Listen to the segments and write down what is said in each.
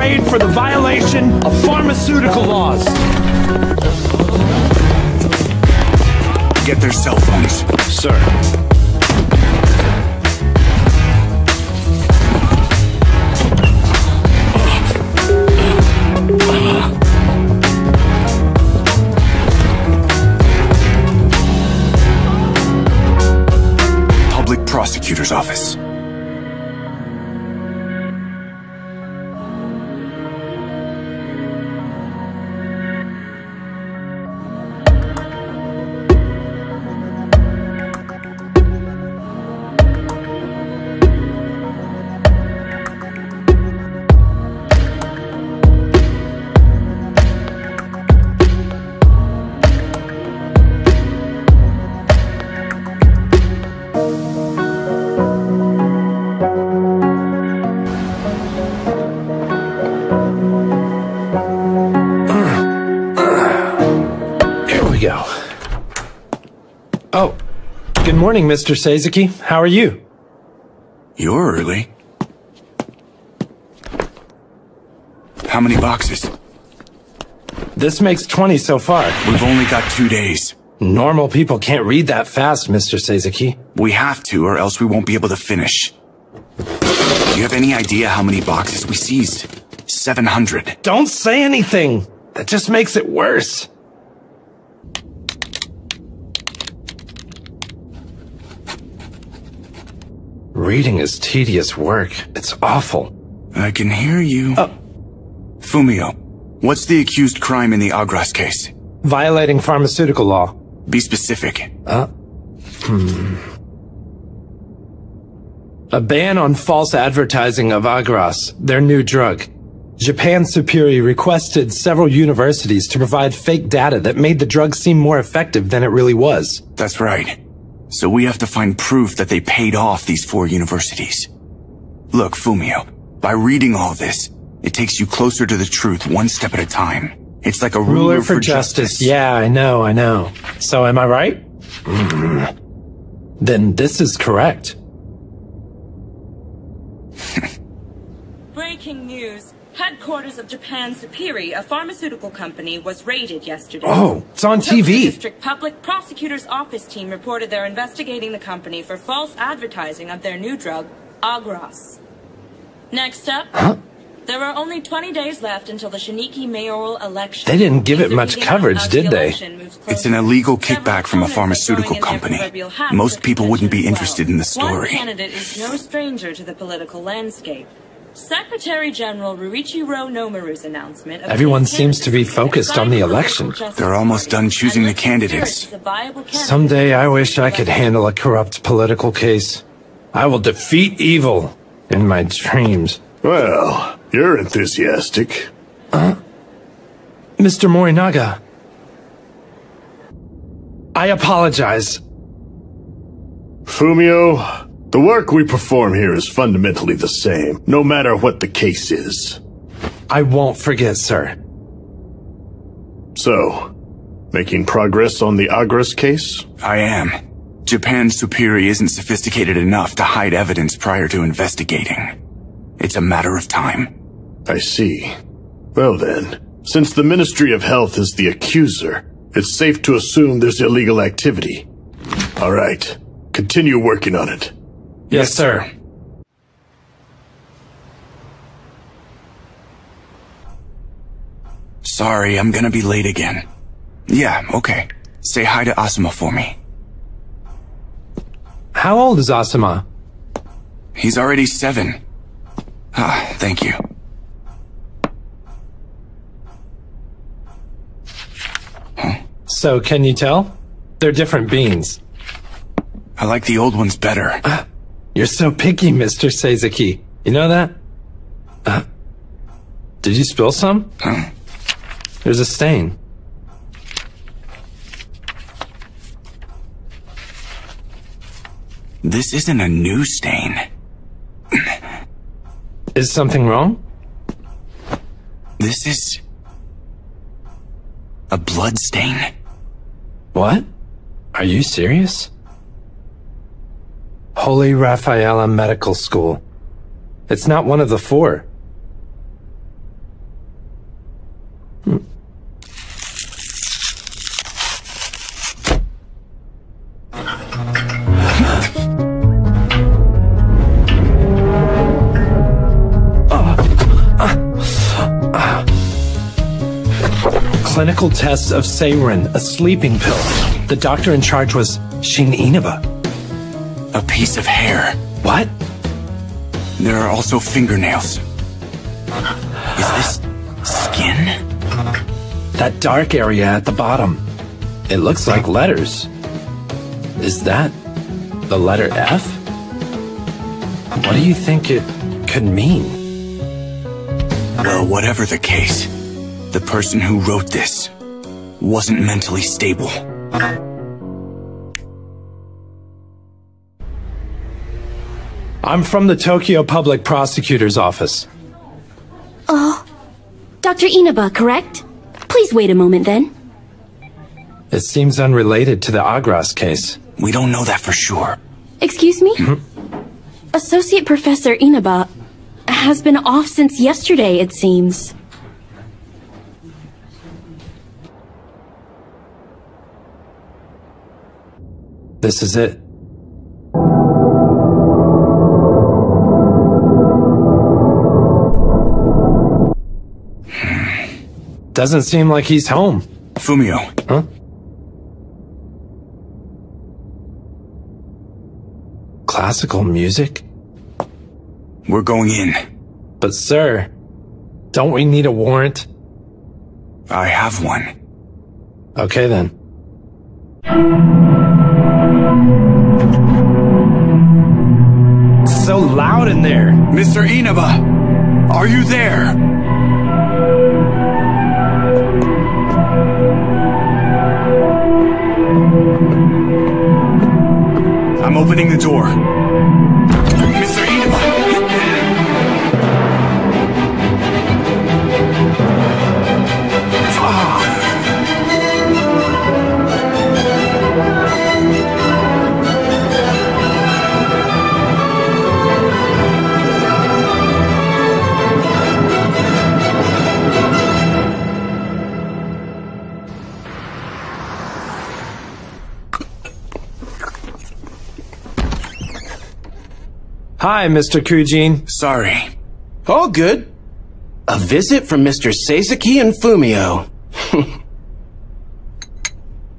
raid for the violation of pharmaceutical laws. Get their cell phones. Sir. Public Prosecutor's Office. Oh, good morning, Mr. Seizuki. How are you? You're early. How many boxes? This makes 20 so far. We've only got 2 days. Normal people can't read that fast, Mr. Seizuki. We have to, or else we won't be able to finish. Do you have any idea how many boxes we seized? 700. Don't say anything! That just makes it worse. Reading is tedious work. It's awful. I can hear you. Fumio, what's the accused crime in the Agras case? Violating pharmaceutical law. Be specific. A ban on false advertising of Agras, their new drug. Japan's superior requested several universities to provide fake data that made the drug seem more effective than it really was. That's right. So we have to find proof that they paid off these 4 universities. Look, Fumio, by reading all this, it takes you closer to the truth one step at a time. It's like a ruler for justice. Yeah, I know. So am I right? Then this is correct. Breaking news. Headquarters of Japan's Superior, a pharmaceutical company, was raided yesterday. Oh, it's on Tokyo TV. District Public Prosecutor's Office team reported they're investigating the company for false advertising of their new drug, Agras. Next up, there are only 20 days left until the Shiniki mayoral election. They didn't give it much coverage, did they? It's an illegal kickback from a pharmaceutical company. Most people wouldn't be interested in the story. One candidate is no stranger to the political landscape. Secretary General Ruichiro Nomaru's announcement. Everyone seems to be focused on the election. They're almost done choosing the candidates. Someday I wish I could handle a corrupt political case. I will defeat evil in my dreams. Well, you're enthusiastic. Mr. Morinaga. I apologize. Fumio, the work we perform here is fundamentally the same, no matter what the case is. I won't forget, sir. So, making progress on the Agras case? I am. Japan's superior isn't sophisticated enough to hide evidence prior to investigating. It's a matter of time. I see. Well then, since the Ministry of Health is the accuser, it's safe to assume there's illegal activity. All right, continue working on it. Yes, sir. Sorry, I'm gonna be late again. Yeah, okay. Say hi to Asuma for me. How old is Asuma? He's already 7. Ah, thank you. So, can you tell? They're different beans. I like the old ones better. You're so picky, Mr. Seizuki. You know that? Did you spill some? Huh? There's a stain. This isn't a new stain. Is something wrong? This is a blood stain. What? Are you serious? Holy Rafaela Medical School. It's not one of the 4. Clinical tests of Seirin, a sleeping pill. The doctor in charge was Shin Inaba. A piece of hair. What? There are also fingernails. Is this skin? That dark area at the bottom. It looks like letters. Is that the letter F? What do you think it could mean? Well, whatever the case, the person who wrote this wasn't mentally stable. I'm from the Tokyo Public Prosecutor's office. Oh, Dr. Inaba, correct? Please wait a moment then. It seems unrelated to the Agras case. We don't know that for sure. Excuse me? Associate Professor Inaba has been off since yesterday, it seems. This is it. Doesn't seem like he's home. Fumio. Huh? Classical music? We're going in. But sir, don't we need a warrant? I have one. Okay then. It's so loud in there. Mr. Inaba, are you there? I'm opening the door. Mr. Inaba! Hi, Mr. Kujin. Sorry. All good. A visit from Mr. Seisaki and Fumio.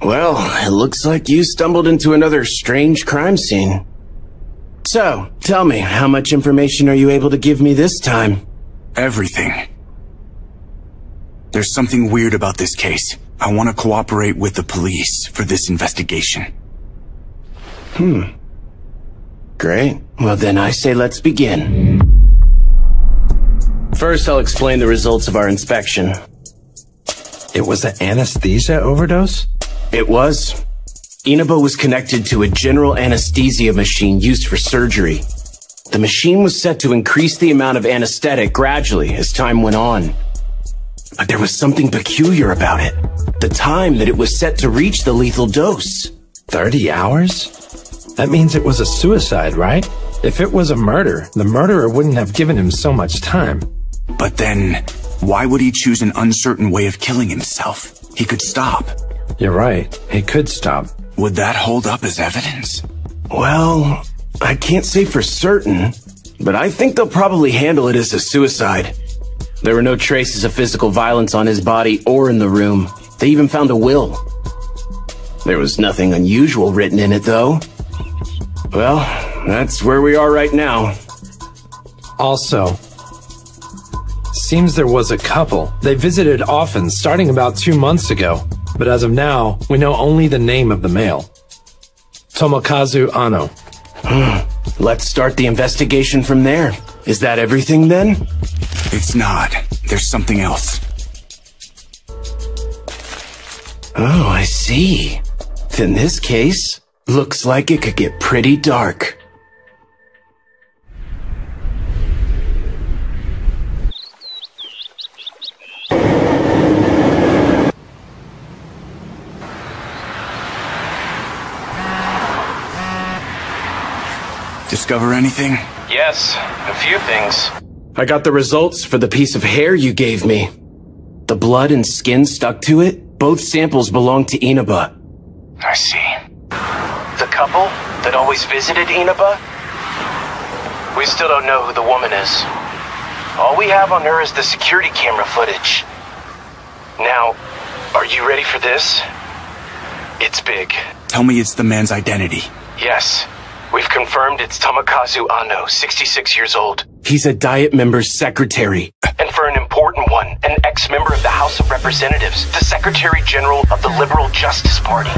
Well, it looks like you stumbled into another strange crime scene. So, tell me, how much information are you able to give me this time? Everything. There's something weird about this case. I want to cooperate with the police for this investigation. Great. Well then I say let's begin. First I'll explain the results of our inspection. It was an anesthesia overdose? It was. Inaba was connected to a general anesthesia machine used for surgery. The machine was set to increase the amount of anesthetic gradually as time went on. But there was something peculiar about it. The time that it was set to reach the lethal dose. 30 hours? That means it was a suicide, right? If it was a murder, the murderer wouldn't have given him so much time. But then, why would he choose an uncertain way of killing himself? He could stop. You're right. He could stop. Would that hold up as evidence? Well, I can't say for certain, but I think they'll probably handle it as a suicide. There were no traces of physical violence on his body or in the room. They even found a will. There was nothing unusual written in it, though. Well, that's where we are right now. Also, seems there was a couple. They visited often, starting about 2 months ago. But as of now, we know only the name of the male. Tomokazu Ano. Let's start the investigation from there. Is that everything then? It's not. There's something else. Oh, I see. In this case, looks like it could get pretty dark. Discover anything? Yes, a few things. I got the results for the piece of hair you gave me. The blood and skin stuck to it. Both samples belong to Inaba. I see. The couple that always visited Inaba? We still don't know who the woman is. All we have on her is the security camera footage. Now, Are you ready for this? It's big. Tell me it's the man's identity. Yes. We've confirmed it's Tomokazu Ano, 66 years old. He's a Diet member's secretary. And for an important one, an ex-member of the House of Representatives, the Secretary General of the Liberal Justice Party.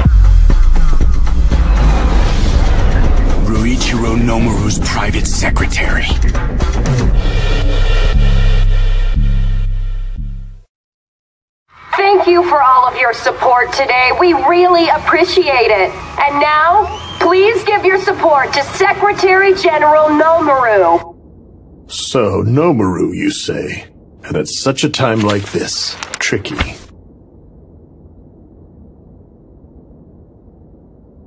Ruichiro Nomaru's private secretary. Thank you for all of your support today. We really appreciate it. And now, please give your support to Secretary General Nomaru. So, Nomaru, you say? And at such a time like this, tricky.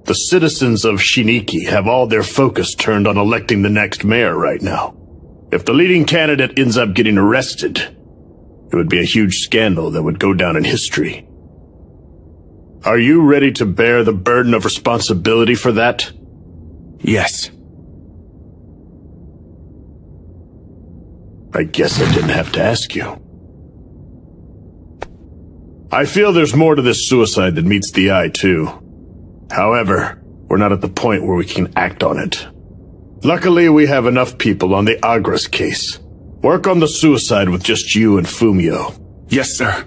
The citizens of Shiniki have all their focus turned on electing the next mayor right now. If the leading candidate ends up getting arrested, it would be a huge scandal that would go down in history. Are you ready to bear the burden of responsibility for that? Yes. I guess I didn't have to ask you. I feel there's more to this suicide than meets the eye, too. However, we're not at the point where we can act on it. Luckily, we have enough people on the Agras case. Work on the suicide with just you and Fumio. Yes, sir.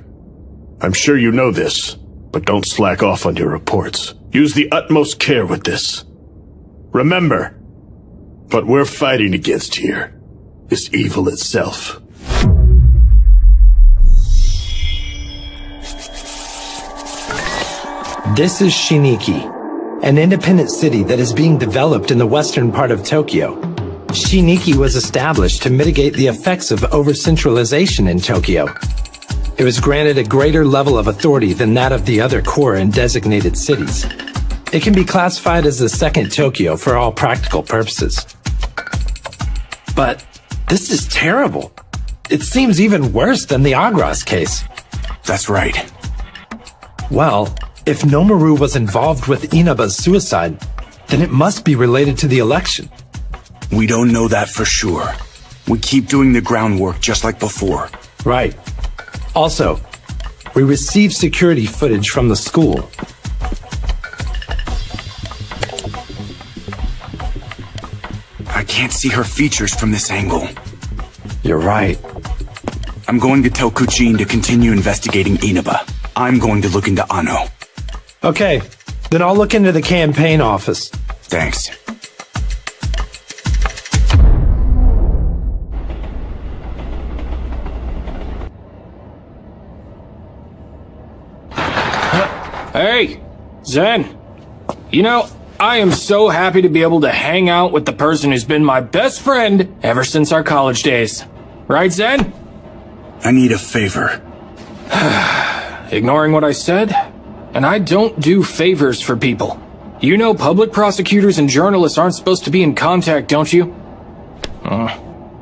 I'm sure you know this, but don't slack off on your reports. Use the utmost care with this. Remember, what we're fighting against here is evil itself. This is Shiniki, an independent city that is being developed in the western part of Tokyo. Shiniki was established to mitigate the effects of over-centralization in Tokyo. It was granted a greater level of authority than that of the other core and designated cities. It can be classified as the second Tokyo for all practical purposes. But this is terrible. It seems even worse than the Agras case. That's right. Well, if Nomaru was involved with Inaba's suicide, then it must be related to the election. We don't know that for sure. We keep doing the groundwork just like before. Right. Also, we received security footage from the school. I can't see her features from this angle. You're right. I'm going to tell Kuchin to continue investigating Inaba. I'm going to look into Ano. Okay, then I'll look into the campaign office. Thanks. Hey, Zen. You know, I am so happy to be able to hang out with the person who's been my best friend ever since our college days. Right, Zen? I need a favor. Ignoring what I said? And I don't do favors for people. You know public prosecutors and journalists aren't supposed to be in contact, don't you?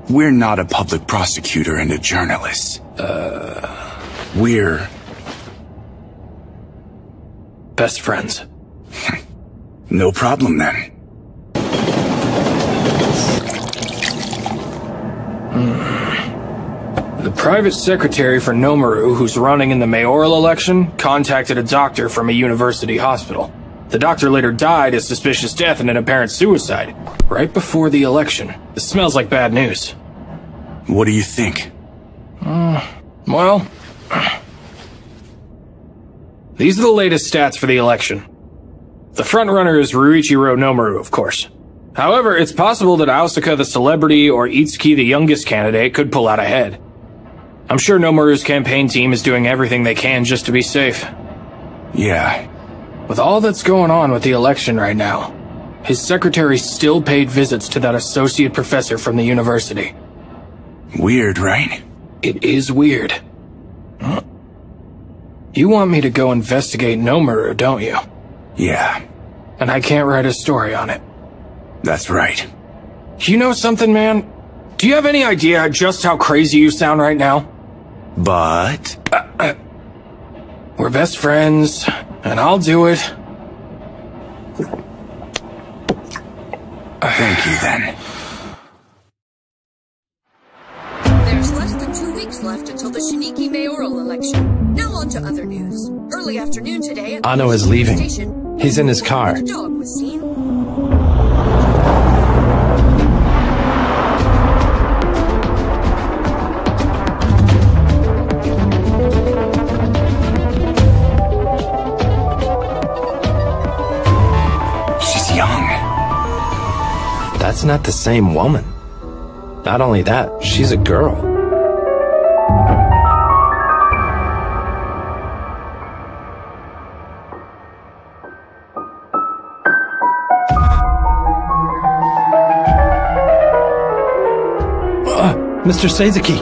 We're not a public prosecutor and a journalist. We're... best friends. No problem, then. The private secretary for Nomaru, who's running in the mayoral election, contacted a doctor from a university hospital. The doctor later died a suspicious death and an apparent suicide, right before the election. This smells like bad news. What do you think? Well... these are the latest stats for the election. The frontrunner is Ruichiro Nomaru, of course. However, it's possible that Aosaka the celebrity or Itsuki the youngest candidate could pull out ahead. I'm sure Nomaru's campaign team is doing everything they can just to be safe. Yeah. With all that's going on with the election right now, his secretary still paid visits to that associate professor from the university. Weird, right? It is weird. You want me to go investigate Nomaru, don't you? Yeah. And I can't write a story on it. That's right. You know something, man? Do you have any idea just how crazy you sound right now? But... We're best friends, and I'll do it. Thank you, then. There's less than 2 weeks left until the Shiniki mayoral election. Now on to other news. Early afternoon today at Ano is leaving. Station, He's in his car. a dog was seen. She's young. That's not the same woman. Not only that, she's a girl. Mr. Seizuki.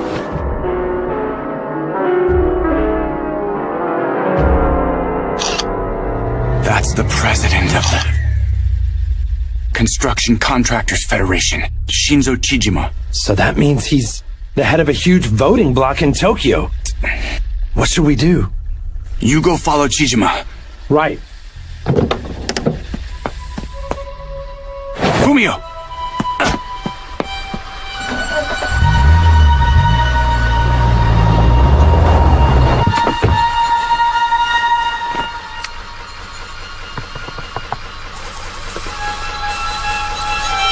That's the president of the Construction Contractors Federation, Shinzo Chijima. So that means he's the head of a huge voting bloc in Tokyo. What should we do? You go follow Chijima. Right. Fumio!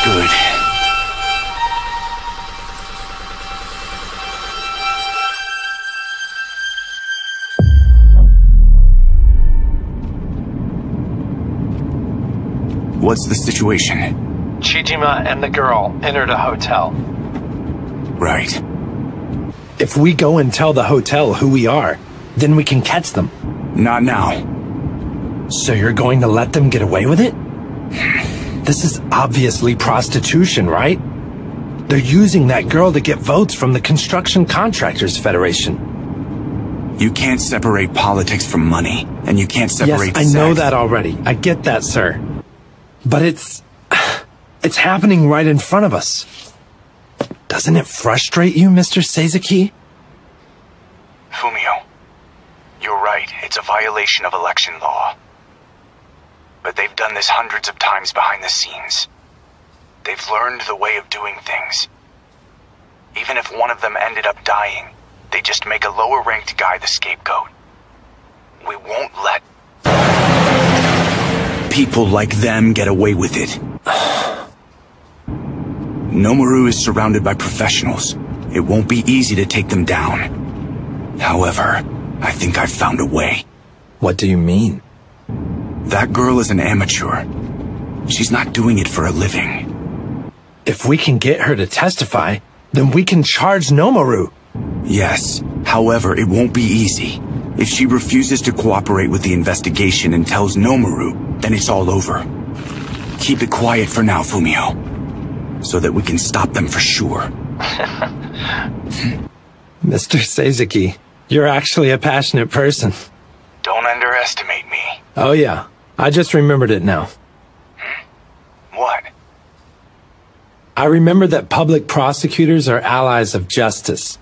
Good. What's the situation? Chijima and the girl entered a hotel. Right. If we go and tell the hotel who we are, then we can catch them. Not now. So you're going to let them get away with it? This is obviously prostitution, right? They're using that girl to get votes from the Construction Contractors Federation. You can't separate politics from money, and you can't separate Yes, I know sex. that already. I get that, sir. But it's happening right in front of us. Doesn't it frustrate you, Mr. Seizuki? Fumio, you're right. It's a violation of election law. But they've done this hundreds of times behind the scenes. They've learned the way of doing things. Even if one of them ended up dying, they just make a lower-ranked guy the scapegoat. We won't let people like them get away with it. Nomaru is surrounded by professionals. It won't be easy to take them down. However, I think I've found a way. What do you mean? That girl is an amateur. She's not doing it for a living. If we can get her to testify, then we can charge Nomaru. Yes, however, it won't be easy. If she refuses to cooperate with the investigation and tells Nomaru, then it's all over. Keep it quiet for now, Fumio, so that we can stop them for sure. Mr. Seizuki, you're actually a passionate person. Don't underestimate me. Oh yeah, I just remembered it now. What? I remember that public prosecutors are allies of justice.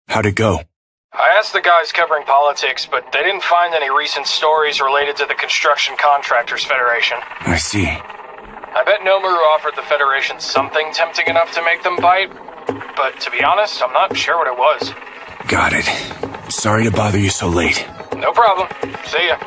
How'd it go? I asked the guys covering politics, but they didn't find any recent stories related to the Construction Contractors Federation. I see. I bet Nomaru offered the Federation something tempting enough to make them bite, but to be honest, I'm not sure what it was. Got it. Sorry to bother you so late. No problem. See ya.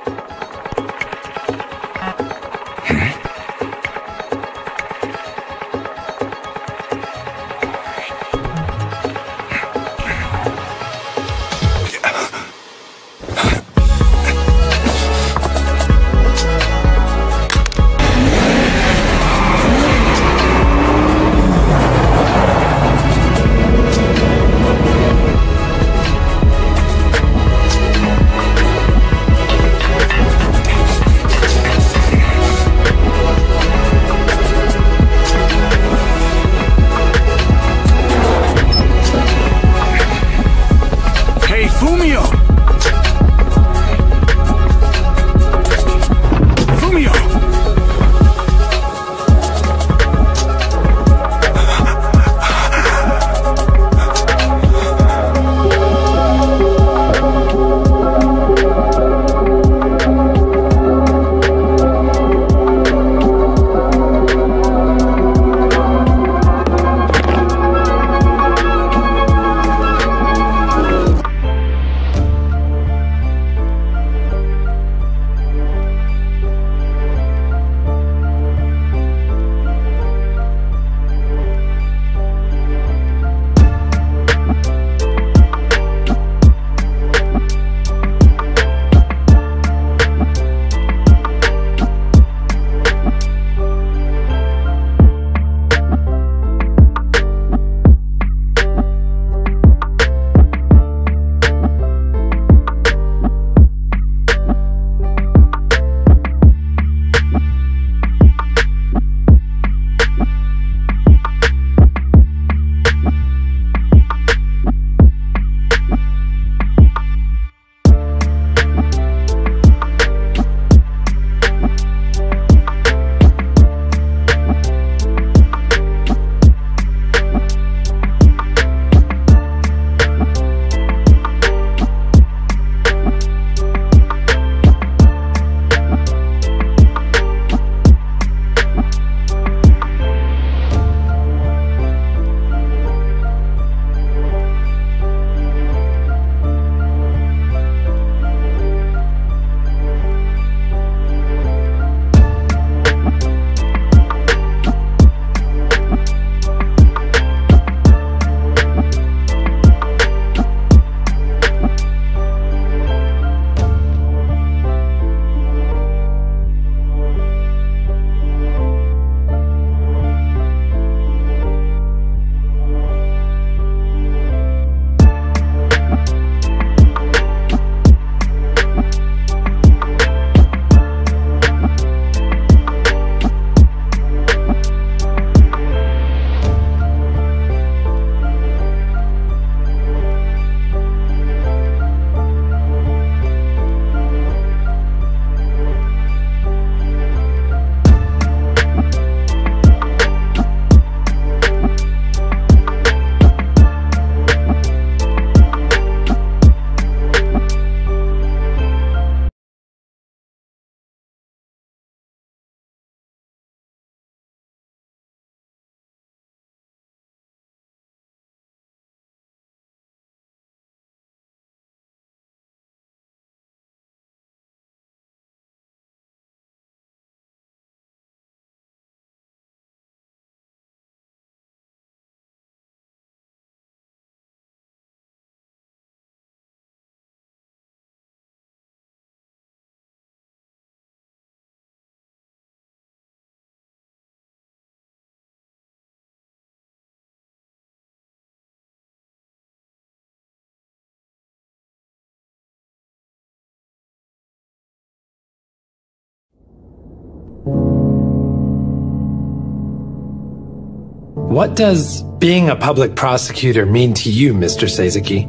What does being a public prosecutor mean to you, Mr. Seizuki?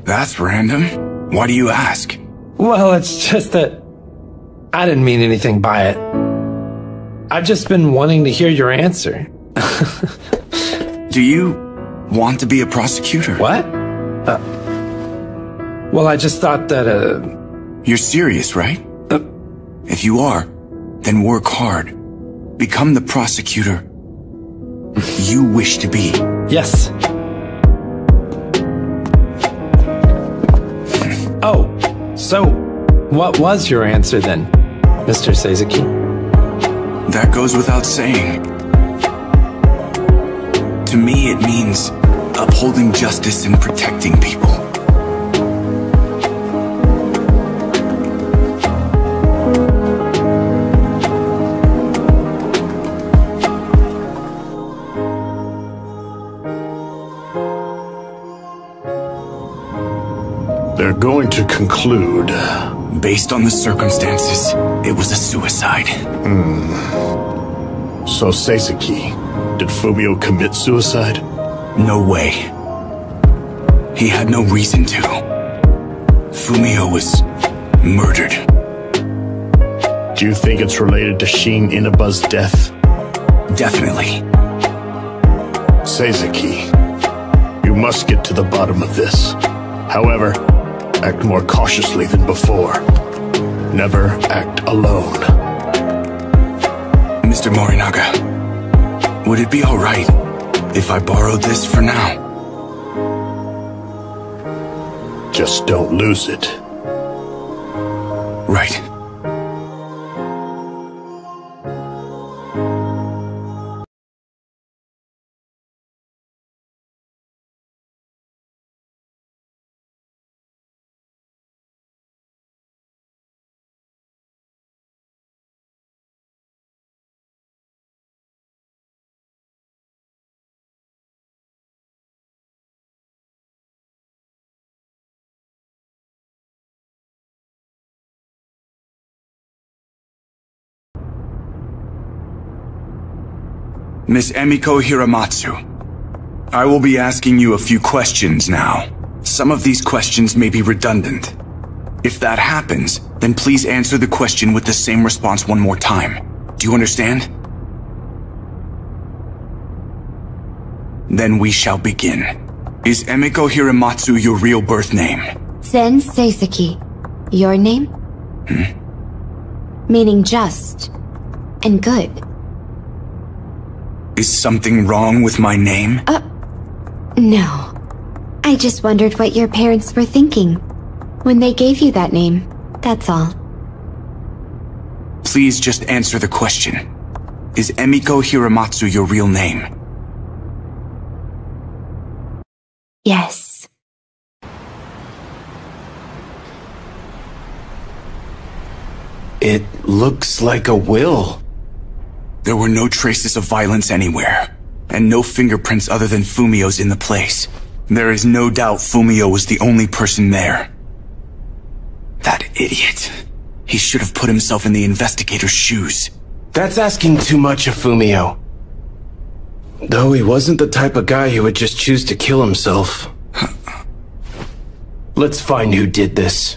That's random. Why do you ask? Well, it's just that I didn't mean anything by it. I've just been wanting to hear your answer. Do you want to be a prosecutor? What? Well, I just thought that, You're serious, right? If you are, then work hard. Become the prosecutor you wish to be. Yes. Oh, so what was your answer then, Mr. Seizuki? That goes without saying. To me, it means upholding justice and protecting people. They're going to conclude. Based on the circumstances, it was a suicide. So Seizuki, did Fumio commit suicide? No way. He had no reason to. Fumio was murdered. Do you think it's related to Shin Inaba's death? Definitely. Seizuki, you must get to the bottom of this. However, act more cautiously than before. Never act alone. Mr. Morinaga, would it be alright if I borrowed this for now? Just don't lose it. Right. Miss Emiko Hiramatsu, I will be asking you a few questions now. Some of these questions may be redundant. If that happens, then please answer the question with the same response one more time. Do you understand? Then we shall begin. Is Emiko Hiramatsu your real birth name? Zen Seizuki. Your name? Meaning just and good. Is something wrong with my name? No. I just wondered what your parents were thinking when they gave you that name. That's all. Please just answer the question. Is Emiko Hiramatsu your real name? Yes. It looks like a will. There were no traces of violence anywhere, and no fingerprints other than Fumio's in the place. There is no doubt Fumio was the only person there. That idiot. He should have put himself in the investigator's shoes. That's asking too much of Fumio. Though he wasn't the type of guy who would just choose to kill himself. Let's find who did this,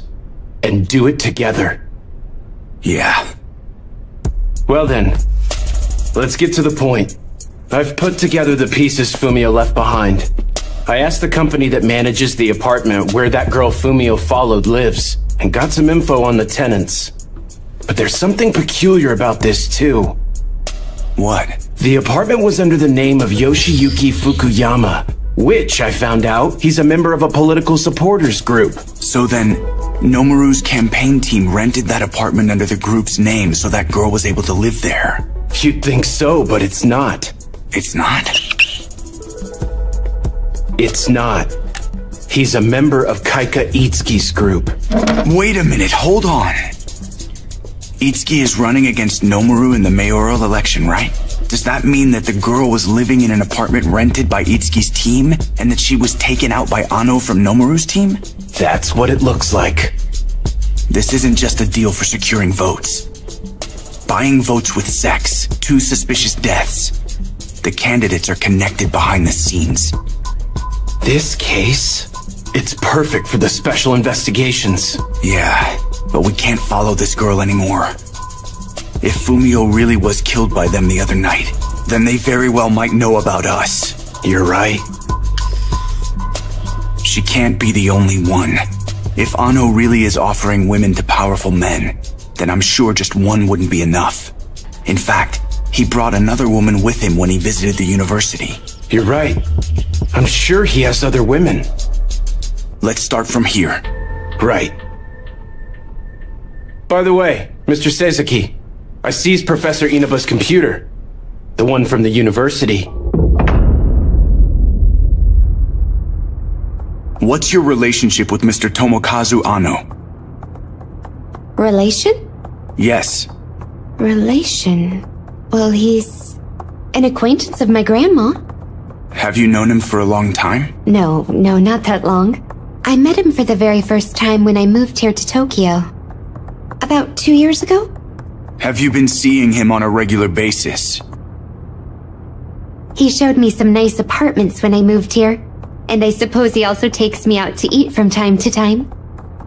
and do it together. Yeah. Well then, let's get to the point. I've put together the pieces Fumio left behind. I asked the company that manages the apartment where that girl Fumio followed lives, and got some info on the tenants. But there's something peculiar about this too. What? The apartment was under the name of Yoshiyuki Fukuyama, which, I found out, he's a member of a political supporters group. So then, Nomaru's campaign team rented that apartment under the group's name so that girl was able to live there. You'd think so, but it's not. It's not? It's not. He's a member of Kaika Itsuki's group. Wait a minute, hold on. Itsuki is running against Nomaru in the mayoral election, right? Does that mean that the girl was living in an apartment rented by Itsuki's team, and that she was taken out by Ano from Nomaru's team? That's what it looks like. This isn't just a deal for securing votes. Buying votes with sex, two suspicious deaths. The candidates are connected behind the scenes. This case? It's perfect for the special investigations. Yeah, but we can't follow this girl anymore. If Fumio really was killed by them the other night, then they very well might know about us. You're right. She can't be the only one. If Ano really is offering women to powerful men, then I'm sure just one wouldn't be enough. In fact, he brought another woman with him when he visited the university. You're right. I'm sure he has other women. Let's start from here. Right. By the way, Mr. Sezaki, I seized Professor Inaba's computer. The one from the university. What's your relationship with Mr. Tomokazu Ano? Relation? Yes. Relation? Well, he's an acquaintance of my grandma. Have you known him for a long time? No, not that long. I met him for the very first time when I moved here to Tokyo. About 2 years ago? Have you been seeing him on a regular basis? He showed me some nice apartments when I moved here, and I suppose he also takes me out to eat from time to time.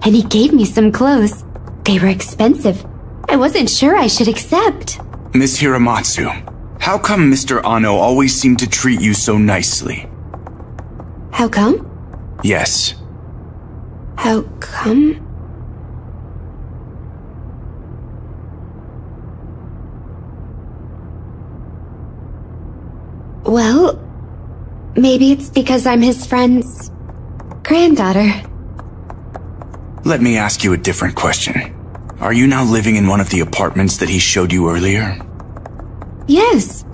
And he gave me some clothes. They were expensive. I wasn't sure I should accept. Miss Hiramatsu, how come Mr. Ano always seemed to treat you so nicely? How come? Yes. How come? Well, maybe it's because I'm his friend's granddaughter. Let me ask you a different question. Are you now living in one of the apartments that he showed you earlier? Yes.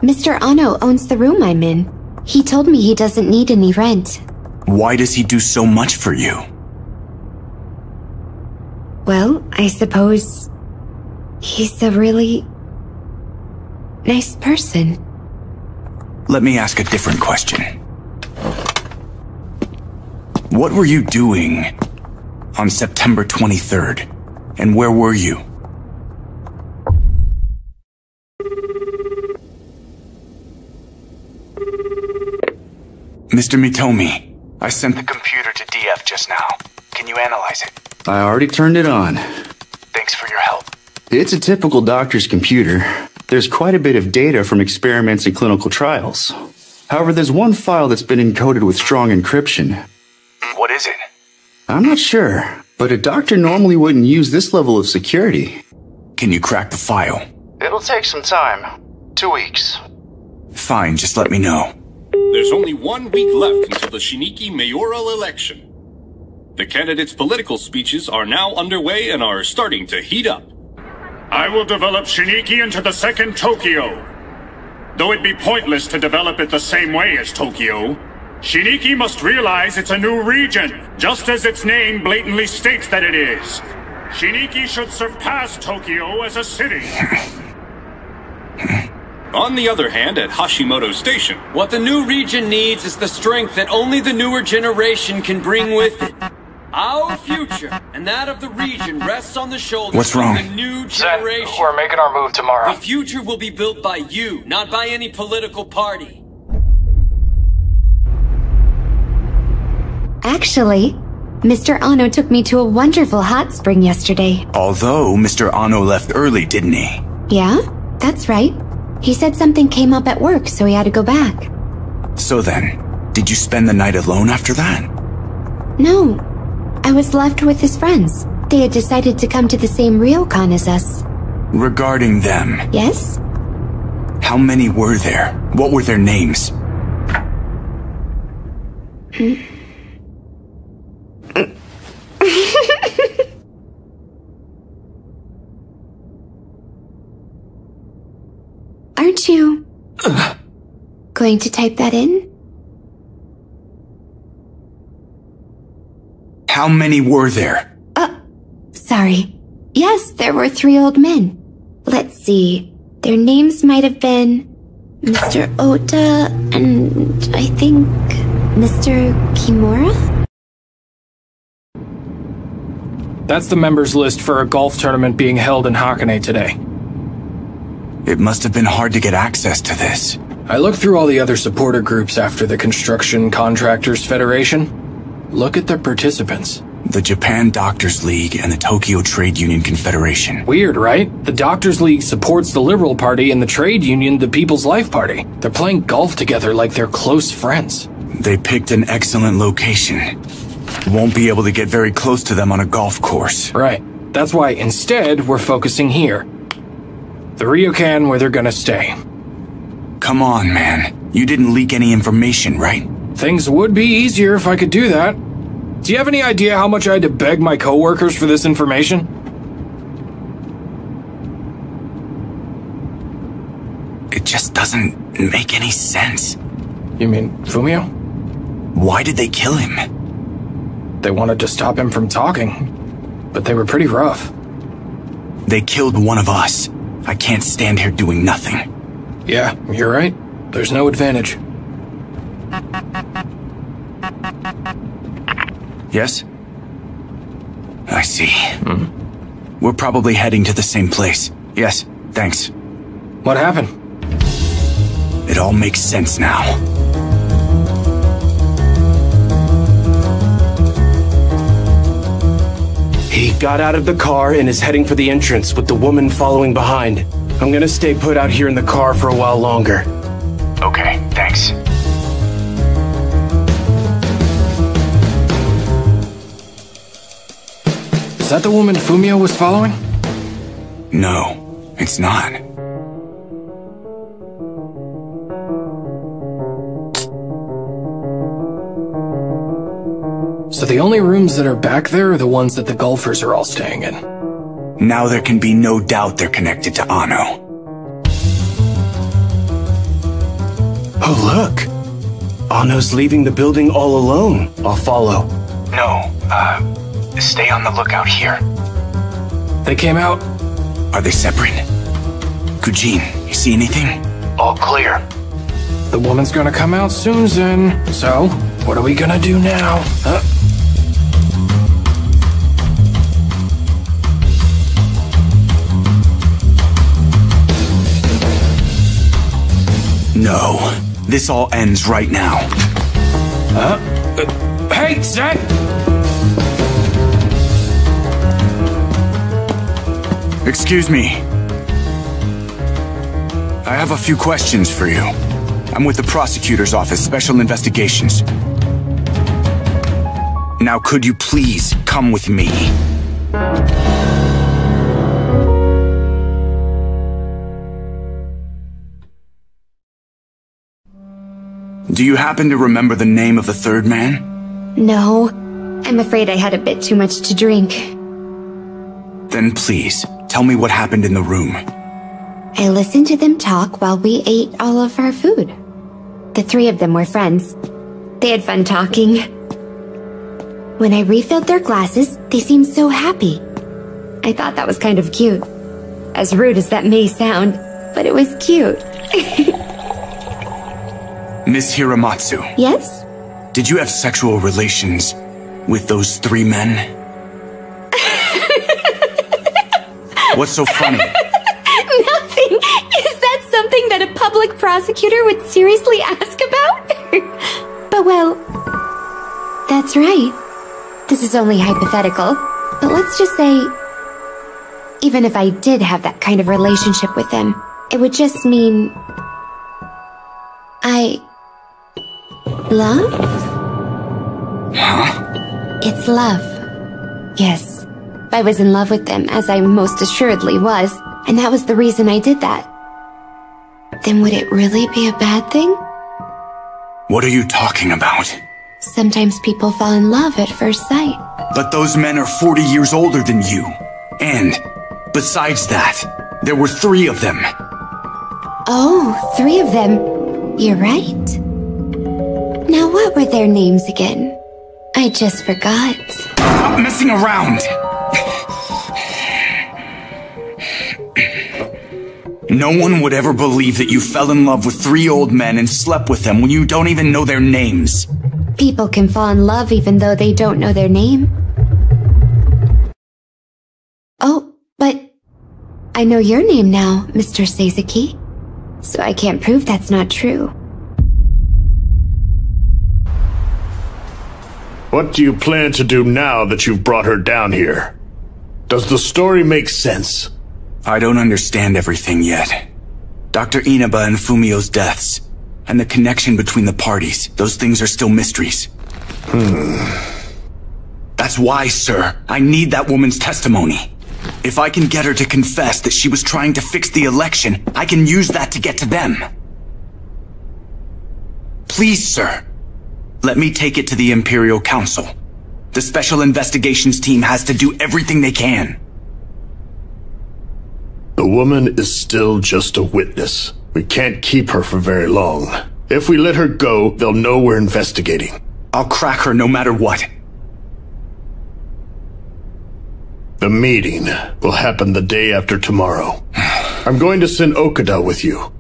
Mr. Ano owns the room I'm in. He told me he doesn't need any rent. Why does he do so much for you? Well, I suppose he's a really nice person. Let me ask a different question. What were you doing on September 23rd? And where were you? Mr. Mitomi, I sent the computer to DF just now. Can you analyze it? I already turned it on. Thanks for your help. It's a typical doctor's computer. There's quite a bit of data from experiments and clinical trials. However, there's one file that's been encoded with strong encryption. What is it? I'm not sure, but a doctor normally wouldn't use this level of security. Can you crack the file? It'll take some time. 2 weeks. Fine, just let me know. There's only 1 week left until the Shiniki mayoral election. The candidates' political speeches are now underway and are starting to heat up. I will develop Shiniki into the second Tokyo. Though it be pointless to develop it the same way as Tokyo, Shiniki must realize it's a new region, just as its name blatantly states that it is. Shiniki should surpass Tokyo as a city. On the other hand, at Hashimoto Station, what the new region needs is the strength that only the newer generation can bring with it. Our future and that of the region rests on the shoulders of the new generation. Zen, we're making our move tomorrow. The future will be built by you, not by any political party. Actually, Mr. Ano took me to a wonderful hot spring yesterday. Although Mr. Ano left early, didn't he? Yeah, that's right. He said something came up at work, so he had to go back. So then, did you spend the night alone after that? No. I was left with his friends. They had decided to come to the same ryokan as us. Regarding them. Yes? How many were there? What were their names? Aren't you going to type that in? How many were there? Sorry. Yes, there were 3 old men. Let's see. Their names might have been Mr. Ota and I think Mr. Kimura? That's the members list for a golf tournament being held in Hakone today. It must have been hard to get access to this. I looked through all the other supporter groups after the Construction Contractors Federation. Look at the participants. The Japan Doctors League and the Tokyo Trade Union Confederation. Weird, right? The Doctors League supports the Liberal Party and the Trade Union the People's Life Party. They're playing golf together like they're close friends. They picked an excellent location. Won't be able to get very close to them on a golf course. Right. That's why instead we're focusing here. The ryokan where they're gonna stay. Come on, man. You didn't leak any information, right? Things would be easier if I could do that. Do you have any idea how much I had to beg my coworkers for this information? It just doesn't make any sense. You mean Fumio? Why did they kill him? They wanted to stop him from talking, but they were pretty rough. They killed one of us. I can't stand here doing nothing. Yeah, you're right. There's no advantage. Yes? I see. We're probably heading to the same place. Yes, thanks. What happened? It all makes sense now. He got out of the car and is heading for the entrance with the woman following behind. I'm gonna stay put out here in the car for a while longer. Okay, thanks. Is that the woman Fumio was following? No, it's not. So the only rooms that are back there are the ones that the golfers are all staying in. Now there can be no doubt they're connected to Ano. Oh, look. Ano's leaving the building all alone. I'll follow. No, stay on the lookout here. They came out. Are they separate? Kujin, you see anything? All clear. The woman's gonna come out soon, Zen. So, what are we gonna do now? No, this all ends right now. Hey, Zen! Excuse me. I have a few questions for you. I'm with the Prosecutor's Office, Special Investigations. Now, could you please come with me? Do you happen to remember the name of the third man? No, I'm afraid I had a bit too much to drink. Then please, tell me what happened in the room. I listened to them talk while we ate all of our food. The three of them were friends. They had fun talking. When I refilled their glasses, they seemed so happy. I thought that was kind of cute. As rude as that may sound, but it was cute. Miss Hiramatsu. Yes? Did you have sexual relations with those three men? What's so funny? Nothing. Is that something that a public prosecutor would seriously ask about? But well, that's right. This is only hypothetical. But let's just say, even if I did have that kind of relationship with them, it would just mean love? Huh? It's love. Yes. I was in love with them, as I most assuredly was, and that was the reason I did that. Then would it really be a bad thing? What are you talking about? Sometimes people fall in love at first sight. But those men are 40 years older than you. And, besides that, there were 3 of them. Oh, 3 of them. You're right. Now what were their names again? I just forgot. Stop messing around! No one would ever believe that you fell in love with 3 old men and slept with them when you don't even know their names. People can fall in love even though they don't know their name. Oh, but I know your name now, Mr. Seizuki. so I can't prove that's not true. What do you plan to do now that you've brought her down here? Does the story make sense? I don't understand everything yet. Dr. Inaba and Fumio's deaths, and the connection between the parties, those things are still mysteries. That's why, sir, I need that woman's testimony. If I can get her to confess that she was trying to fix the election, I can use that to get to them. Please, sir, let me take it to the Imperial Council. The Special Investigations team has to do everything they can. The woman is still just a witness. We can't keep her for very long. If we let her go, they'll know we're investigating. I'll crack her no matter what. The meeting will happen the day after tomorrow. I'm going to send Okada with you.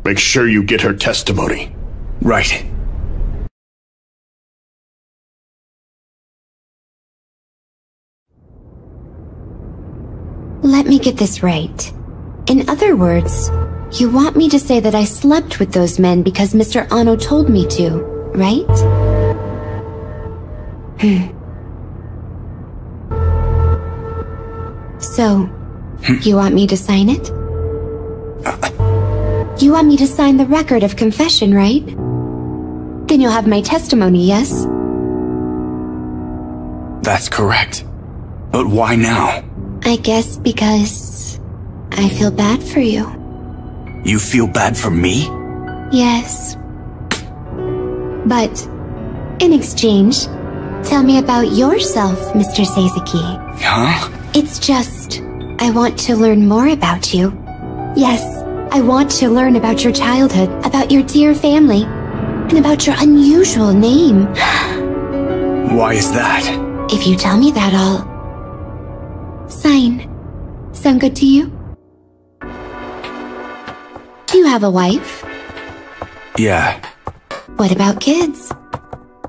Make sure you get her testimony. Right. Let me get this right. In other words, you want me to say that I slept with those men because Mr. Ano told me to, right? So, you want me to sign it? You want me to sign the record of confession, right? Then you'll have my testimony, yes? That's correct. But why now? I guess because I feel bad for you. You feel bad for me? Yes. But, in exchange, tell me about yourself, Mr. Seizaki. Huh? It's just, I want to learn more about you. Yes, I want to learn about your childhood, about your dear family, and about your unusual name. Why is that? If you tell me that, I'll sign. Sound good to you? Do you have a wife? Yeah. What about kids?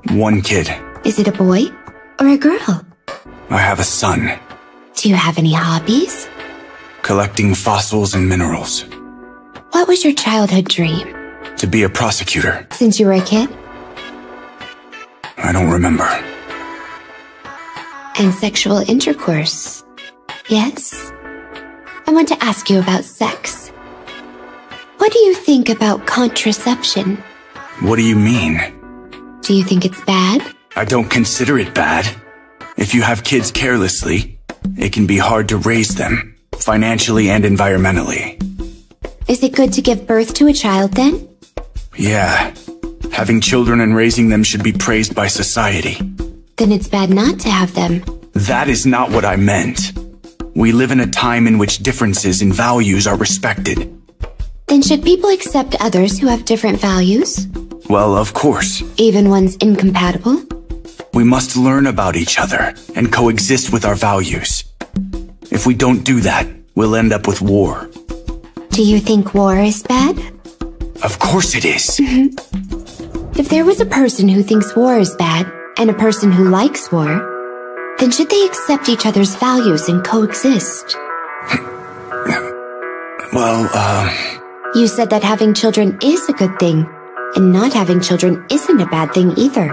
One kid. Is it a boy or a girl? I have a son. Do you have any hobbies? Collecting fossils and minerals. What was your childhood dream? To be a prosecutor. Since you were a kid? I don't remember. And sexual intercourse. Yes? I want to ask you about sex. What do you think about contraception? What do you mean? Do you think it's bad? I don't consider it bad. If you have kids carelessly, it can be hard to raise them, financially and environmentally. Is it good to give birth to a child then? Yeah. Having children and raising them should be praised by society. Then it's bad not to have them. That is not what I meant. We live in a time in which differences in values are respected. Then should people accept others who have different values? Well, of course. Even ones incompatible? We must learn about each other and coexist with our values. If we don't do that, we'll end up with war. Do you think war is bad? Of course it is. If there was a person who thinks war is bad, and a person who likes war, then should they accept each other's values and coexist? Well, You said that having children is a good thing, and not having children isn't a bad thing either.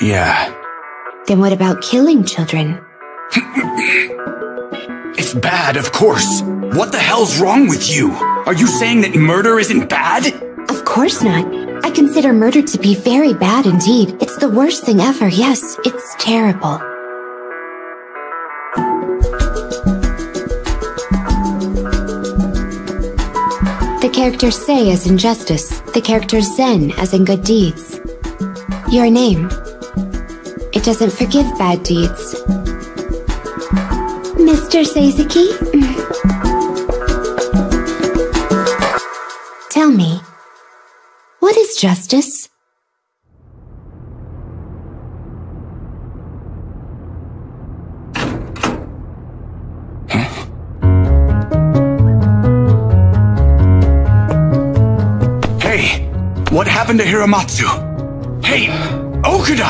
Yeah. Then what about killing children? It's bad, of course. What the hell's wrong with you? Are you saying that murder isn't bad? Of course not. I consider murder to be very bad indeed. It's the worst thing ever, yes, it's terrible. The character Sei as in justice, the character Zen as in good deeds. Your name. It doesn't forgive bad deeds. Mr. Seizaki? Tell me, what is justice? Hey, what happened to Hiramatsu? Hey, Okada!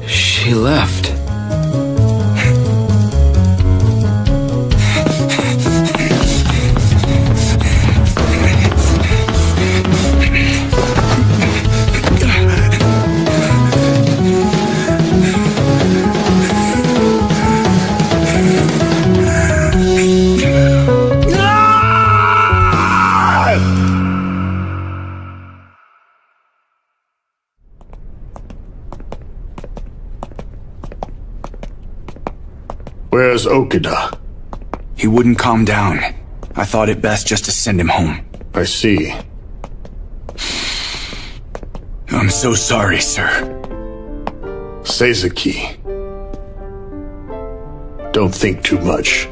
She left. Where's Okada? He wouldn't calm down. I thought it best just to send him home. I see. I'm so sorry, sir. Sasaki. Don't think too much.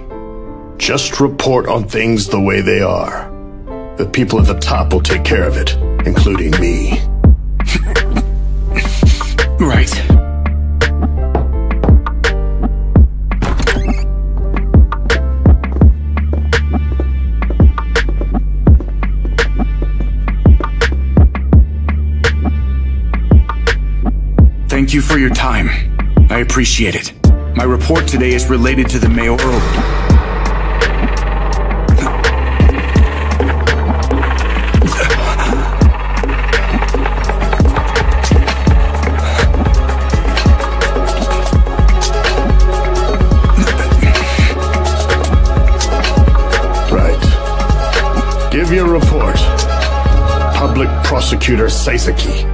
Just report on things the way they are. The people at the top will take care of it, including me. Right. Thank you for your time. I appreciate it. My report today is related to the mayoral... Right. Give your report. Public Prosecutor Sasaki.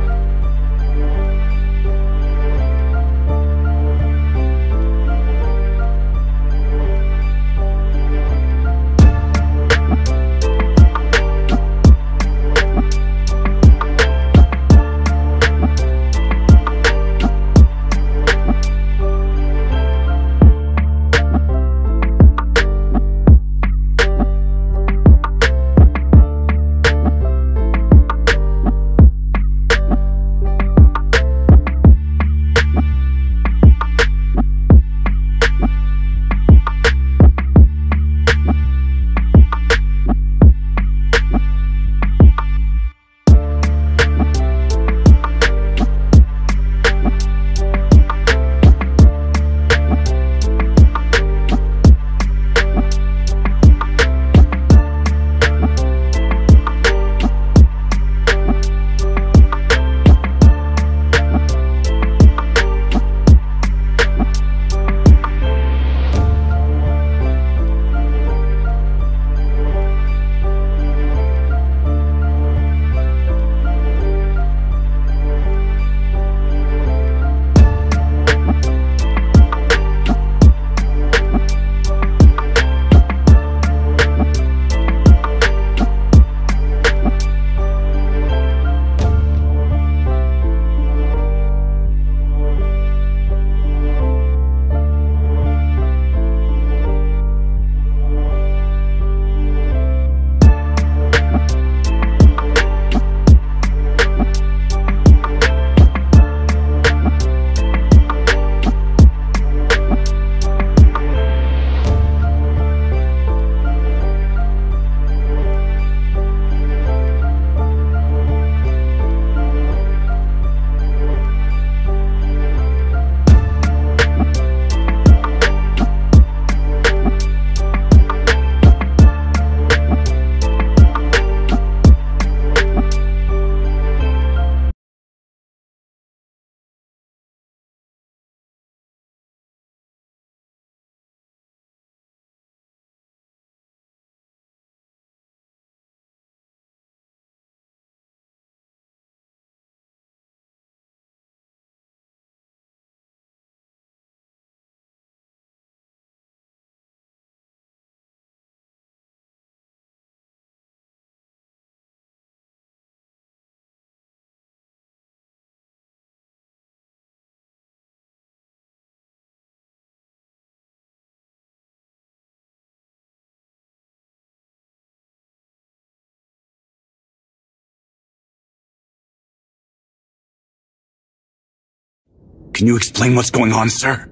Can you explain what's going on, sir?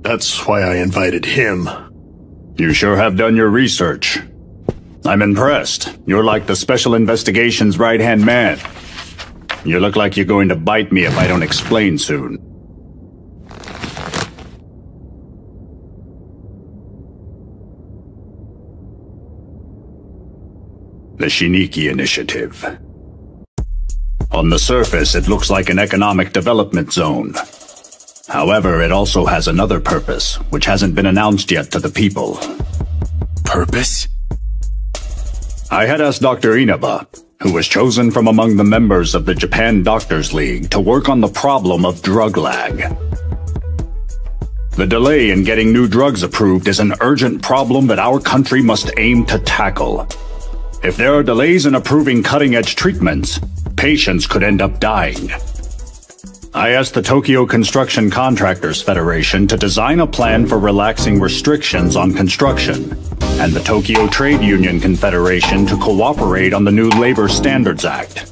That's why I invited him. You sure have done your research. I'm impressed. You're like the Special Investigations right-hand man. You look like you're going to bite me if I don't explain soon. The Shiniki Initiative. On the surface, it looks like an economic development zone. However, it also has another purpose, which hasn't been announced yet to the people. Purpose? I had asked Dr. Inaba, who was chosen from among the members of the Japan Doctors League, to work on the problem of drug lag. The delay in getting new drugs approved is an urgent problem that our country must aim to tackle. If there are delays in approving cutting-edge treatments, patients could end up dying. I asked the Tokyo Construction Contractors Federation to design a plan for relaxing restrictions on construction, and the Tokyo Trade Union Confederation to cooperate on the new Labor Standards Act.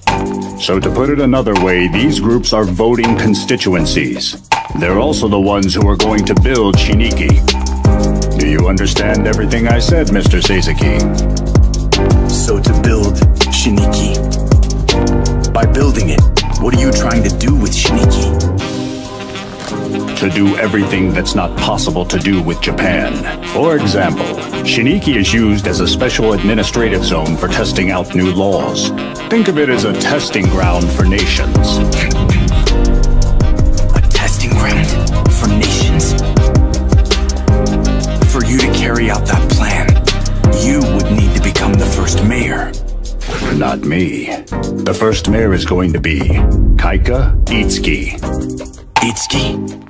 So to put it another way, these groups are voting constituencies. They're also the ones who are going to build Shiniki. Do you understand everything I said, Mr. Sasaki? So to build Shiniki. By building it, what are you trying to do with Shiniki? To do everything that's not possible to do with Japan. For example, Shiniki is used as a special administrative zone for testing out new laws. Think of it as a testing ground for nations. A testing ground for nations? For you to carry out that plan, you would need to become the first mayor. Not me. The first mayor is going to be Kaika Itsuki. Itsuki?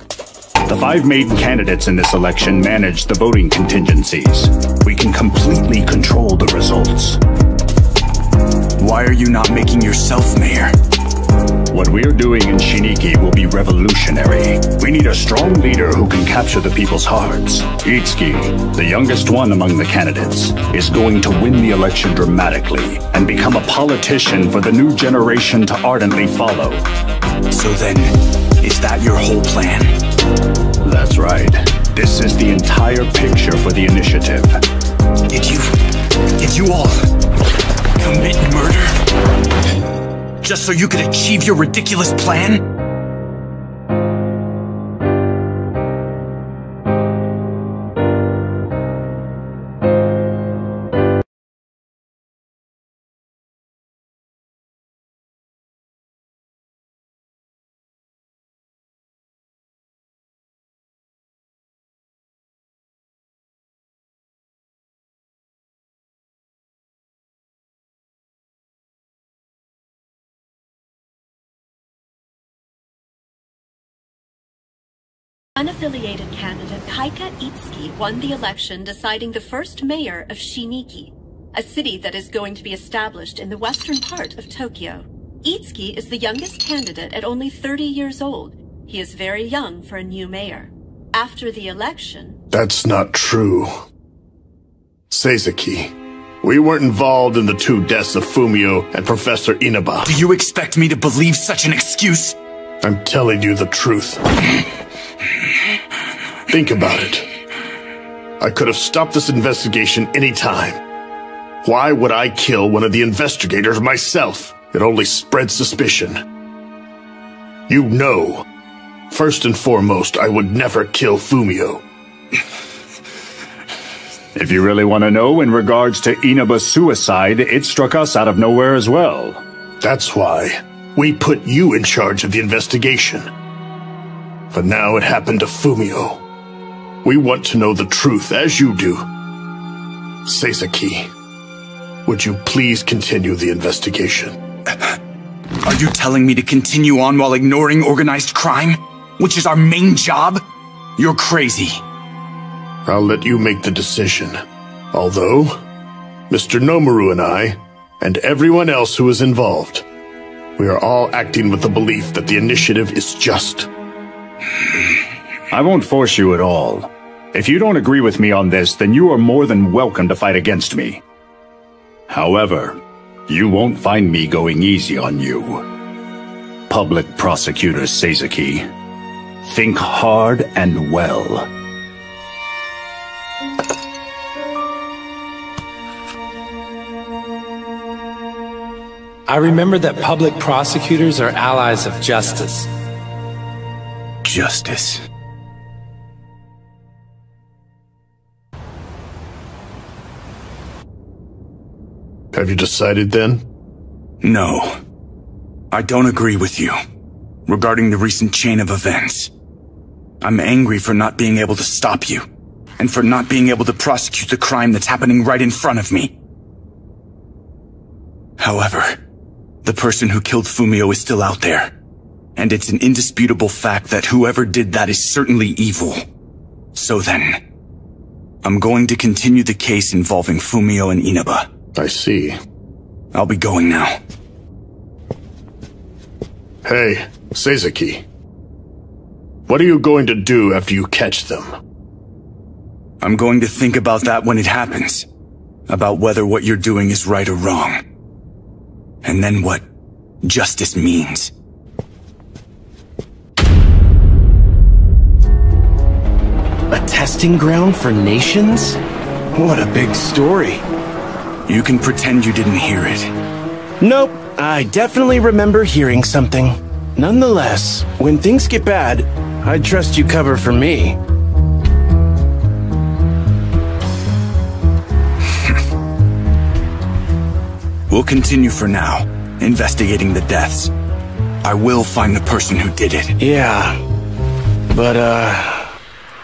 The 5 main candidates in this election manage the voting contingencies. We can completely control the results. Why are you not making yourself mayor? What we're doing in Shiniki will be revolutionary. We need a strong leader who can capture the people's hearts. Itsuki, the youngest one among the candidates, is going to win the election dramatically and become a politician for the new generation to ardently follow. So then, is that your whole plan? That's right. This is the entire picture for the initiative. Did you all commit murder? Just so you could achieve your ridiculous plan? Unaffiliated candidate Kaika Itsuki won the election, deciding the first mayor of Shiniki, a city that is going to be established in the western part of Tokyo. Itsuki is the youngest candidate at only 30 years old. He is very young for a new mayor. After the election... That's not true. Sasaki, we weren't involved in the 2 deaths of Fumio and Professor Inaba. Do you expect me to believe such an excuse? I'm telling you the truth. Think about it. I could have stopped this investigation any time. Why would I kill one of the investigators myself? It only spreads suspicion. You know, first and foremost, I would never kill Fumio. If you really want to know, in regards to Inaba's suicide, it struck us out of nowhere as well. That's why we put you in charge of the investigation. But now it happened to Fumio. We want to know the truth, as you do. Sasaki, would you please continue the investigation? Are you telling me to continue on while ignoring organized crime? Which is our main job? You're crazy. I'll let you make the decision. Although, Mr. Nomaru and I, and everyone else who is involved, we are all acting with the belief that the initiative is just. I won't force you at all. If you don't agree with me on this, then you are more than welcome to fight against me. However, you won't find me going easy on you. Public Prosecutor Sasaki, think hard and well. I remember that public prosecutors are allies of justice. Justice. Have you decided then? No. I don't agree with you regarding the recent chain of events. I'm angry for not being able to stop you, and for not being able to prosecute the crime that's happening right in front of me. However, the person who killed Fumio is still out there, and it's an indisputable fact that whoever did that is certainly evil. So then, I'm going to continue the case involving Fumio and Inaba. I see. I'll be going now. Hey, Seizuki. What are you going to do after you catch them? I'm going to think about that when it happens. About whether what you're doing is right or wrong. And then what justice means. A testing ground for nations? What a big story. You can pretend you didn't hear it. Nope, I definitely remember hearing something. Nonetheless, when things get bad, I'd trust you cover for me. We'll continue for now, investigating the deaths. I will find the person who did it. Yeah, but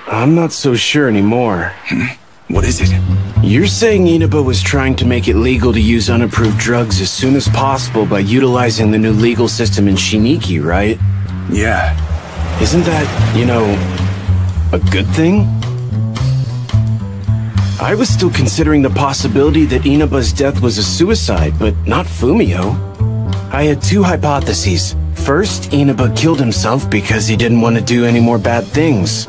I'm not so sure anymore. What is it? You're saying Inaba was trying to make it legal to use unapproved drugs as soon as possible by utilizing the new legal system in Shiniki, right? Yeah. Isn't that, a good thing? I was still considering the possibility that Inaba's death was a suicide, but not Fumio. I had two hypotheses. First, Inaba killed himself because he didn't want to do any more bad things.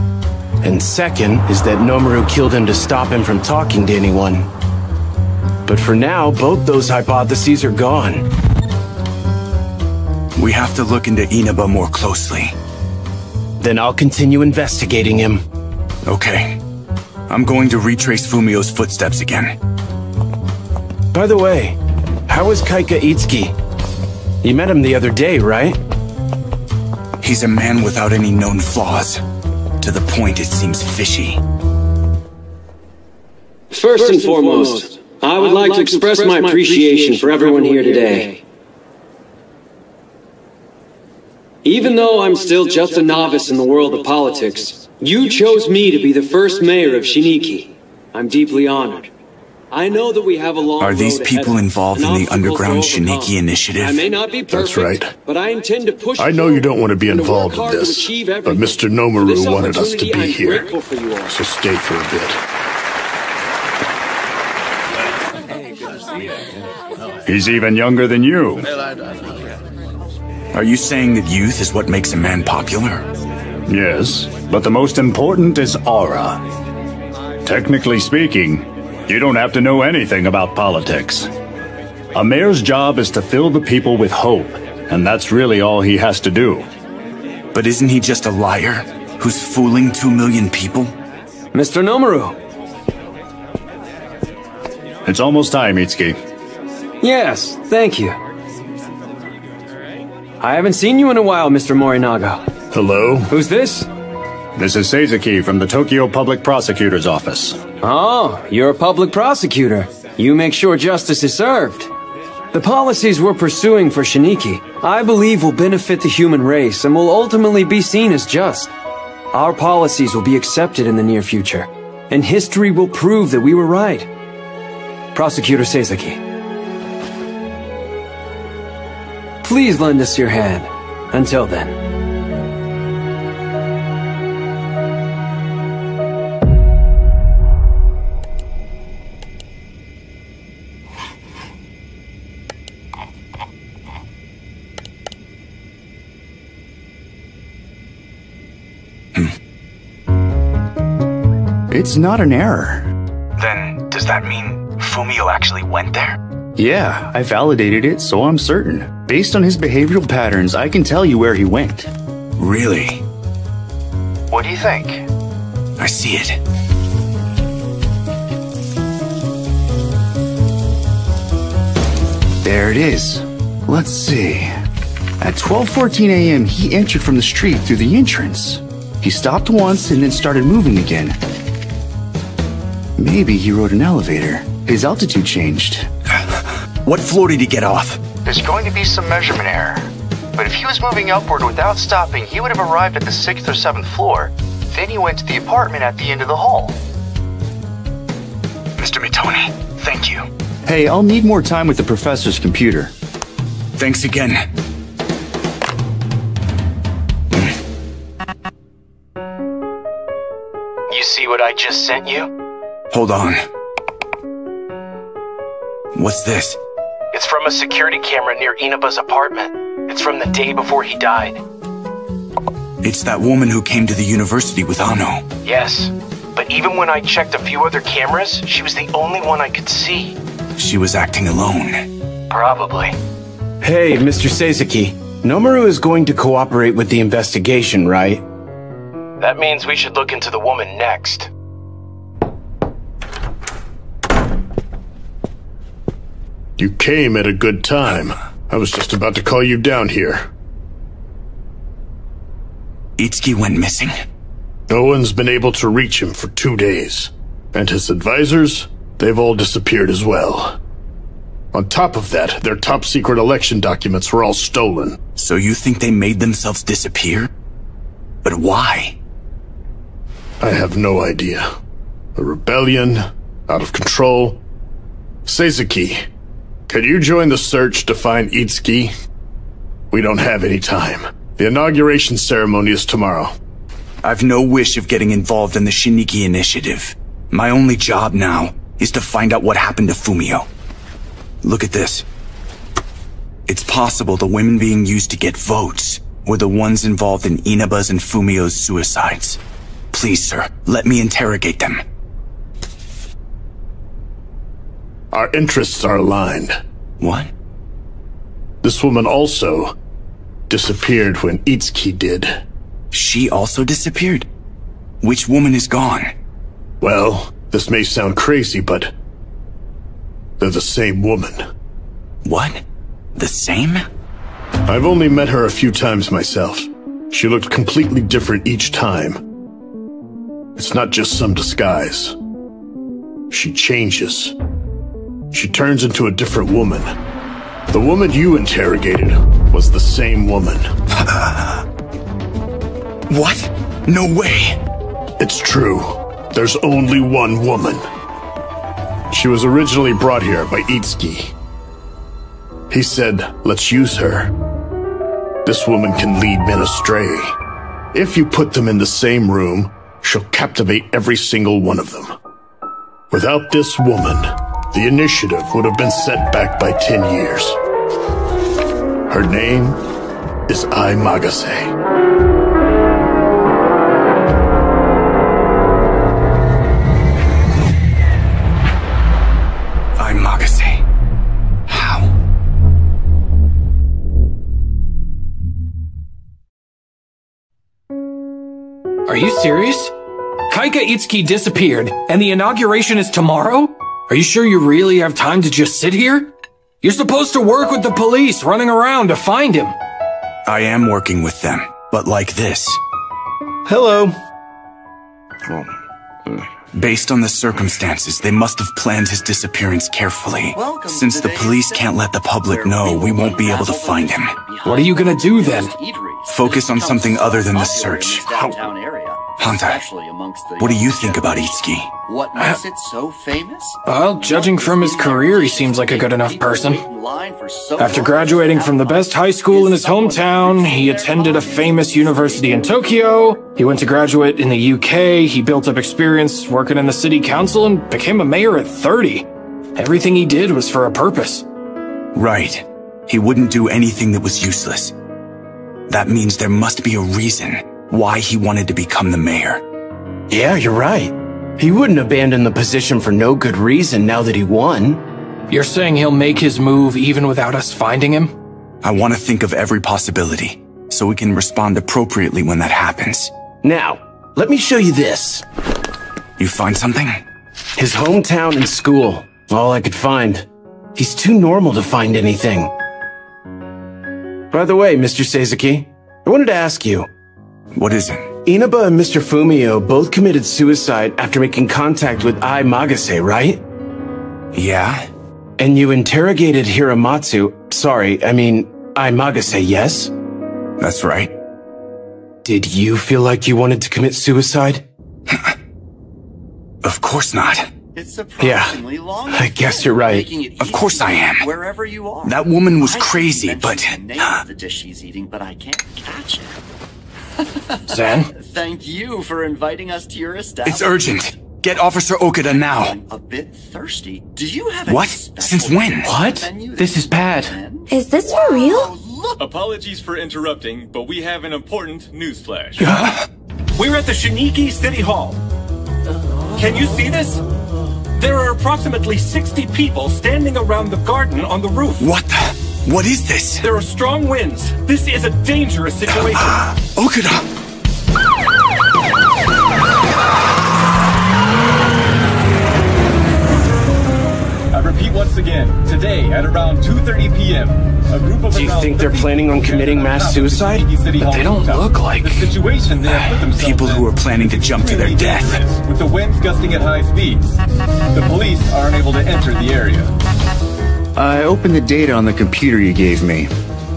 And second is that Nomaru killed him to stop him from talking to anyone. But for now, both those hypotheses are gone. We have to look into Inaba more closely. Then I'll continue investigating him. Okay. I'm going to retrace Fumio's footsteps again. By the way, how is Kaika Itsuki? You met him the other day, right? He's a man without any known flaws. To the point it seems fishy. First and foremost, I would like to express my appreciation for everyone here today. Even though I'm still just a novice in the world of politics, you chose me to be the first mayor of Shiniki. I'm deeply honored. I know that we have a long road ahead. Are these people involved in the underground Shiniki initiative? I may not be perfect, that's right. But I intend to push. I know you don't want to be involved in this, but Mr. Nomaru wanted us to be here, so stay for a bit. He's even younger than you. Are you saying that youth is what makes a man popular? Yes, but the most important is aura. Technically speaking, you don't have to know anything about politics. A mayor's job is to fill the people with hope, and that's really all he has to do. But isn't he just a liar who's fooling 2 million people? Mr. Nomaru! It's almost time, Itsuki. Yes, thank you. I haven't seen you in a while, Mr. Morinaga. Hello? Who's this? This is Seizuki from the Tokyo Public Prosecutor's Office. Oh, you're a public prosecutor. You make sure justice is served. The policies we're pursuing for Shiniki, I believe will benefit the human race and will ultimately be seen as just. Our policies will be accepted in the near future, and history will prove that we were right. Prosecutor Seizuki. Please lend us your hand. Until then. It's not an error. Then, does that mean Fumio actually went there? Yeah, I validated it, so I'm certain. Based on his behavioral patterns, I can tell you where he went. Really? What do you think? I see it. There it is. Let's see. At 12:14 a.m., he entered from the street through the entrance. He stopped once and then started moving again. Maybe he rode an elevator. His altitude changed. What floor did he get off? There's going to be some measurement error. But if he was moving upward without stopping, he would have arrived at the 6th or 7th floor. Then he went to the apartment at the end of the hall. Mr. Mitoni, thank you. Hey, I'll need more time with the professor's computer. Thanks again. You see See what I just sent you? Hold on. What's this? It's from a security camera near Inaba's apartment. It's from the day before he died. It's that woman who came to the university with Ano. Yes, but even when I checked a few other cameras, she was the only one I could see. She was acting alone. Probably. Hey, Mr. Seizuki. Nomaru is going to cooperate with the investigation, right? That means we should look into the woman next. You came at a good time. I was just about to call you down here. Itsuki went missing? No one's been able to reach him for 2 days. And his advisors, they've all disappeared as well. On top of that, their top-secret election documents were all stolen. So you think they made themselves disappear? But why? I have no idea. A rebellion, out of control. Seizuki, can you join the search to find Itsuki? We don't have any time. The inauguration ceremony is tomorrow. I've no wish of getting involved in the Shiniki initiative. My only job now is to find out what happened to Fumio. Look at this. It's possible the women being used to get votes were the ones involved in Inaba's and Fumio's suicides. Please, sir, let me interrogate them. Our interests are aligned. What? This woman also disappeared when Itsuki did. She also disappeared? Which woman is gone? Well, this may sound crazy, but they're the same woman. What? The same? I've only met her a few times myself. She looked completely different each time. It's not just some disguise. She changes. She turns into a different woman. The woman you interrogated was the same woman. What? No way! It's true. There's only one woman. She was originally brought here by Itsuki. He said, let's use her. This woman can lead men astray. If you put them in the same room, she'll captivate every single one of them. Without this woman, the initiative would have been set back by 10 years. Her name is Ai Magase. Are you serious? Kaika Itsuki disappeared, and the inauguration is tomorrow? Are you sure you really have time to just sit here? You're supposed to work with the police, running around to find him. I am working with them, but like this. Hello. Based on the circumstances, they must have planned his disappearance carefully. Since the police can't let the public know, we won't be able to find him. What are you gonna do then? Focus on something other than the search. Hunter, what do you think about Itsuki? What makes it so famous? Well, judging from his career, he seems like a good enough person. After graduating from the best high school in his hometown, he attended a famous university in Tokyo. He went to graduate in the UK. He built up experience working in the city council and became a mayor at 30. Everything he did was for a purpose. Right. He wouldn't do anything that was useless. That means there must be a reason why he wanted to become the mayor. Yeah, you're right. He wouldn't abandon the position for no good reason now that he won. You're saying he'll make his move even without us finding him? I want to think of every possibility, so we can respond appropriately when that happens. Now, let me show you this. You find something? His hometown and school. All I could find. He's too normal to find anything. By the way, Mr. Seizuki, I wanted to ask you. What is it? Inaba and Mr. Fumio both committed suicide after making contact with Ai Magase, right? Yeah. And you interrogated Hiramatsu, Ai Magase, yes? That's right. Did you feel like you wanted to commit suicide? Of course not. It's surprisingly long. I guess you're right. Of course I am. Wherever you are. That woman was crazy, but... the dish she's eating, but I can't catch it. Zen? Thank you for inviting us to your establishment. It's urgent. Get Officer Okada now. I'm a bit thirsty. Do you have What? Since when? What? This is bad. Is this for real? Apologies for interrupting, but we have an important news flash. We're at the Shiniki City Hall. Can you see this? There are approximately 60 people standing around the garden on the roof. What the? What is this? There are strong winds. This is a dangerous situation. Okada! I repeat once again, today at around 2:30 p.m., a group of Do you think they're planning on committing mass suicide? But they don't look like the situation they have put themselves people who are planning to jump to their death. With the winds gusting at high speeds, the police are unable to enter the area. I opened the data on the computer you gave me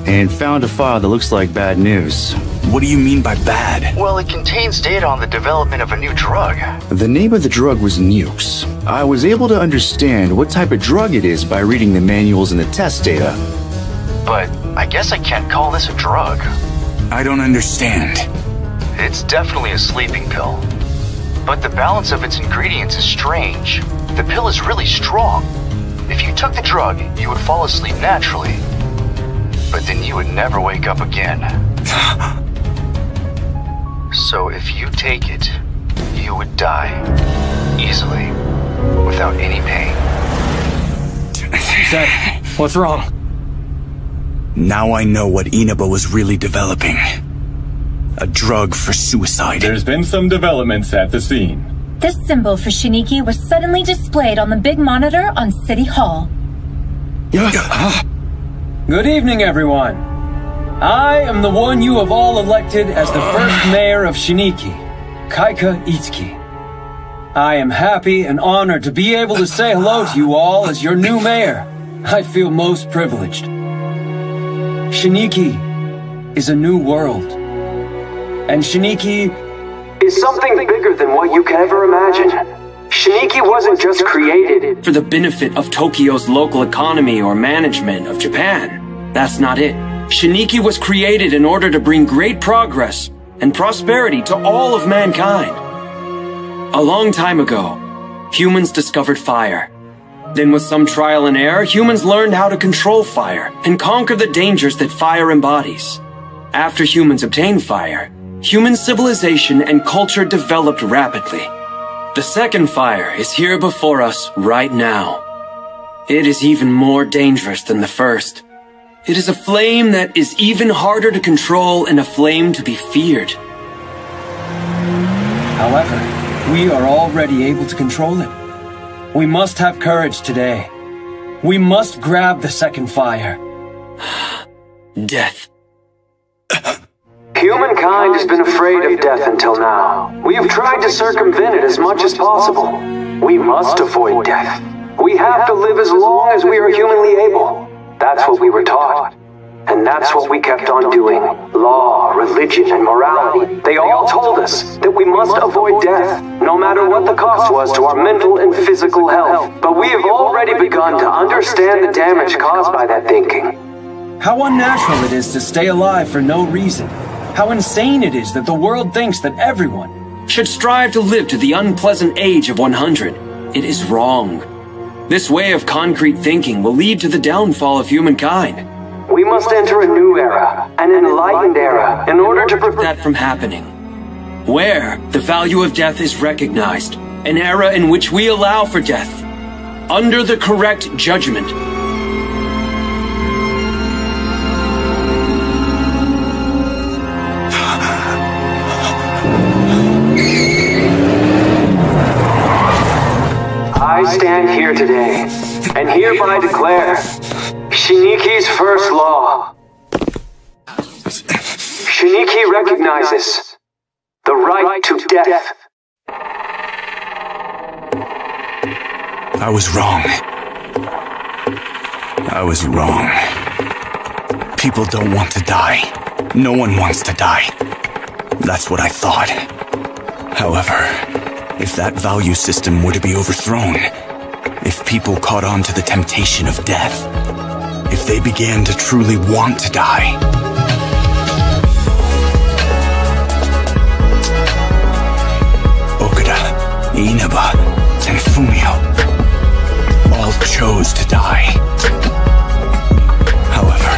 and found a file that looks like bad news. What do you mean by bad? Well, it contains data on the development of a new drug. The name of the drug was Nukes. I was able to understand what type of drug it is by reading the manuals and the test data. But I guess I can't call this a drug. I don't understand. It's definitely a sleeping pill. But the balance of its ingredients is strange. The pill is really strong. If you took the drug, you would fall asleep naturally. But then you would never wake up again. So if you take it, you would die. Easily. Without any pain. Zed, what's wrong? Now I know what Inaba was really developing. A drug for suicide. There's been some developments at the scene. This symbol for Shiniki was suddenly displayed on the big monitor on City Hall. Good evening, everyone. I am the one you have all elected as the first mayor of Shiniki, Kaika Itsuki. I am happy and honored to be able to say hello to you all as your new mayor. I feel most privileged. Shiniki is a new world. And Shiniki is something bigger than what you could ever imagine. Shiniki wasn't just created for the benefit of Tokyo's local economy or management of Japan. That's not it. Shiniki was created in order to bring great progress and prosperity to all of mankind. A long time ago, humans discovered fire. Then with some trial and error, humans learned how to control fire and conquer the dangers that fire embodies. After humans obtained fire, human civilization and culture developed rapidly. The second fire is here before us right now. It is even more dangerous than the first. It is a flame that is even harder to control and a flame to be feared. However, we are already able to control it. We must have courage today. We must grab the second fire. Death. Humankind has been afraid of death until now. We have tried to circumvent it as much as possible. We must avoid death. We have to live as long as we are humanly able. That's what we were taught. And that's what we kept on doing. Law, religion, and morality. They all told us that we must avoid death, no matter what the cost was to our mental and physical health. But we have already begun to understand the damage caused by that thinking. How unnatural it is to stay alive for no reason. How insane it is that the world thinks that everyone should strive to live to the unpleasant age of 100. It is wrong. This way of concrete thinking will lead to the downfall of humankind. We must enter a new era, an enlightened era, in order to prevent that from happening. Where the value of death is recognized, an era in which we allow for death, under the correct judgment. I stand here today, and hereby declare Shiniki's first law. Shiniki recognizes the right to death. I was wrong. I was wrong. People don't want to die. No one wants to die. That's what I thought. However, if that value system were to be overthrown, if people caught on to the temptation of death, if they began to truly want to die, Inaba and Fumio all chose to die. However,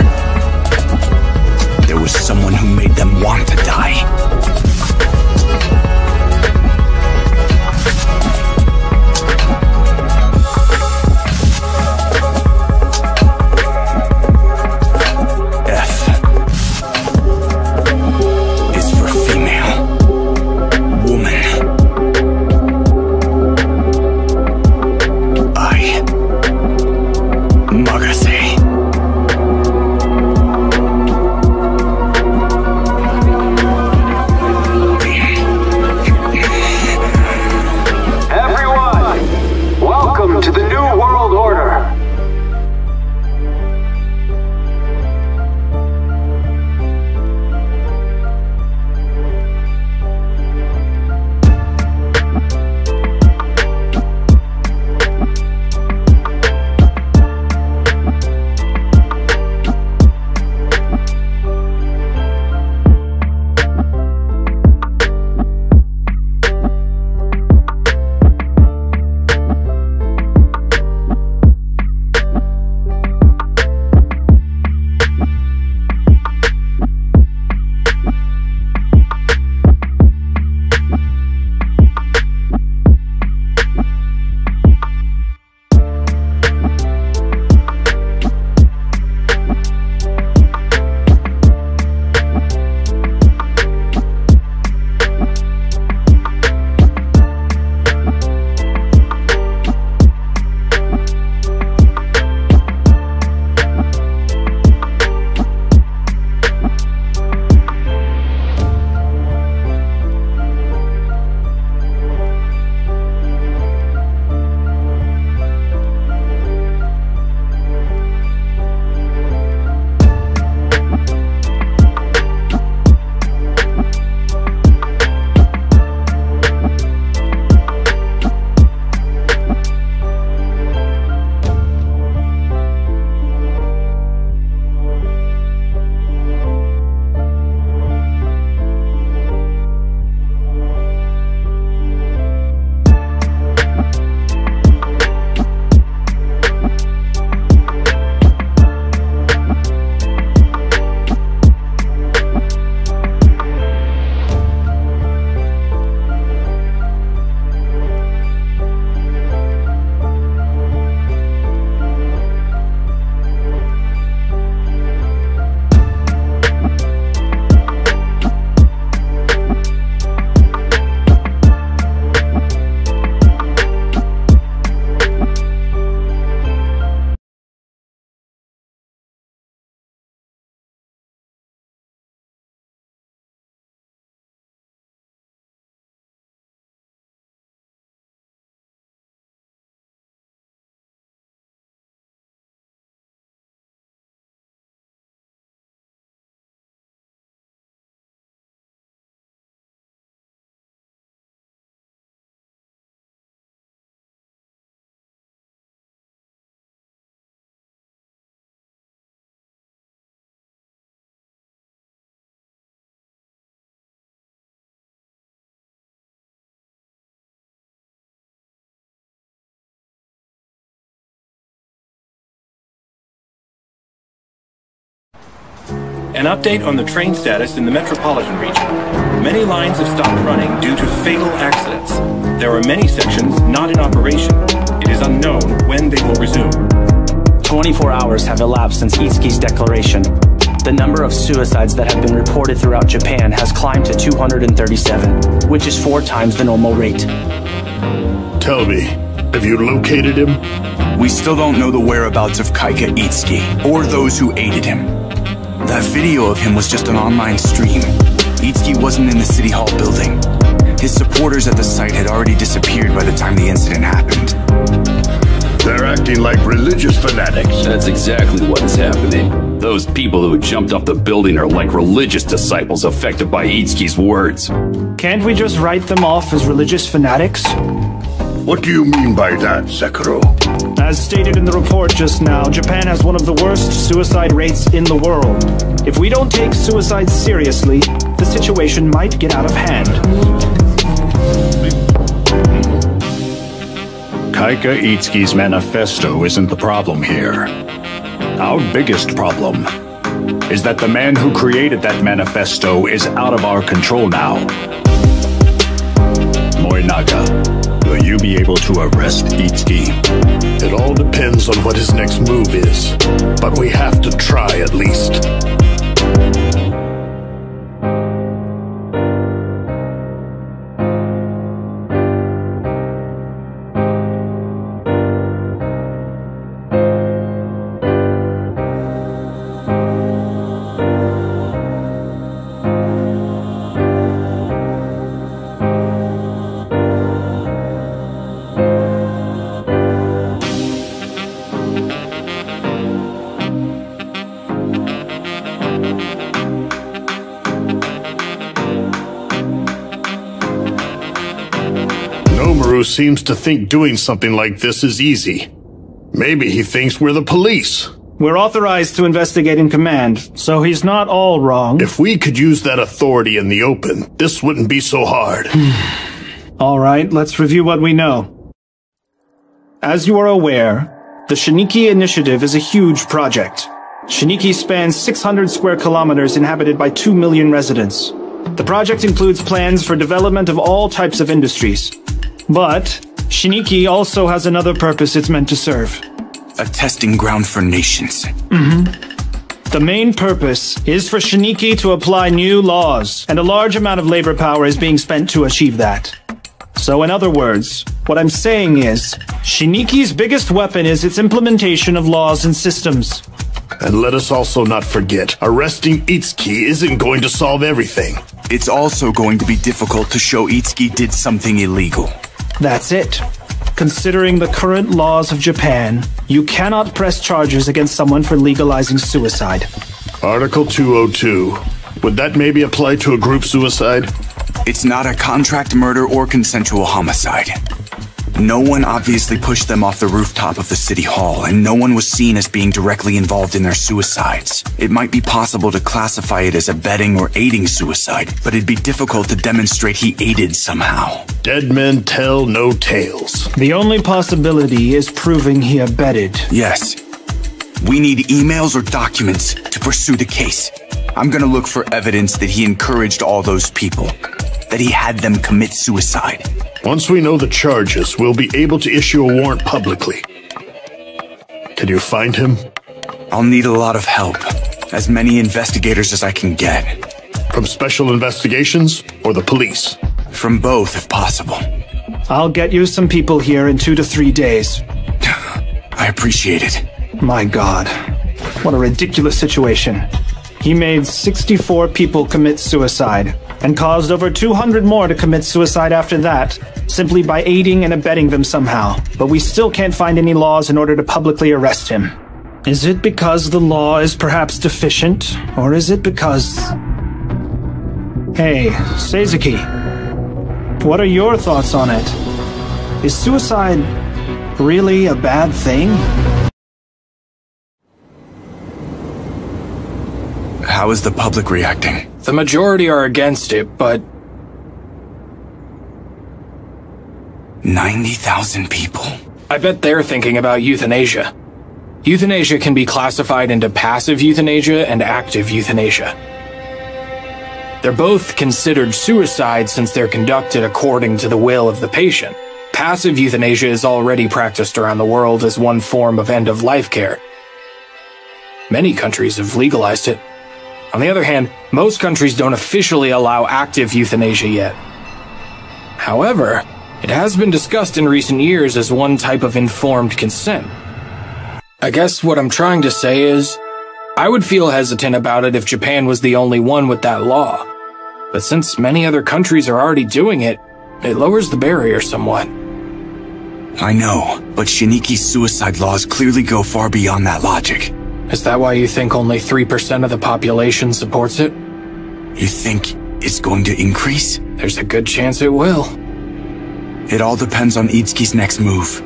there was someone who made them want to die. An update on the train status in the metropolitan region. Many lines have stopped running due to fatal accidents. There are many sections not in operation. It is unknown when they will resume. 24 hours have elapsed since Itsuki's declaration. The number of suicides that have been reported throughout Japan has climbed to 237, which is 4 times the normal rate. Tell me, have you located him? We still don't know the whereabouts of Kaika Itsuki, or those who aided him. That video of him was just an online stream. Itsuki wasn't in the City Hall building. His supporters at the site had already disappeared by the time the incident happened. They're acting like religious fanatics. That's exactly what is happening. Those people who jumped off the building are like religious disciples affected by Itsuki's words. Can't we just write them off as religious fanatics? What do you mean by that, Sekiro? As stated in the report just now, Japan has one of the worst suicide rates in the world. If we don't take suicide seriously, the situation might get out of hand. Kaika Itsuki's manifesto isn't the problem here. Our biggest problem is that the man who created that manifesto is out of our control now. Morinaga, will you be able to arrest Itsuki? It all depends on what his next move is, but we have to try at least. Seems to think doing something like this is easy. Maybe he thinks we're the police. We're authorized to investigate in command, so he's not all wrong. If we could use that authority in the open, this wouldn't be so hard. All right, let's review what we know. As you are aware, the Shiniki Initiative is a huge project. Shiniki spans 600 square kilometers inhabited by 2 million residents. The project includes plans for development of all types of industries. But Shiniki also has another purpose it's meant to serve. A testing ground for nations. The main purpose is for Shiniki to apply new laws, and a large amount of labor power is being spent to achieve that. So in other words, what I'm saying is, Shiniki's biggest weapon is its implementation of laws and systems. And let us also not forget, arresting Itsuki isn't going to solve everything. It's also going to be difficult to show Itsuki did something illegal. That's it. Considering the current laws of Japan, you cannot press charges against someone for legalizing suicide. Article 202. Would that maybe apply to a group suicide? It's not a contract murder or consensual homicide. No one obviously pushed them off the rooftop of the city hall, and no one was seen as being directly involved in their suicides. It might be possible to classify it as abetting or aiding suicide, but it'd be difficult to demonstrate he aided somehow. Dead men tell no tales. The only possibility is proving he abetted. Yes. We need emails or documents to pursue the case. I'm gonna look for evidence that he encouraged all those people, that he had them commit suicide. Once we know the charges, we'll be able to issue a warrant publicly. Can you find him? I'll need a lot of help. As many investigators as I can get. From Special Investigations or the police? From both, if possible. I'll get you some people here in 2 to 3 days. I appreciate it. My God. What a ridiculous situation. He made 64 people commit suicide, and caused over 200 more to commit suicide after that, simply by aiding and abetting them somehow. But we still can't find any laws in order to publicly arrest him. Is it because the law is perhaps deficient, or is it because... Hey, Seizuki. What are your thoughts on it? Is suicide really a bad thing? How is the public reacting? The majority are against it, but... 90,000 people. I bet they're thinking about euthanasia. Euthanasia can be classified into passive euthanasia and active euthanasia. They're both considered suicide since they're conducted according to the will of the patient. Passive euthanasia is already practiced around the world as one form of end-of-life care. Many countries have legalized it. On the other hand, most countries don't officially allow active euthanasia yet. However, it has been discussed in recent years as one type of informed consent. I guess what I'm trying to say is, I would feel hesitant about it if Japan was the only one with that law. But since many other countries are already doing it, it lowers the barrier somewhat. I know, but Shiniki's suicide laws clearly go far beyond that logic. Is that why you think only 3% of the population supports it? You think it's going to increase? There's a good chance it will. It all depends on Itsuki's next move.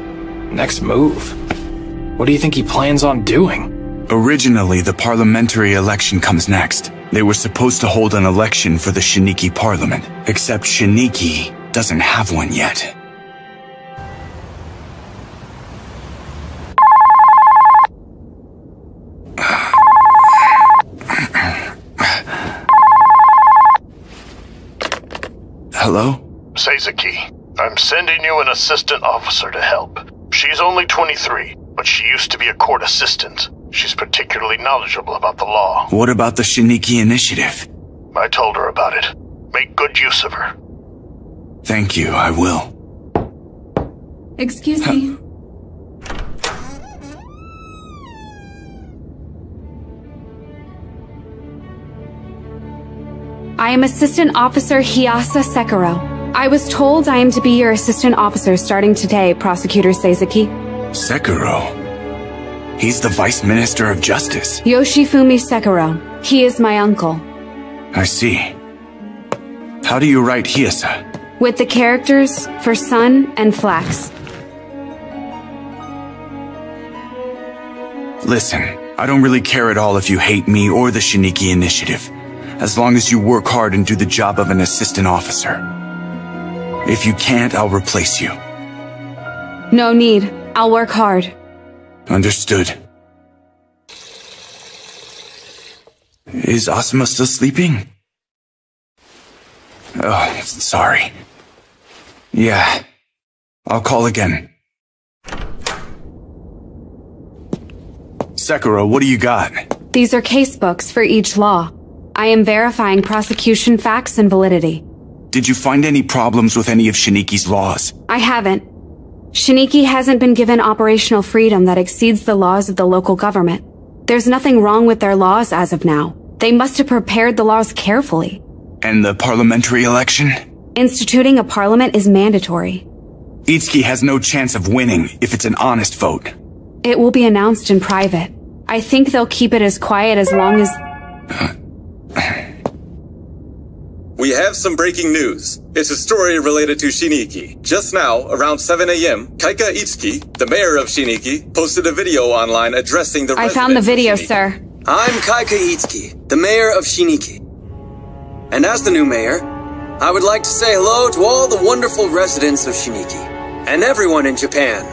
Next move? What do you think he plans on doing? Originally, the parliamentary election comes next. They were supposed to hold an election for the Shiniki parliament, except Shiniki doesn't have one yet. Hello? Seizaki, I'm sending you an assistant officer to help. She's only 23, but she used to be a court assistant. She's particularly knowledgeable about the law. What about the Shiniki Initiative? I told her about it. Make good use of her. Thank you, I will. Excuse me. I am Assistant Officer Hiyasa Sekiro. I was told I am to be your assistant officer starting today, Prosecutor Seizaki. Sekiro? He's the Vice Minister of Justice. Yoshifumi Sekiro. He is my uncle. I see. How do you write Hiyasa? With the characters for sun and flax. Listen, I don't really care at all if you hate me or the Shiniki Initiative, as long as you work hard and do the job of an assistant officer. If you can't, I'll replace you. No need. I'll work hard. Understood. Is Asuma still sleeping? Oh, sorry. Yeah. I'll call again. Sekiro, what do you got? These are case books for each law. I am verifying prosecution facts and validity. Did you find any problems with any of Shiniki's laws? I haven't. Shiniki hasn't been given operational freedom that exceeds the laws of the local government. There's nothing wrong with their laws as of now. They must have prepared the laws carefully. And the parliamentary election? Instituting a parliament is mandatory. Itsuki has no chance of winning if it's an honest vote. It will be announced in private. I think they'll keep it as quiet as long as... We have some breaking news. It's a story related to Shiniki. Just now, around 7 a.m., Kaika Itsuki, the mayor of Shiniki, posted a video online addressing the I found the video, sir. I'm Kaika Itsuki, the mayor of Shiniki. And as the new mayor, I would like to say hello to all the wonderful residents of Shiniki, and everyone in Japan.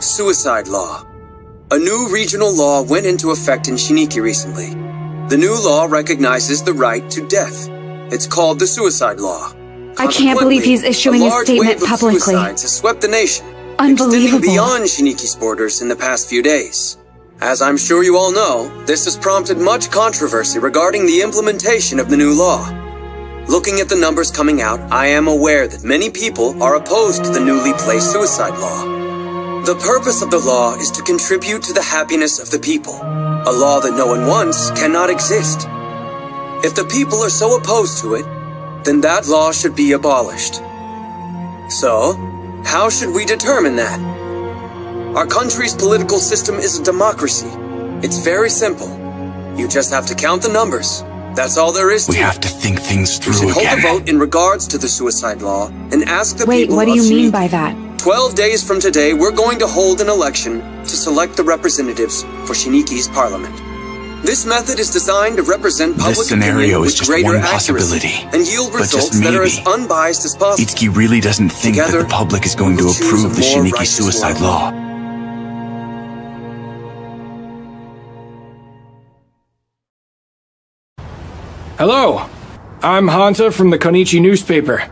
Suicide law. A new regional law went into effect in Shiniki recently. The new law recognizes the right to death. It's called the suicide law. I can't believe he's issuing a statement publicly. Suicides has swept the nation, Unbelievable. extending beyond Shiniki's borders in the past few days. As I'm sure you all know, this has prompted much controversy regarding the implementation of the new law. Looking at the numbers coming out, I am aware that many people are opposed to the newly placed suicide law. The purpose of the law is to contribute to the happiness of the people. A law that no one wants cannot exist. If the people are so opposed to it, then that law should be abolished. So, how should we determine that? Our country's political system is a democracy. It's very simple. You just have to count the numbers. That's all there is to it. We have to think things through again. We should hold a vote in regards to the suicide law and ask the people. Wait, what do you mean by that? 12 days from today, we're going to hold an election to select the representatives for Shiniki's parliament. This method is designed to represent public opinion with greater accuracy and yield results that are as unbiased as possible. Itsuki really doesn't think that the public is going to approve the Shiniki suicide law. Hello, I'm Hanta from the Konichi newspaper.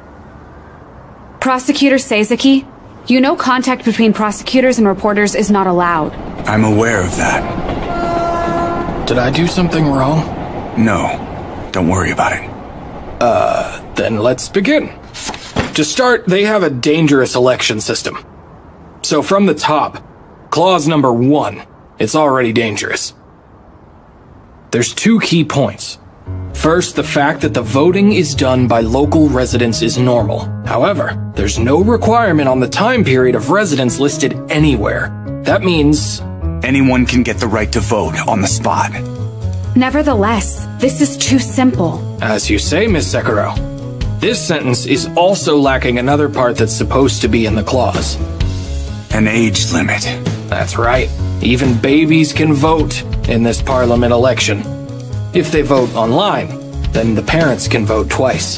Prosecutor Seizaki, you know contact between prosecutors and reporters is not allowed. I'm aware of that. Did I do something wrong? No, don't worry about it. Then let's begin. To start, they have a dangerous election system. So from the top, clause number 1, it's already dangerous. There's 2 key points. First, the fact that the voting is done by local residents is normal. However, there's no requirement on the time period of residence listed anywhere. That means anyone can get the right to vote on the spot. Nevertheless, this is too simple. As you say, Miss Sekiro. This sentence is also lacking another part that's supposed to be in the clause. An age limit. That's right. Even babies can vote in this parliament election. If they vote online, then the parents can vote twice.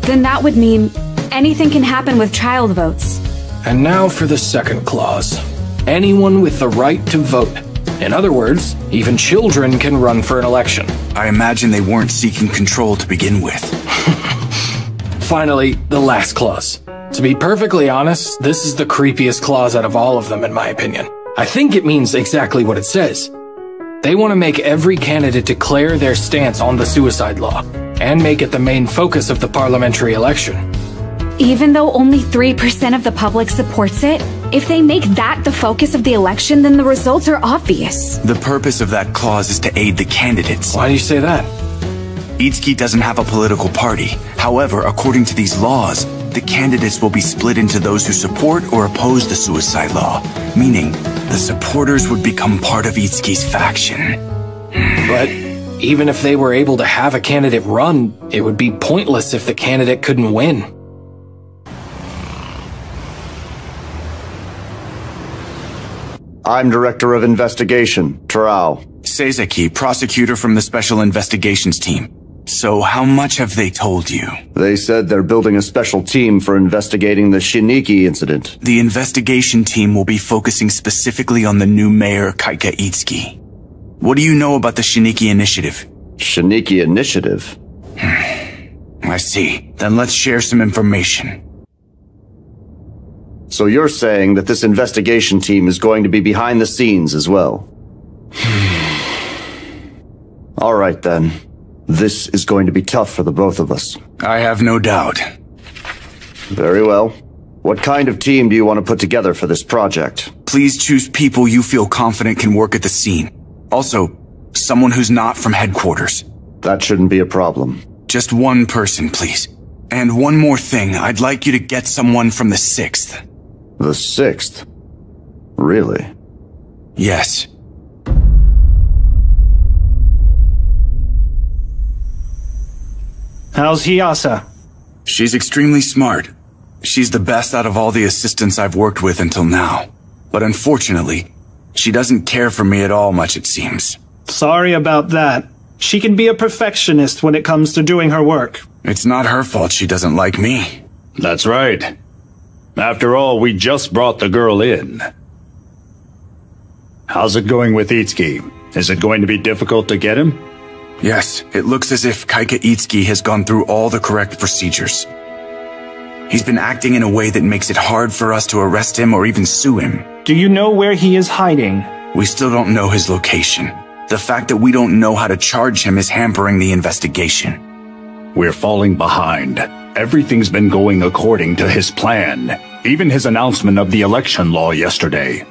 Then that would mean anything can happen with child votes. And now for the second clause. Anyone with the right to vote. In other words, even children can run for an election. I imagine they weren't seeking control to begin with. finally, the last clause. To be perfectly honest, this is the creepiest clause out of all of them, in my opinion. I think it means exactly what it says. They want to make every candidate declare their stance on the suicide law, and make it the main focus of the parliamentary election. Even though only 3% of the public supports it, if they make that the focus of the election, then the results are obvious. The purpose of that clause is to aid the candidates. Why do you say that? Itsuki doesn't have a political party. However, according to these laws, the candidates will be split into those who support or oppose the suicide law, meaning the supporters would become part of Itsuki's faction. But even if they were able to have a candidate run, it would be pointless if the candidate couldn't win. I'm Director of Investigation, Terao. Seizeki, Prosecutor from the Special Investigations Team. So how much have they told you? They said they're building a special team for investigating the Shiniki incident. The investigation team will be focusing specifically on the new mayor, Kaika Itsuki. What do you know about the Shiniki Initiative? Shiniki Initiative? I see. Then let's share some information. So you're saying that this investigation team is going to be behind the scenes as well? All right then. This is going to be tough for the both of us. I have no doubt. Very well. What kind of team do you want to put together for this project? Please choose people you feel confident can work at the scene. Also, someone who's not from headquarters. That shouldn't be a problem. Just one person, please. And one more thing, I'd like you to get someone from the 6th. The 6th? Really? Yes. How's Hiyasa? She's extremely smart. She's the best out of all the assistants I've worked with until now. But unfortunately, she doesn't care for me at all much, it seems. Sorry about that. She can be a perfectionist when it comes to doing her work. It's not her fault she doesn't like me. That's right. After all, we just brought the girl in. How's it going with Itsuki? Is it going to be difficult to get him? Yes, it looks as if Kaika Itsuki has gone through all the correct procedures. He's been acting in a way that makes it hard for us to arrest him or even sue him. Do you know where he is hiding? We still don't know his location. The fact that we don't know how to charge him is hampering the investigation. We're falling behind. Everything's been going according to his plan. Even his announcement of the election law yesterday.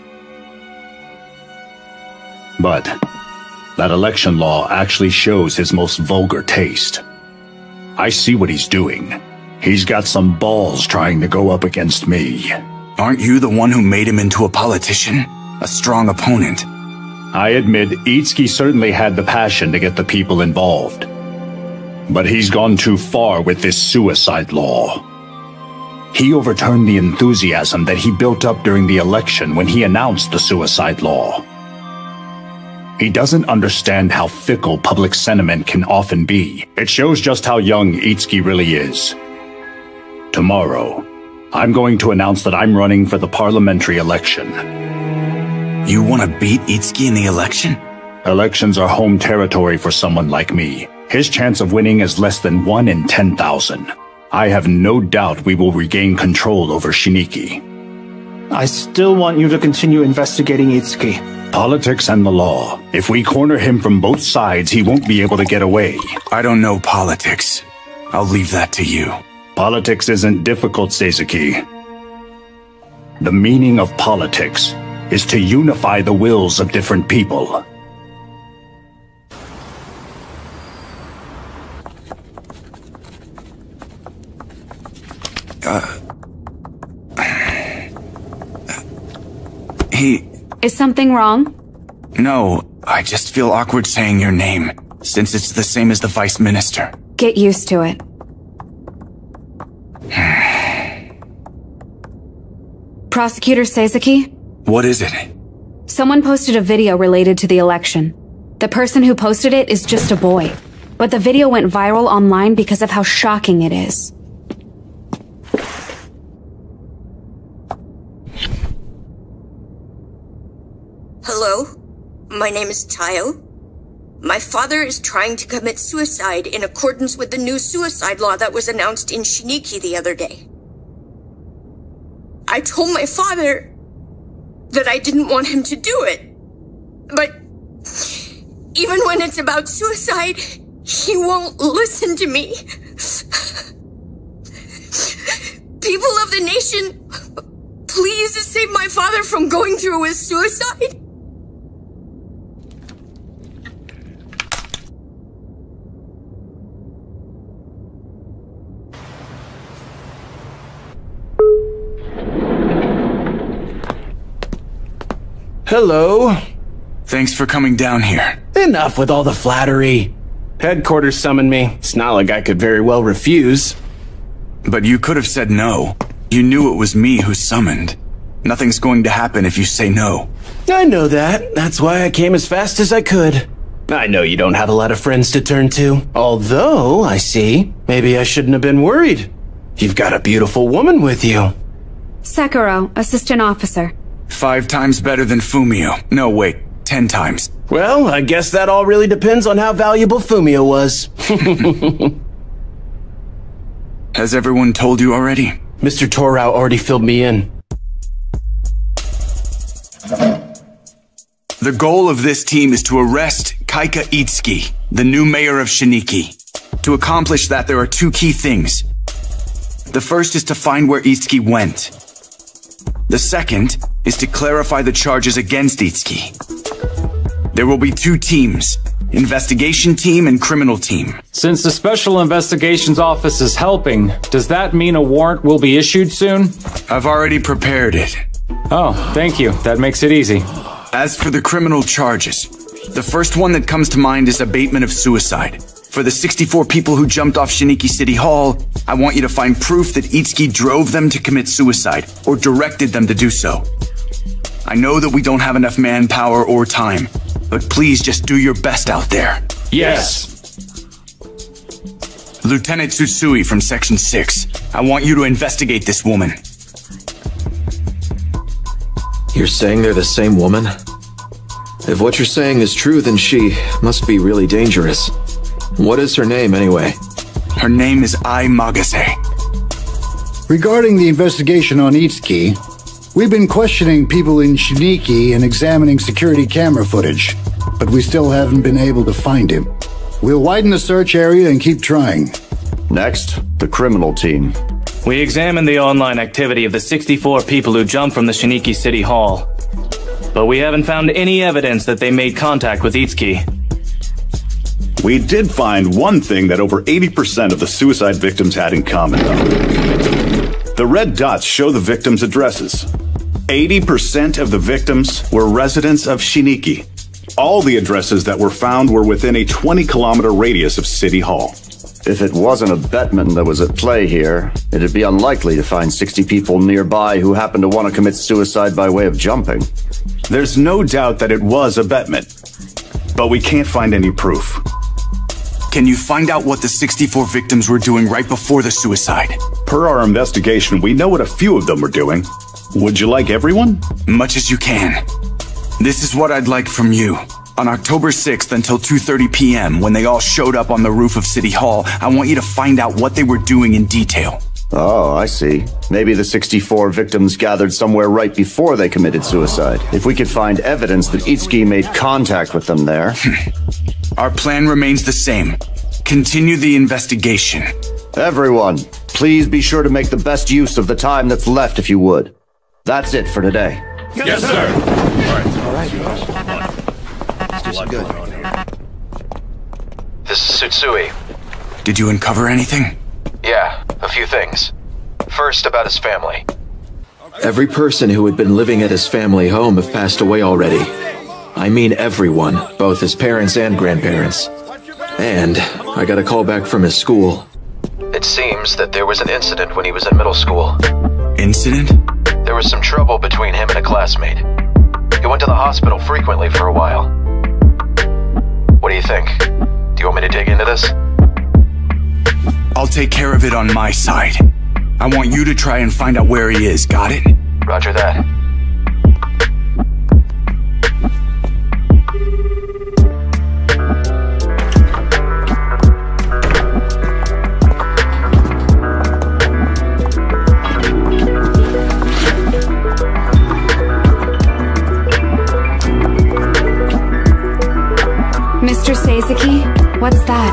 But that election law actually shows his most vulgar taste. I see what he's doing. He's got some balls trying to go up against me. Aren't you the one who made him into a politician? A strong opponent? I admit, Itsuki certainly had the passion to get the people involved. But he's gone too far with this suicide law. He overturned the enthusiasm that he built up during the election when he announced the suicide law. He doesn't understand how fickle public sentiment can often be. It shows just how young Itsuki really is. Tomorrow, I'm going to announce that I'm running for the parliamentary election. You want to beat Itsuki in the election? Elections are home territory for someone like me. His chance of winning is less than 1 in 10,000. I have no doubt we will regain control over Shiniki. I still want you to continue investigating Itsuki. Politics and the law. If we corner him from both sides, he won't be able to get away. I don't know politics. I'll leave that to you. Politics isn't difficult, Seizeki. The meaning of politics is to unify the wills of different people. Is something wrong? No, I just feel awkward saying your name, since it's the same as the Vice Minister. Get used to it. Prosecutor Seizeki? What is it? Someone posted a video related to the election. The person who posted it is just a boy, but the video went viral online because of how shocking it is. Hello, my name is Tayo. My father is trying to commit suicide in accordance with the new suicide law that was announced in Shiniki the other day. I told my father that I didn't want him to do it. But even when it's about suicide, he won't listen to me. People of the nation, please save my father from going through his suicide. Hello. Thanks for coming down here. Enough with all the flattery. Headquarters summoned me. It's not like I could very well refuse. But you could have said no. You knew it was me who summoned. Nothing's going to happen if you say no. I know that. That's why I came as fast as I could. I know you don't have a lot of friends to turn to. Although, I see, maybe I shouldn't have been worried. You've got a beautiful woman with you. Sekiro, assistant officer. 5 times better than Fumio. No, wait, 10 times. Well, I guess that all really depends on how valuable Fumio was. Has everyone told you already? Mr. Torao already filled me in. The goal of this team is to arrest Kaika Itsuki, the new mayor of Shiniki. To accomplish that, there are 2 key things. The first is to find where Itsuki went. The second is to clarify the charges against Itsuki. There will be 2 teams, investigation team and criminal team. Since the Special Investigations Office is helping, does that mean a warrant will be issued soon? I've already prepared it. Oh, thank you. That makes it easy. As for the criminal charges, the first one that comes to mind is abatement of suicide. For the 64 people who jumped off Shiniki City Hall, I want you to find proof that Itsuki drove them to commit suicide, or directed them to do so. I know that we don't have enough manpower or time, but please just do your best out there. Yes. Lieutenant Tsutsui from Section 6, I want you to investigate this woman. You're saying they're the same woman? If what you're saying is true, then she must be really dangerous. What is her name, anyway? Her name is Ai Magase. Regarding the investigation on Itsuki, we've been questioning people in Shiniki and examining security camera footage, but we still haven't been able to find him. We'll widen the search area and keep trying. Next, the criminal team. We examined the online activity of the 64 people who jumped from the Shiniki City Hall, but we haven't found any evidence that they made contact with Itsuki. We did find one thing that over 80% of the suicide victims had in common, though. The red dots show the victims' addresses. 80% of the victims were residents of Shiniki. All the addresses that were found were within a 20-kilometer radius of City Hall. If it wasn't a Batman that was at play here, it'd be unlikely to find 60 people nearby who happen to want to commit suicide by way of jumping. There's no doubt that it was a Batman, but we can't find any proof. Can you find out what the 64 victims were doing right before the suicide? Per our investigation, we know what a few of them were doing. Would you like everyone? Much as you can. This is what I'd like from you. On October 6th until 2:30 p.m., when they all showed up on the roof of City Hall, I want you to find out what they were doing in detail. Oh, I see. Maybe the 64 victims gathered somewhere right before they committed suicide. If we could find evidence that Itsuki made contact with them there. Our plan remains the same. Continue the investigation. Everyone, please be sure to make the best use of the time that's left if you would. That's it for today. Yes, sir. All right. Good. This is Tsutsui. Did you uncover anything? Yeah, a few things. First, about his family. Every person who had been living at his family home have passed away already. I mean everyone, both his parents and grandparents. And I got a call back from his school. It seems that there was an incident when he was in middle school. Incident? There was some trouble between him and a classmate. He went to the hospital frequently for a while. What do you think? Do you want me to dig into this? I'll take care of it on my side. I want you to try and find out where he is, got it? Roger that. Mr. Sasaki, what's that?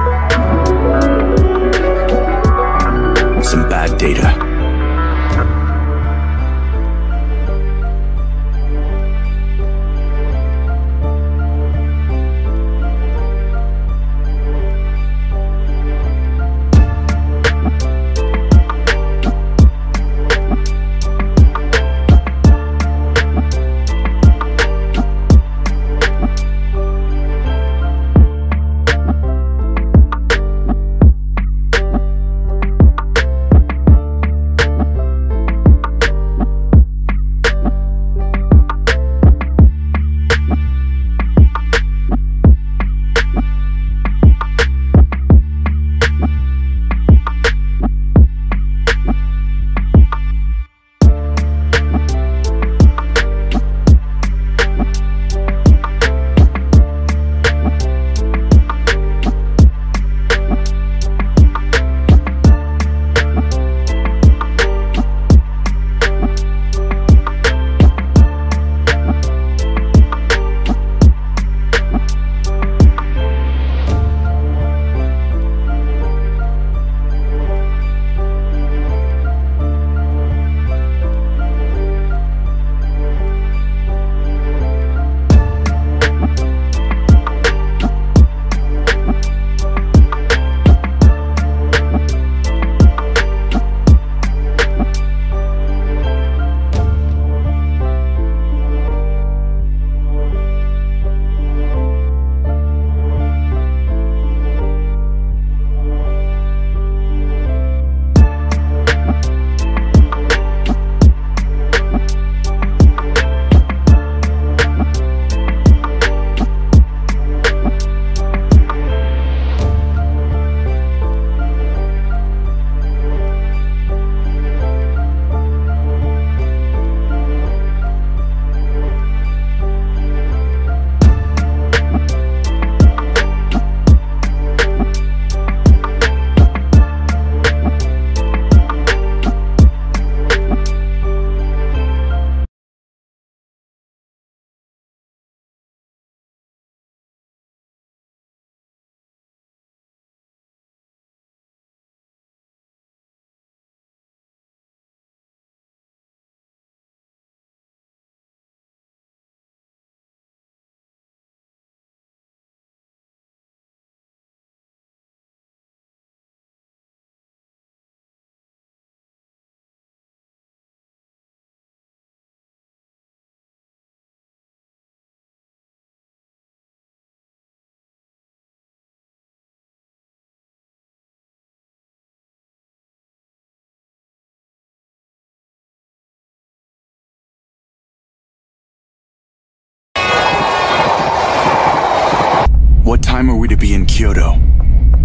Some bad data. What time are we to be in Kyoto?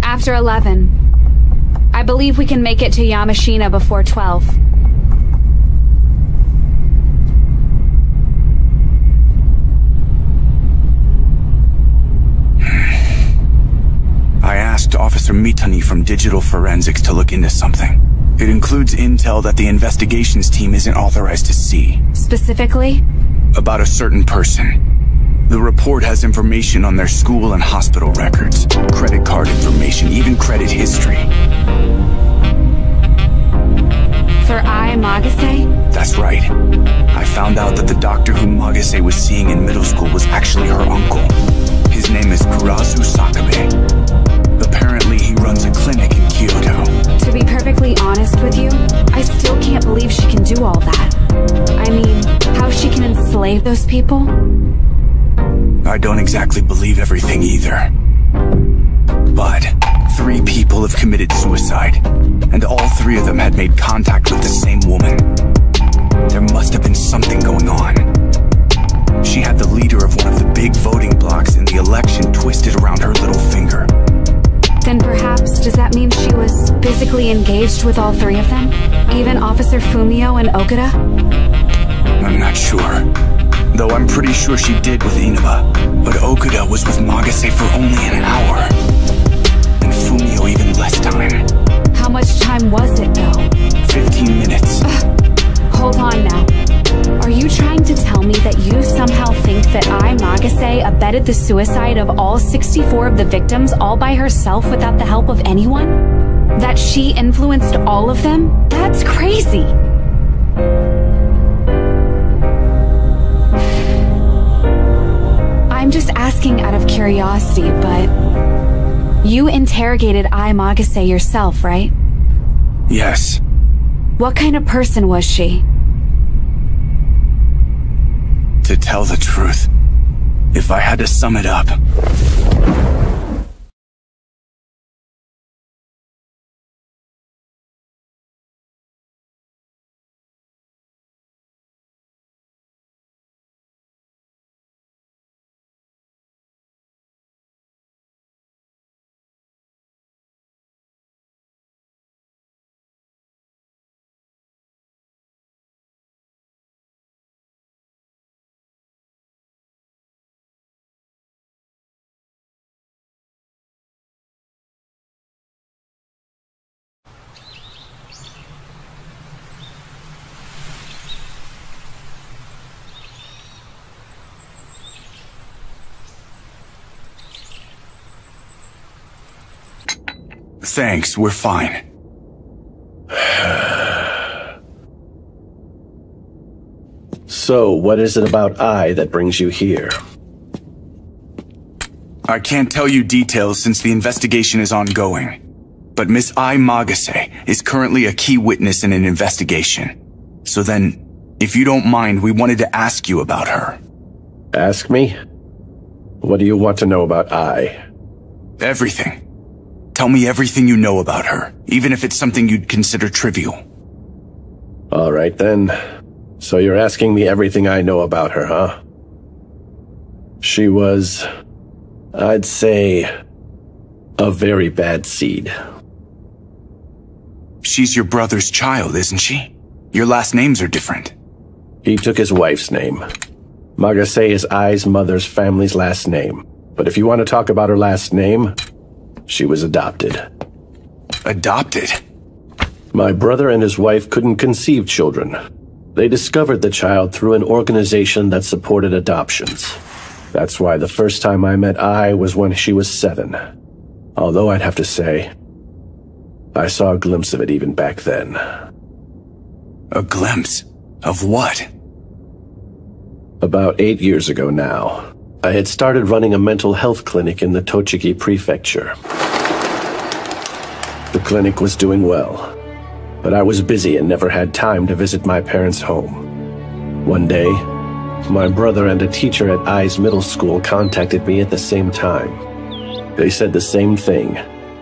After 11. I believe we can make it to Yamashina before 12. I asked Officer Mitani from Digital Forensics to look into something. It includes intel that the investigations team isn't authorized to see. Specifically? About a certain person. The report has information on their school and hospital records, credit card information, even credit history. For I, Magase? That's right. I found out that the doctor who Magase was seeing in middle school was actually her uncle. His name is Kurazu Sakabe. Apparently he runs a clinic in Kyoto. To be perfectly honest with you, I still can't believe she can do all that. I mean, how she can enslave those people? I don't exactly believe everything either. But 3 people have committed suicide, and all 3 of them had made contact with the same woman. There must have been something going on. She had the leader of one of the big voting blocks in the election twisted around her little finger. Then perhaps, does that mean she was physically engaged with all 3 of them? Even Officer Fumio and Okuda? I'm not sure. Though I'm pretty sure she did with Inaba. But Okuda was with Magase for only an hour. And Fumio even less time. How much time was it, though? 15 minutes. Hold on now. Are you trying to tell me that you somehow think that Magase abetted the suicide of all 64 of the victims all by herself without the help of anyone? That she influenced all of them? That's crazy! I'm just asking out of curiosity, but you interrogated Magase yourself, right? Yes. What kind of person was she? To tell the truth, if I had to sum it up, thanks, we're fine. So, what is it about I that brings you here? I can't tell you details since the investigation is ongoing. But Miss Magase is currently a key witness in an investigation. So then, if you don't mind, we wanted to ask you about her. Ask me? What do you want to know about I? Everything. Tell me everything you know about her, even if it's something you'd consider trivial. All right then. So you're asking me everything I know about her, huh? She was, I'd say, a very bad seed. She's your brother's child, isn't she? Your last names are different. He took his wife's name. Magase is Ai's mother's family's last name. But if you want to talk about her last name, she was adopted. Adopted? My brother and his wife couldn't conceive children. They discovered the child through an organization that supported adoptions. That's why the first time I met Ai was when she was 7. Although I'd have to say, I saw a glimpse of it even back then. A glimpse? Of what? About 8 years ago now, I had started running a mental health clinic in the Tochigi prefecture. The clinic was doing well, but I was busy and never had time to visit my parents' home. One day, my brother and a teacher at Ai's middle school contacted me at the same time. They said the same thing.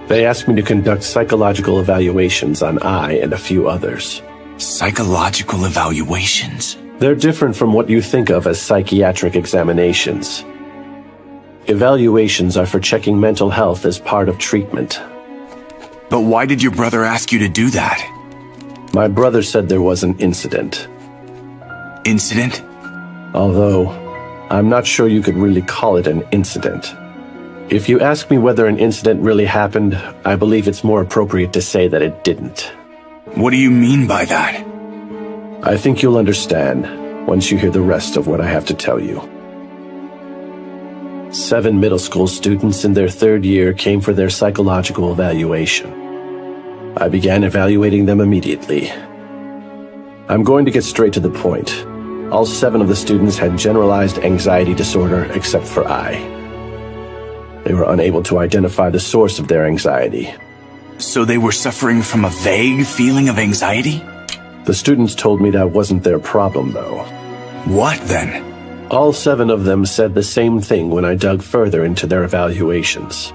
They asked me to conduct psychological evaluations on Ai and a few others. Psychological evaluations? They're different from what you think of as psychiatric examinations. Evaluations are for checking mental health as part of treatment. But why did your brother ask you to do that? My brother said there was an incident. Incident? Although, I'm not sure you could really call it an incident. If you ask me whether an incident really happened, I believe it's more appropriate to say that it didn't. What do you mean by that? I think you'll understand once you hear the rest of what I have to tell you. 7 middle school students in their 3rd year came for their psychological evaluation. I began evaluating them immediately. I'm going to get straight to the point. All 7 of the students had generalized anxiety disorder except for I. They were unable to identify the source of their anxiety. So they were suffering from a vague feeling of anxiety? The students told me that wasn't their problem, though. What, then? All 7 of them said the same thing when I dug further into their evaluations.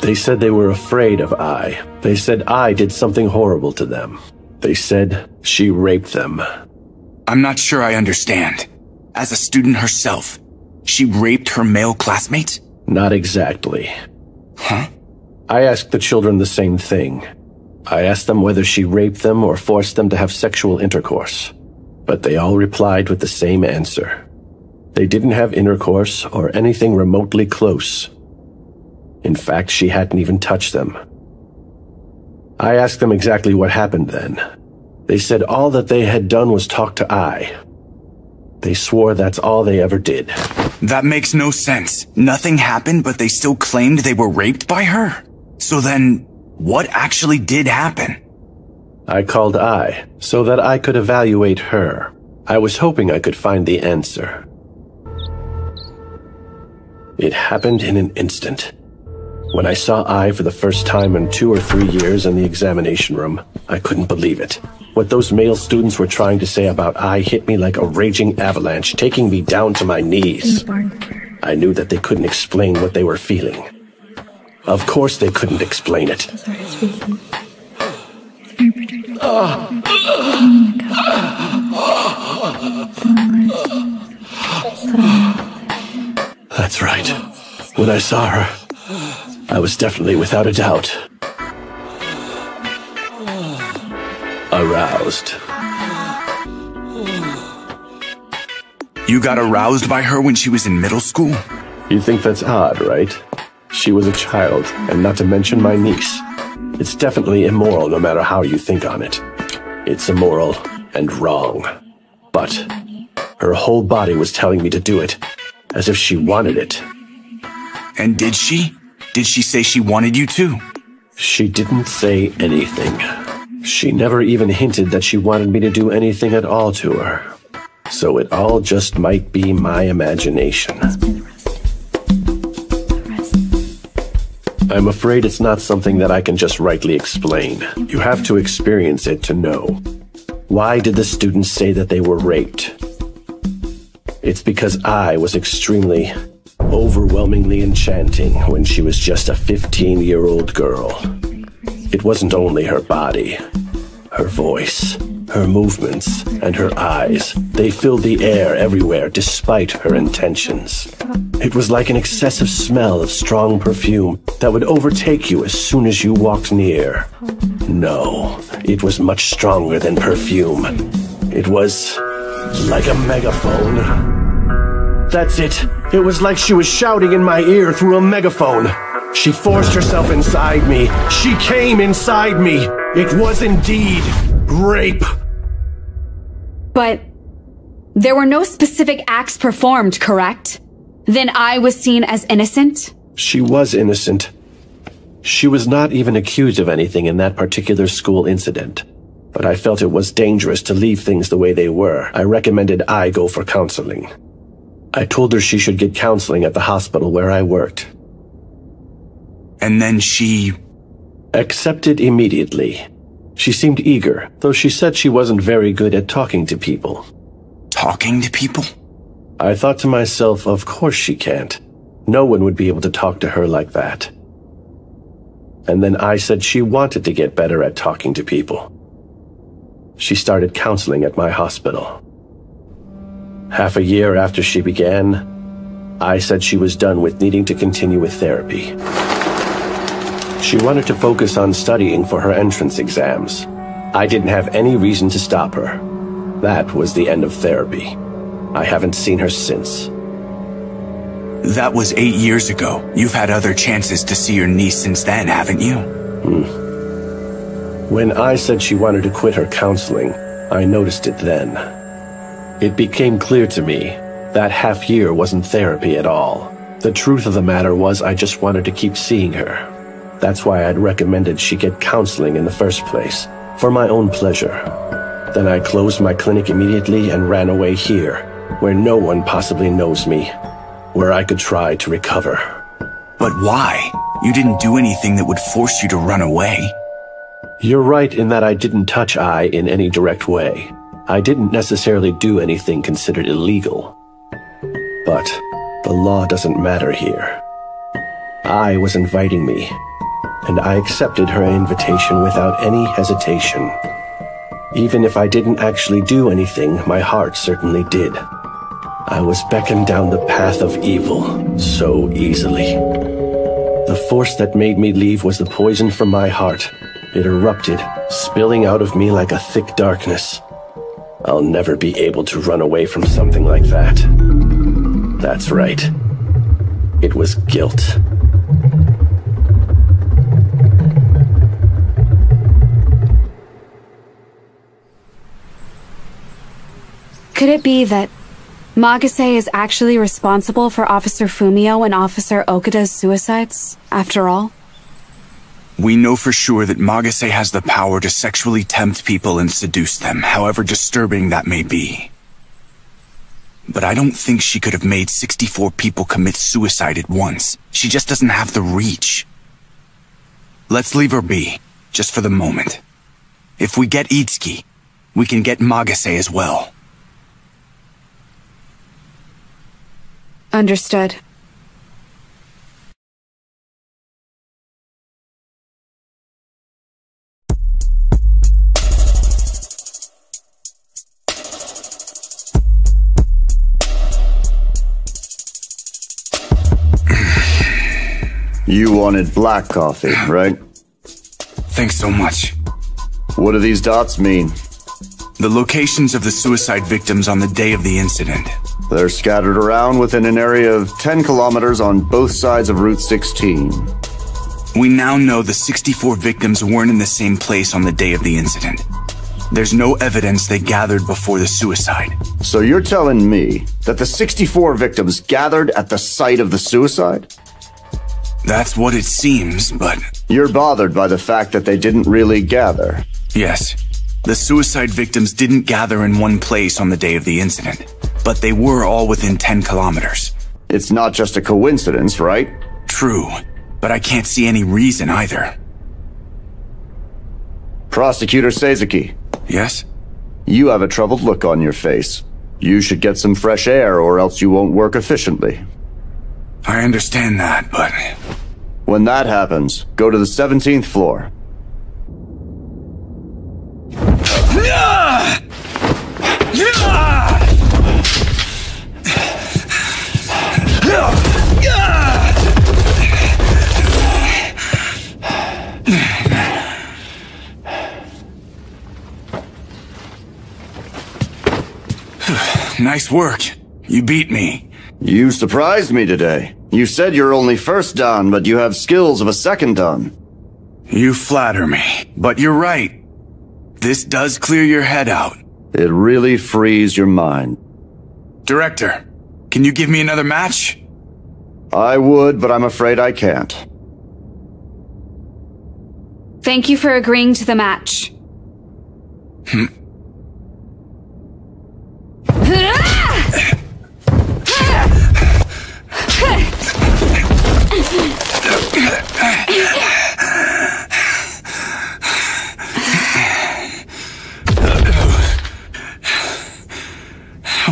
They said they were afraid of Ai. They said I did something horrible to them. They said she raped them. I'm not sure I understand. As a student herself, she raped her male classmates? Not exactly. Huh? I asked the children the same thing. I asked them whether she raped them or forced them to have sexual intercourse. But they all replied with the same answer. They didn't have intercourse or anything remotely close. In fact, she hadn't even touched them. I asked them exactly what happened then. They said all that they had done was talk to Ai. They swore that's all they ever did. That makes no sense. Nothing happened, but they still claimed they were raped by her? So then, what actually did happen? I called I, so that I could evaluate her. I was hoping I could find the answer. It happened in an instant. When I saw I for the first time in 2 or 3 years in the examination room, I couldn't believe it. What those male students were trying to say about I hit me like a raging avalanche, taking me down to my knees. I knew that they couldn't explain what they were feeling. Of course they couldn't explain it. That's right. When I saw her, I was definitely, without a doubt, aroused. You got aroused by her when she was in middle school? You think that's odd, right? She was a child, and not to mention my niece. It's definitely immoral no matter how you think on it. It's immoral and wrong. But her whole body was telling me to do it, as if she wanted it. And did she? Did she say she wanted you to? She didn't say anything. She never even hinted that she wanted me to do anything at all to her. So it all just might be my imagination. I'm afraid it's not something that I can just rightly explain. You have to experience it to know. Why did the students say that they were raped? It's because I was extremely, overwhelmingly enchanting when she was just a 15-year-old girl. It wasn't only her body, her voice, her movements, and her eyes. They filled the air everywhere despite her intentions. It was like an excessive smell of strong perfume that would overtake you as soon as you walked near. No, it was much stronger than perfume. It was like a megaphone. That's it. It was like she was shouting in my ear through a megaphone. She forced herself inside me. She came inside me. It was indeed rape. But there were no specific acts performed, correct? Then I was seen as innocent? She was innocent. She was not even accused of anything in that particular school incident. But I felt it was dangerous to leave things the way they were. I recommended I go for counseling. I told her she should get counseling at the hospital where I worked. And then she accepted immediately. She seemed eager, though she said she wasn't very good at talking to people. Talking to people? I thought to myself, of course she can't. No one would be able to talk to her like that. And then I said she wanted to get better at talking to people. She started counseling at my hospital. Half a year after she began, I said she was done with needing to continue with therapy. She wanted to focus on studying for her entrance exams. I didn't have any reason to stop her. That was the end of therapy. I haven't seen her since. That was 8 years ago. You've had other chances to see your niece since then, haven't you? When I said she wanted to quit her counseling, I noticed it then. It became clear to me that half year wasn't therapy at all. The truth of the matter was I just wanted to keep seeing her. That's why I'd recommended she get counseling in the first place, for my own pleasure. Then I closed my clinic immediately and ran away here, where no one possibly knows me, where I could try to recover. But why? You didn't do anything that would force you to run away. You're right in that I didn't touch I in any direct way. I didn't necessarily do anything considered illegal. But the law doesn't matter here. I was inviting me, and I accepted her invitation without any hesitation. Even if I didn't actually do anything, my heart certainly did. I was beckoned down the path of evil so easily. The force that made me leave was the poison from my heart. It erupted, spilling out of me like a thick darkness. I'll never be able to run away from something like that. That's right. It was guilt. Could it be that Magase is actually responsible for Officer Fumio and Officer Okada's suicides, after all? We know for sure that Magase has the power to sexually tempt people and seduce them, however disturbing that may be. But I don't think she could have made 64 people commit suicide at once. She just doesn't have the reach. Let's leave her be, just for the moment. If we get Itsuki, we can get Magase as well. Understood. You wanted black coffee, right? Thanks so much. What do these dots mean? The locations of the suicide victims on the day of the incident. They're scattered around within an area of 10 kilometers on both sides of Route 16. We now know the 64 victims weren't in the same place on the day of the incident. There's no evidence they gathered before the suicide. So you're telling me that the 64 victims gathered at the site of the suicide? That's what it seems, but... You're bothered by the fact that they didn't really gather? Yes. The suicide victims didn't gather in one place on the day of the incident, but they were all within 10 kilometers. It's not just a coincidence, right? True, but I can't see any reason either. Prosecutor Seizuki. Yes? You have a troubled look on your face. You should get some fresh air or else you won't work efficiently. I understand that, but... When that happens, go to the 17th floor. Nice work. You beat me. You surprised me today. You said you're only first dan, but you have skills of a second dan. You flatter me, but you're right. This does clear your head out. It really frees your mind. Director, can you give me another match? I would, but I'm afraid I can't. Thank you for agreeing to the match.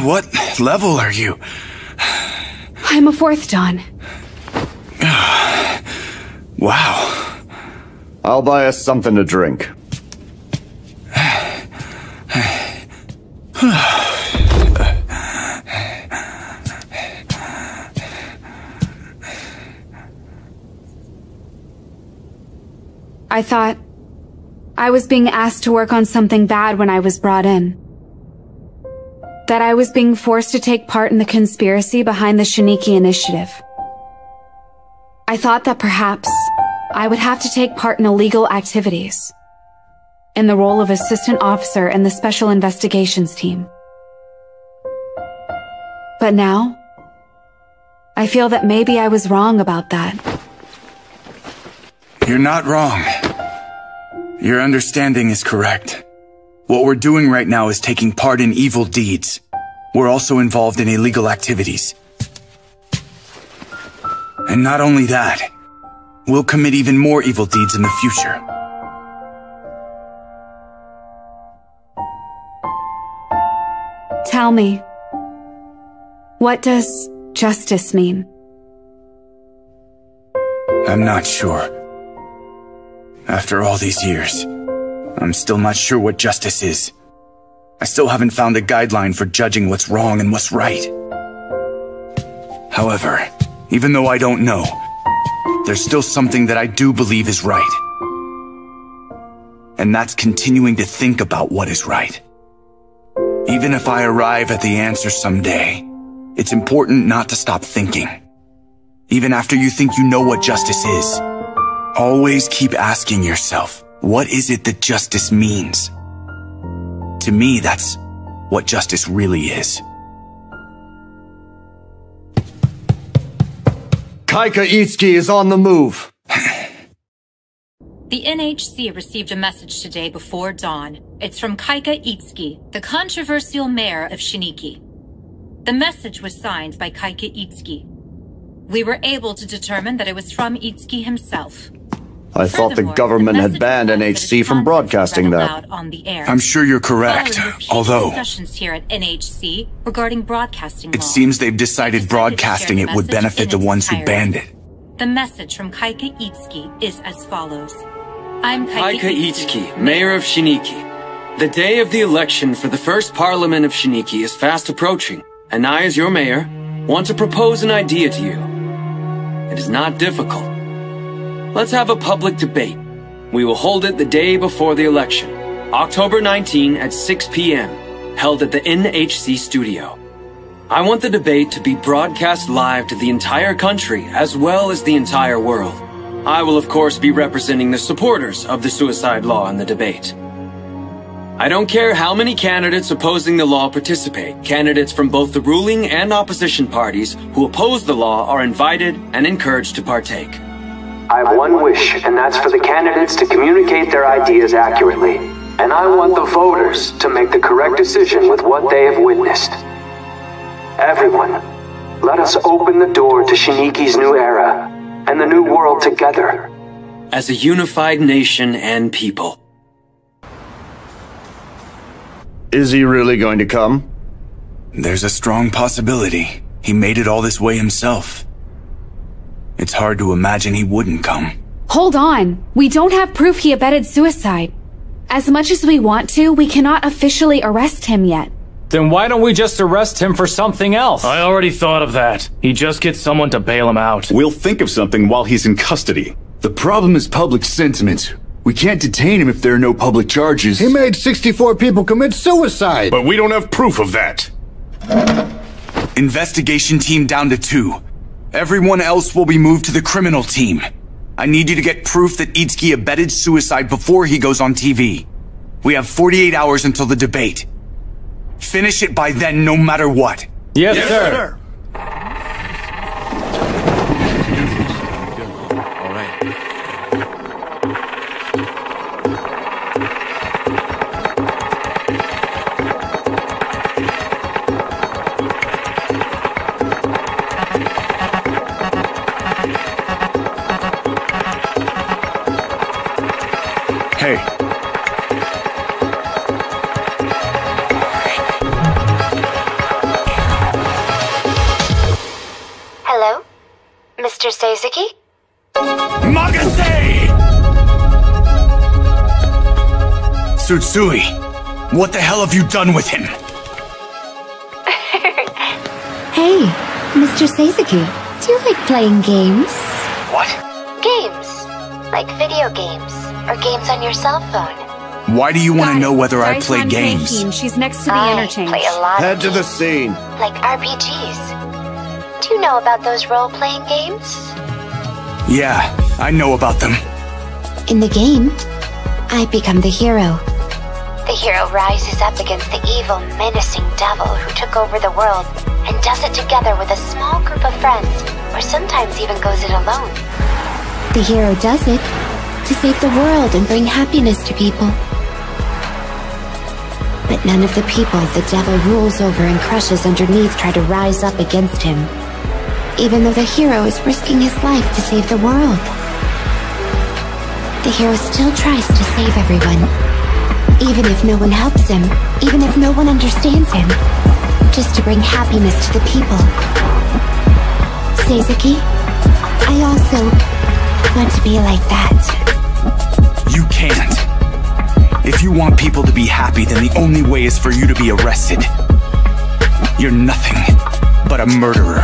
What level are you? I'm a 4th dan. Wow. I'll buy us something to drink. I thought I was being asked to work on something bad when I was brought in. That I was being forced to take part in the conspiracy behind the Shiniki Initiative. I thought that perhaps I would have to take part in illegal activities, in the role of assistant officer in the Special Investigations Team. But now, I feel that maybe I was wrong about that. You're not wrong. Your understanding is correct. What we're doing right now is taking part in evil deeds. We're also involved in illegal activities. And not only that, we'll commit even more evil deeds in the future. Tell me, what does justice mean? I'm not sure. After all these years, I'm still not sure what justice is. I still haven't found a guideline for judging what's wrong and what's right. However, even though I don't know, there's still something that I do believe is right. And that's continuing to think about what is right. Even if I arrive at the answer someday, it's important not to stop thinking. Even after you think you know what justice is, always keep asking yourself, what is it that justice means? To me, that's what justice really is. Kaika Itsuki is on the move. The NHC received a message today before dawn. It's from Kaika Itsuki, the controversial mayor of Shiniki. The message was signed by Kaika Itsuki. We were able to determine that it was from Itsuki himself. I thought the government had banned NHC from broadcasting that. On the air. I'm sure you're correct, although discussions here at NHC regarding broadcasting it laws. seems they've decided broadcasting it would benefit the ones who banned it. The message from Kaika Itsuki is as follows. I'm Kaika Itsuki, mayor of Shiniki. The day of the election for the first parliament of Shiniki is fast approaching, and I, as your mayor, want to propose an idea to you. It is not difficult. Let's have a public debate. We will hold it the day before the election, October 19 at 6 p.m., held at the NHC studio. I want the debate to be broadcast live to the entire country as well as the entire world. I will of course be representing the supporters of the suicide law in the debate. I don't care how many candidates opposing the law participate. Candidates from both the ruling and opposition parties who oppose the law are invited and encouraged to partake. I have one wish, and that's for the candidates to communicate their ideas accurately. And I want the voters to make the correct decision with what they have witnessed. Everyone, let us open the door to Shiniki's new era and the new world together. As a unified nation and people. Is he really going to come? There's a strong possibility. He made it all this way himself. It's hard to imagine he wouldn't come. Hold on. We don't have proof he abetted suicide. As much as we want to, we cannot officially arrest him yet. Then why don't we just arrest him for something else? I already thought of that. He just gets someone to bail him out. We'll think of something while he's in custody. The problem is public sentiment. We can't detain him if there are no public charges. He made 64 people commit suicide. But we don't have proof of that. Investigation team down to 2. Everyone else will be moved to the criminal team. I need you to get proof that Itsuki abetted suicide before he goes on TV. We have 48 hours until the debate. Finish it by then, no matter what. Yes, sir. Hey. Hello? Mr. Seizuki? Magase! Tsutsui, what the hell have you done with him? Hey, Mr. Seizuki, do you like playing games? What? Games. Like video games, or games on your cell phone. Why do you want to know whether I play games? She's next to the interchange. Play a lot Head to the scene. like RPGs. Do you know about those role-playing games? Yeah, I know about them. In the game, I become the hero. The hero rises up against the evil, menacing devil who took over the world and does it together with a small group of friends, or sometimes even goes it alone. The hero does it to save the world and bring happiness to people. But none of the people the devil rules over and crushes underneath try to rise up against him, even though the hero is risking his life to save the world. The hero still tries to save everyone, even if no one helps him, even if no one understands him, just to bring happiness to the people. Seizuki, I also want to be like that. You can't. If you want people to be happy, then the only way is for you to be arrested. You're nothing but a murderer.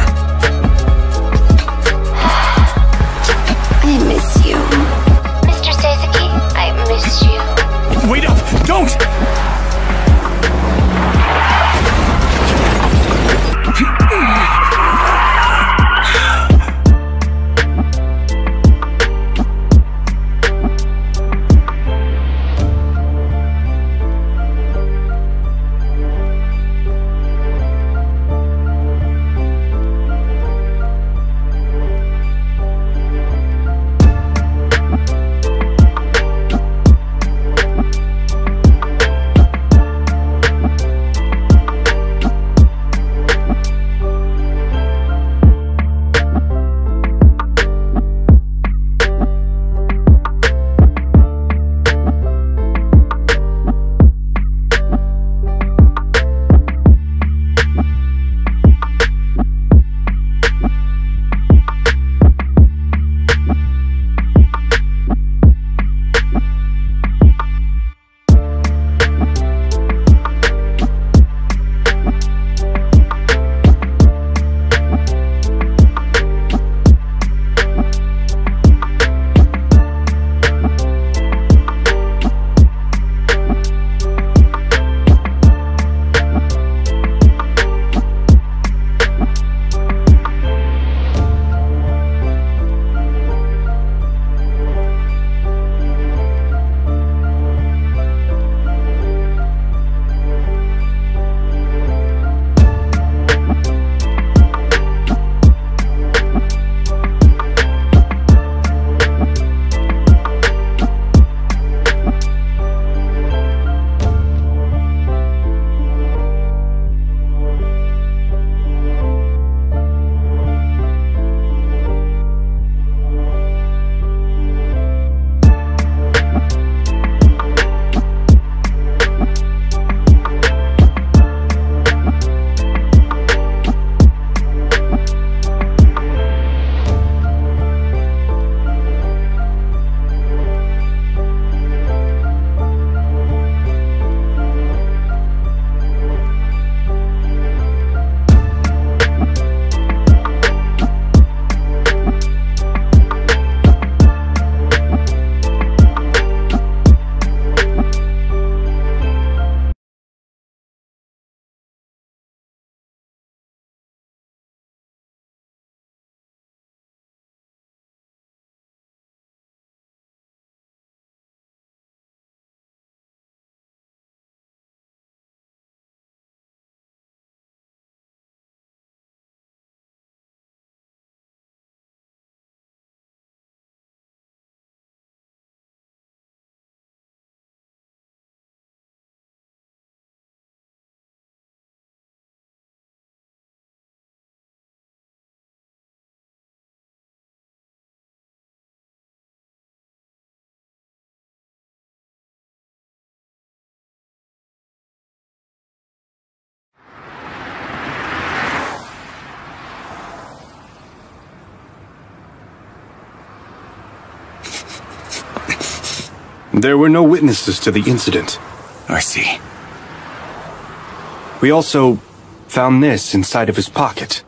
I miss you. Mr. Seizuki, I miss you. Wait up! Don't! There were no witnesses to the incident. I see. We also found this inside of his pocket.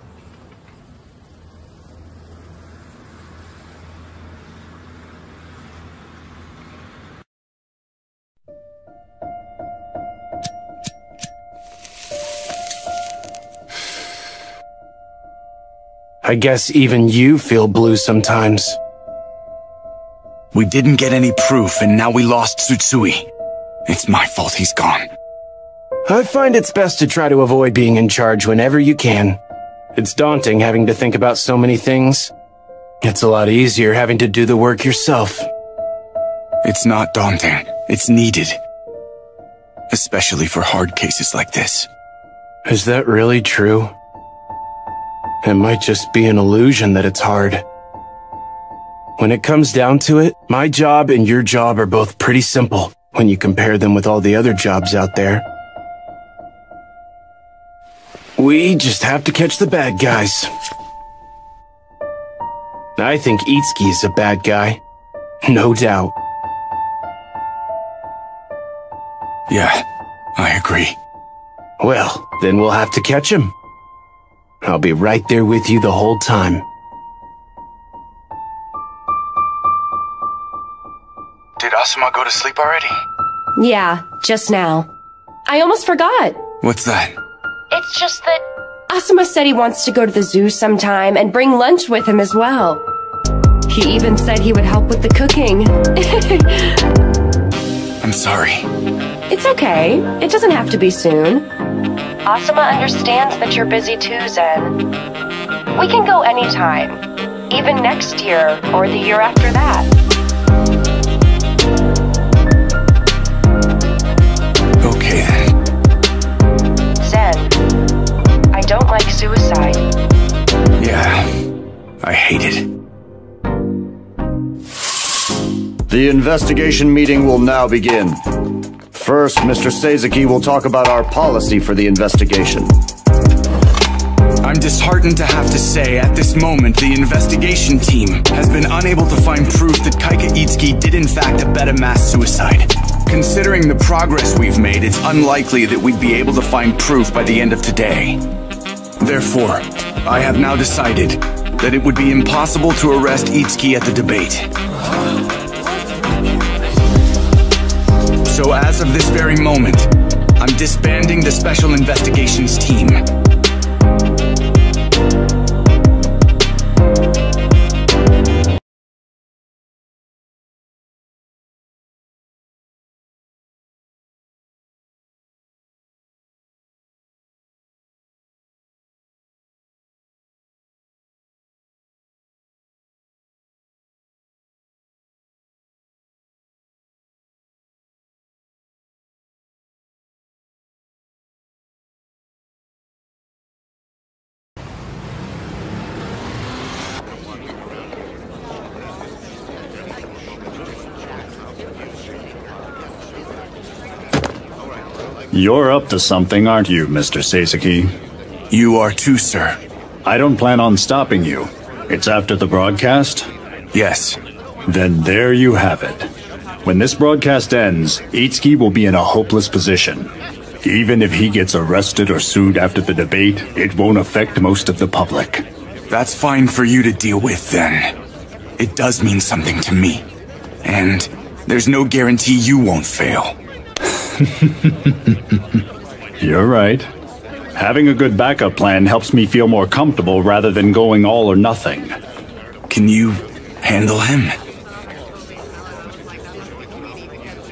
I guess even you feel blue sometimes. We didn't get any proof, and now we lost Tsutsui. It's my fault he's gone. I find it's best to try to avoid being in charge whenever you can. It's daunting having to think about so many things. It's a lot easier having to do the work yourself. It's not daunting. It's needed. Especially for hard cases like this. Is that really true? It might just be an illusion that it's hard. When it comes down to it, my job and your job are both pretty simple when you compare them with all the other jobs out there. We just have to catch the bad guys. I think Itsuki is a bad guy. No doubt. Yeah, I agree. Well, then we'll have to catch him. I'll be right there with you the whole time. Did Asuma go to sleep already? Yeah, just now. I almost forgot. What's that? It's just that Asuma said he wants to go to the zoo sometime and bring lunch with him as well. He even said he would help with the cooking. I'm sorry. It's okay. It doesn't have to be soon. Asuma understands that you're busy too, Zen. We can go anytime. Even next year, or the year after that. Okay then. Zen, I don't like suicide. Yeah, I hate it. The investigation meeting will now begin. First, Mr. Seizuki will talk about our policy for the investigation. I'm disheartened to have to say, at this moment, the investigation team has been unable to find proof that Kaika Itsuki did in fact abet a mass suicide. Considering the progress we've made, it's unlikely that we'd be able to find proof by the end of today. Therefore, I have now decided that it would be impossible to arrest Itsuki at the debate. So as of this very moment, I'm disbanding the Special Investigations team. You're up to something, aren't you, Mr. Seizuki? You are too, sir. I don't plan on stopping you. It's after the broadcast? Yes. Then there you have it. When this broadcast ends, Itsuki will be in a hopeless position. Even if he gets arrested or sued after the debate, it won't affect most of the public. That's fine for you to deal with, then. It does mean something to me. And there's no guarantee you won't fail. You're right. Having a good backup plan helps me feel more comfortable rather than going all or nothing. Can you handle him?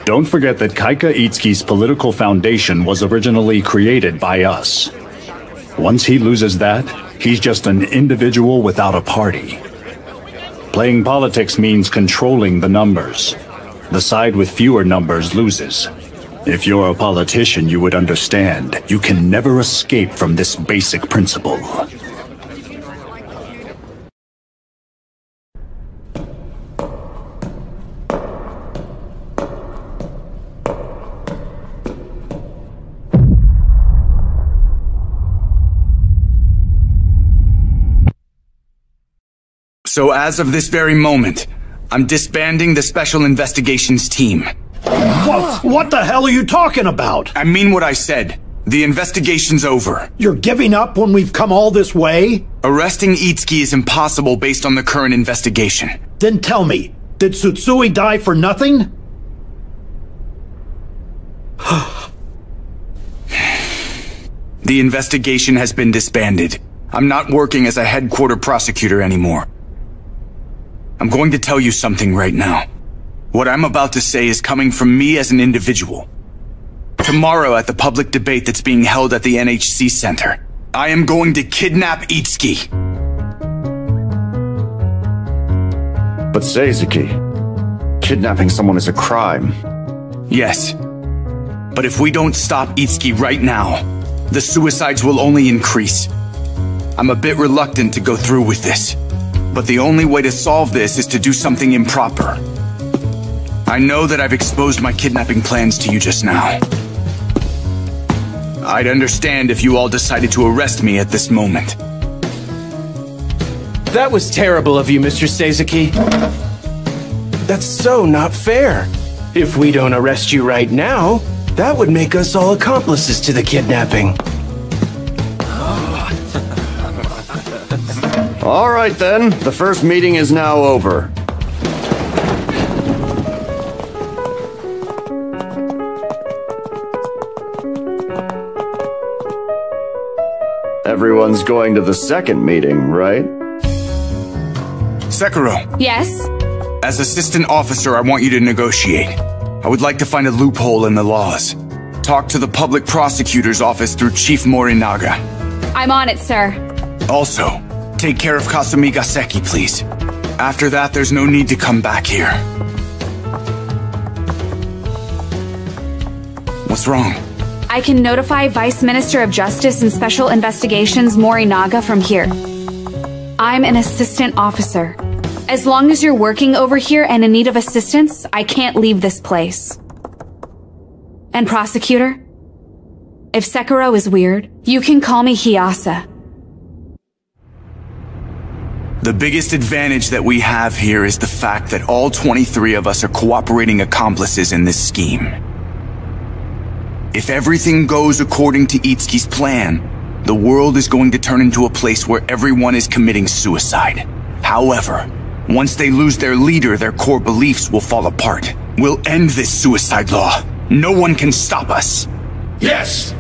Don't forget that Kaika Itsuki's political foundation was originally created by us. Once he loses that, he's just an individual without a party. Playing politics means controlling the numbers. The side with fewer numbers loses. If you're a politician, you would understand. You can never escape from this basic principle. So as of this very moment, I'm disbanding the Special Investigations team. What the hell are you talking about? I mean what I said. The investigation's over. You're giving up when we've come all this way? Arresting Itsuki is impossible based on the current investigation. Then tell me, did Tsutsui die for nothing? The investigation has been disbanded. I'm not working as a headquarter prosecutor anymore. I'm going to tell you something right now. What I'm about to say is coming from me as an individual. Tomorrow at the public debate that's being held at the NHC Center, I am going to kidnap Itsuki. But Seizuki, kidnapping someone is a crime. Yes. But if we don't stop Itsuki right now, the suicides will only increase. I'm a bit reluctant to go through with this, but the only way to solve this is to do something improper. I know that I've exposed my kidnapping plans to you just now. I'd understand if you all decided to arrest me at this moment. That was terrible of you, Mr. Seizuki. That's so not fair. If we don't arrest you right now, that would make us all accomplices to the kidnapping. All right then, the first meeting is now over. Everyone's going to the second meeting, right? Sekiro. Yes? As assistant officer, I want you to negotiate. I would like to find a loophole in the laws. Talk to the public prosecutor's office through Chief Morinaga. I'm on it, sir. Also, take care of Kasumi Gaseki, please. After that, there's no need to come back here. What's wrong? I can notify Vice Minister of Justice and Special Investigations Morinaga from here. I'm an assistant officer. As long as you're working over here and in need of assistance, I can't leave this place. And Prosecutor, if Sekiro is weird, you can call me Hiyasa. The biggest advantage that we have here is the fact that all 23 of us are cooperating accomplices in this scheme. If everything goes according to Itsuki's plan, the world is going to turn into a place where everyone is committing suicide. However, once they lose their leader, their core beliefs will fall apart. We'll end this suicide law. No one can stop us. Yes!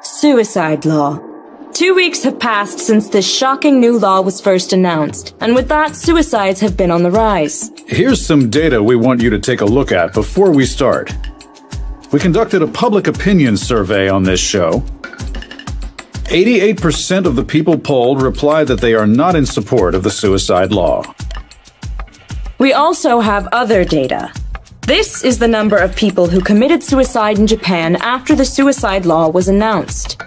Suicide law. 2 weeks have passed since this shocking new law was first announced, and with that, suicides have been on the rise. Here's some data we want you to take a look at before we start. We conducted a public opinion survey on this show. 88% of the people polled replied that they are not in support of the suicide law. We also have other data. This is the number of people who committed suicide in Japan after the suicide law was announced.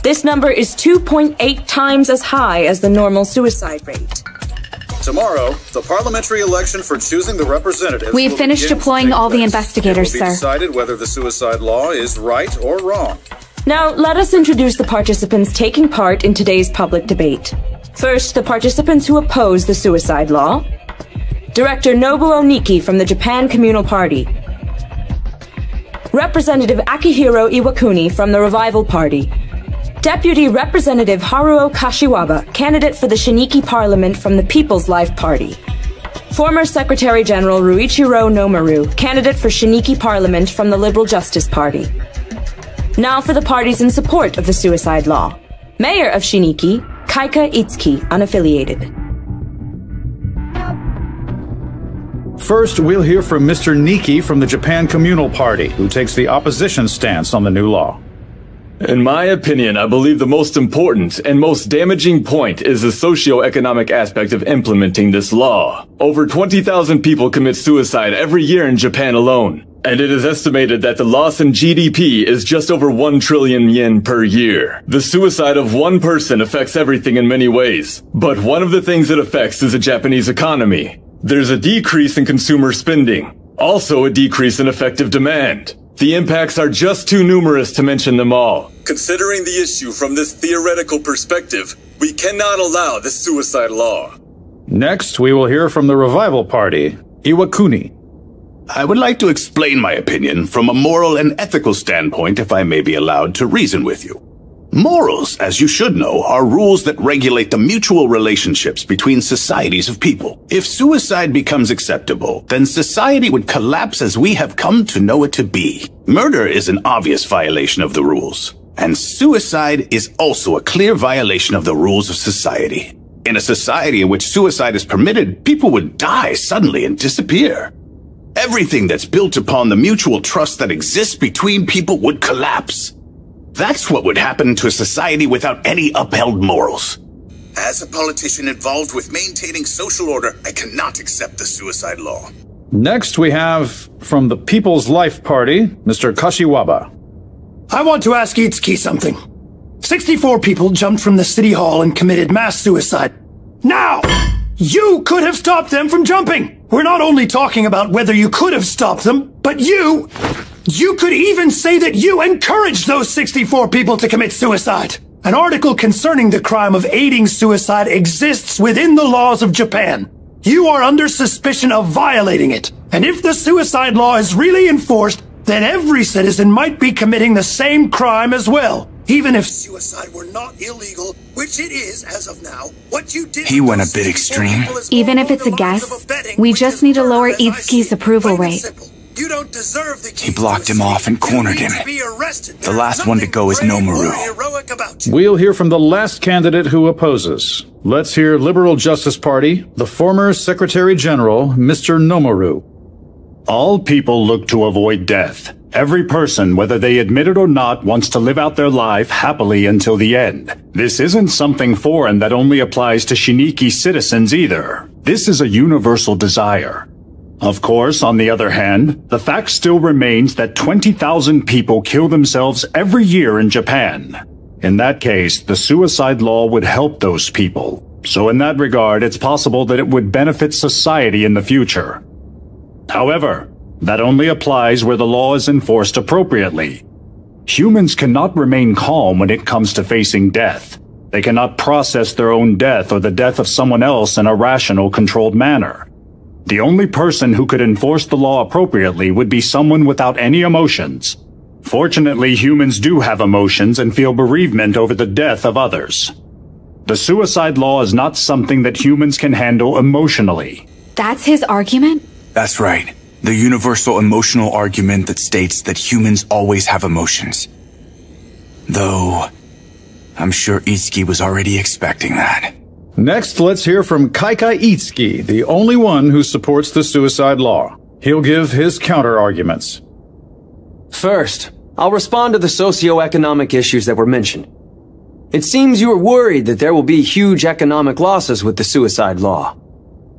This number is 2.8 times as high as the normal suicide rate. Tomorrow, the parliamentary election for choosing the representatives. We've finished deploying all the investigators, sir. It will be sir. decided whether the suicide law is right or wrong. Now, let us introduce the participants taking part in today's public debate. First, the participants who oppose the suicide law. Director Nobuo Niki from the Japan Communal Party. Representative Akihiro Iwakuni from the Revival Party. Deputy Representative Haruo Kashiwaba, candidate for the Shiniki Parliament from the People's Life Party. Former Secretary General Ruichiro Nomaru, candidate for Shiniki Parliament from the Liberal Justice Party. Now for the parties in support of the suicide law. Mayor of Shiniki, Kaika Itsuki, unaffiliated. First, we'll hear from Mr. Niki from the Japan Communal Party, who takes the opposition stance on the new law. In my opinion, I believe the most important and most damaging point is the socio-economic aspect of implementing this law. Over 20,000 people commit suicide every year in Japan alone, and it is estimated that the loss in GDP is just over 1 trillion yen per year. The suicide of one person affects everything in many ways, but one of the things it affects is the Japanese economy. There's a decrease in consumer spending, also a decrease in effective demand. The impacts are just too numerous to mention them all. Considering the issue from this theoretical perspective, we cannot allow this suicide law. Next, we will hear from the Revival Party, Iwakuni. I would like to explain my opinion from a moral and ethical standpoint, if I may be allowed to reason with you. Morals, as you should know, are rules that regulate the mutual relationships between societies of people. If suicide becomes acceptable, then society would collapse as we have come to know it to be. Murder is an obvious violation of the rules, and suicide is also a clear violation of the rules of society. In a society in which suicide is permitted, people would die suddenly and disappear. Everything that's built upon the mutual trust that exists between people would collapse. That's what would happen to a society without any upheld morals. As a politician involved with maintaining social order, I cannot accept the suicide law. Next, we have from the People's Life Party, Mr. Kashiwaba. I want to ask Itsuki something. 64 people jumped from the city hall and committed mass suicide. Now, you could have stopped them from jumping. We're not only talking about whether you could have stopped them, but you could even say that you encouraged those 64 people to commit suicide. An article concerning the crime of aiding suicide exists within the laws of Japan. You are under suspicion of violating it. And if the suicide law is really enforced, then every citizen might be committing the same crime as well. Even if suicide were not illegal, which it is as of now, what you did... He went a bit extreme. Even if it's a guess, we just need to lower Itsuki's approval rate. You don't deserve the He blocked him off and cornered him. The last one to go is Nomaru. We'll hear from the last candidate who opposes. Let's hear Liberal Justice Party, the former Secretary General, Mr. Nomaru. All people look to avoid death. Every person, whether they admit it or not, wants to live out their life happily until the end. This isn't something foreign that only applies to Shiniki citizens either. This is a universal desire. Of course, on the other hand, the fact still remains that 20,000 people kill themselves every year in Japan. In that case, the suicide law would help those people. So in that regard, it's possible that it would benefit society in the future. However, that only applies where the law is enforced appropriately. Humans cannot remain calm when it comes to facing death. They cannot process their own death or the death of someone else in a rational, controlled manner. The only person who could enforce the law appropriately would be someone without any emotions. Fortunately, humans do have emotions and feel bereavement over the death of others. The suicide law is not something that humans can handle emotionally. That's his argument? That's right. The universal emotional argument that states that humans always have emotions. Though, I'm sure Itsuki was already expecting that. Next, let's hear from Kaika Itsuki, the only one who supports the suicide law. He'll give his counter-arguments. First, I'll respond to the socio-economic issues that were mentioned. It seems you are worried that there will be huge economic losses with the suicide law.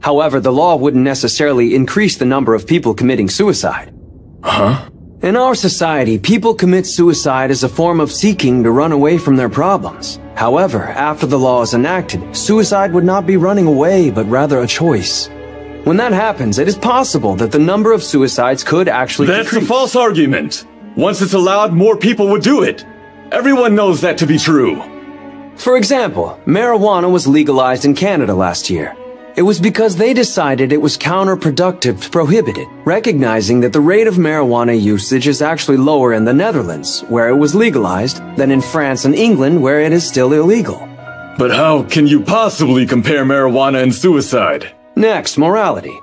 However, the law wouldn't necessarily increase the number of people committing suicide. Huh? In our society, people commit suicide as a form of seeking to run away from their problems. However, after the law is enacted, suicide would not be running away, but rather a choice. When that happens, it is possible that the number of suicides could actually That's decrease. a false argument. Once it's allowed, more people would do it. Everyone knows that to be true. For example, marijuana was legalized in Canada last year. It was because they decided it was counterproductive to prohibit it, recognizing that the rate of marijuana usage is actually lower in the Netherlands, where it was legalized, than in France and England, where it is still illegal. But how can you possibly compare marijuana and suicide? Next, morality.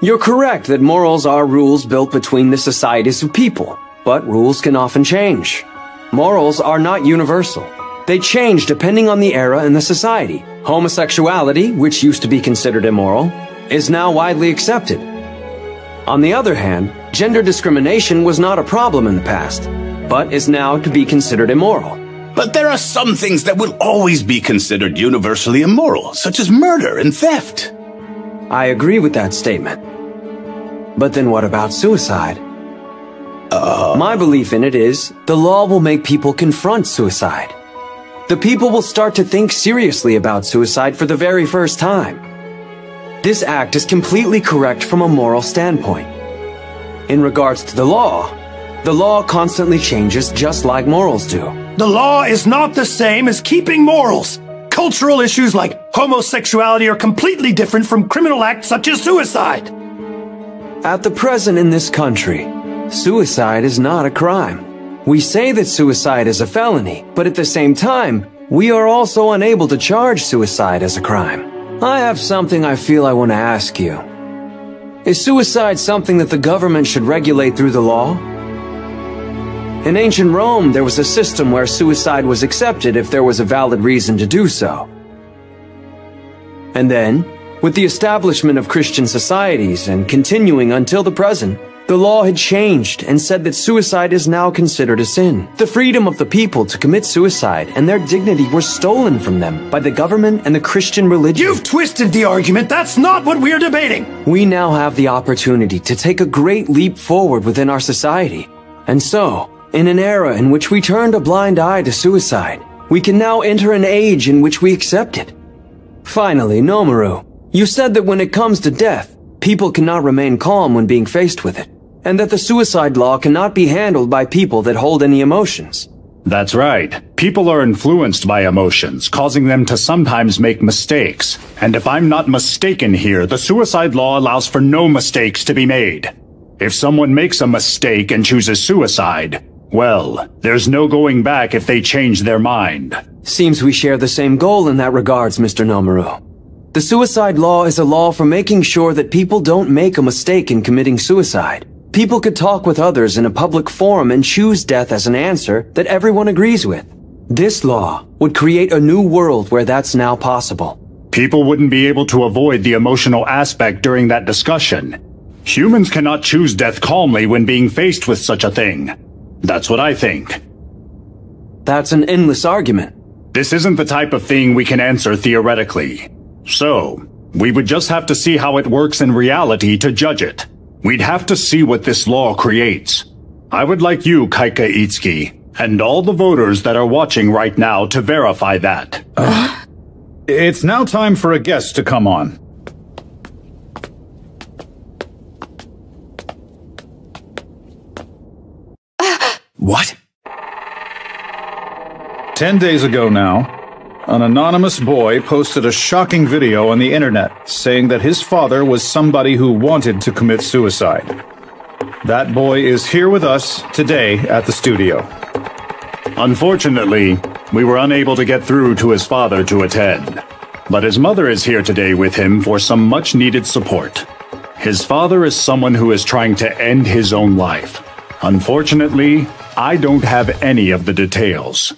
You're correct that morals are rules built between the societies of people, but rules can often change. Morals are not universal. They change depending on the era and the society. Homosexuality, which used to be considered immoral, is now widely accepted. On the other hand, gender discrimination was not a problem in the past, but is now to be considered immoral. But there are some things that will always be considered universally immoral, such as murder and theft. I agree with that statement. But then what about suicide? My belief in it is, the law will make people confront suicide. The people will start to think seriously about suicide for the very first time. This act is completely correct from a moral standpoint. In regards to the law, The law constantly changes just like morals do. The law is not the same as keeping morals. Cultural issues like homosexuality are completely different from criminal acts such as suicide. At the present in this country, suicide is not a crime. We say that suicide is a felony, but at the same time, we are also unable to charge suicide as a crime. I have something I feel I want to ask you. Is suicide something that the government should regulate through the law? In ancient Rome, there was a system where suicide was accepted if there was a valid reason to do so. And then, with the establishment of Christian societies and continuing until the present, the law had changed and said that suicide is now considered a sin. The freedom of the people to commit suicide and their dignity were stolen from them by the government and the Christian religion. You've twisted the argument. That's not what we're debating. We now have the opportunity to take a great leap forward within our society. And so, in an era in which we turned a blind eye to suicide, we can now enter an age in which we accept it. Finally, Nomaru, you said that when it comes to death, people cannot remain calm when being faced with it, and that the suicide law cannot be handled by people that hold any emotions. That's right. People are influenced by emotions, causing them to sometimes make mistakes. And if I'm not mistaken here, the suicide law allows for no mistakes to be made. If someone makes a mistake and chooses suicide, well, there's no going back if they change their mind. Seems we share the same goal in that regards, Mr. Nomaru. The suicide law is a law for making sure that people don't make a mistake in committing suicide. People could talk with others in a public forum and choose death as an answer that everyone agrees with. This law would create a new world where that's now possible. People wouldn't be able to avoid the emotional aspect during that discussion. Humans cannot choose death calmly when being faced with such a thing. That's what I think. That's an endless argument. This isn't the type of thing we can answer theoretically. So, we would just have to see how it works in reality to judge it. We'd have to see what this law creates. I would like you, Kaika Itsuki, and all the voters that are watching right now to verify that. It's now time for a guest to come on. What? 10 days ago now, an anonymous boy posted a shocking video on the internet saying that his father was somebody who wanted to commit suicide. That boy is here with us today at the studio. Unfortunately, we were unable to get through to his father to attend, but his mother is here today with him for some much-needed support. His father is someone who is trying to end his own life. Unfortunately, I don't have any of the details,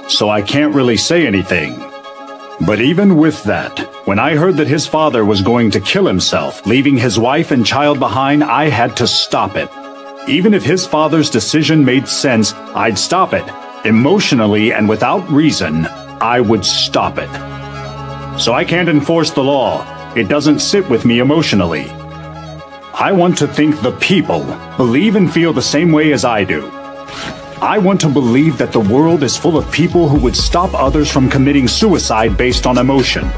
so I can't really say anything. But even with that, when I heard that his father was going to kill himself, leaving his wife and child behind, I had to stop it. Even if his father's decision made sense, I'd stop it. Emotionally and without reason, I would stop it. So I can't enforce the law. It doesn't sit with me emotionally. I want to think the people believe and feel the same way as I do. I want to believe that the world is full of people who would stop others from committing suicide based on emotion.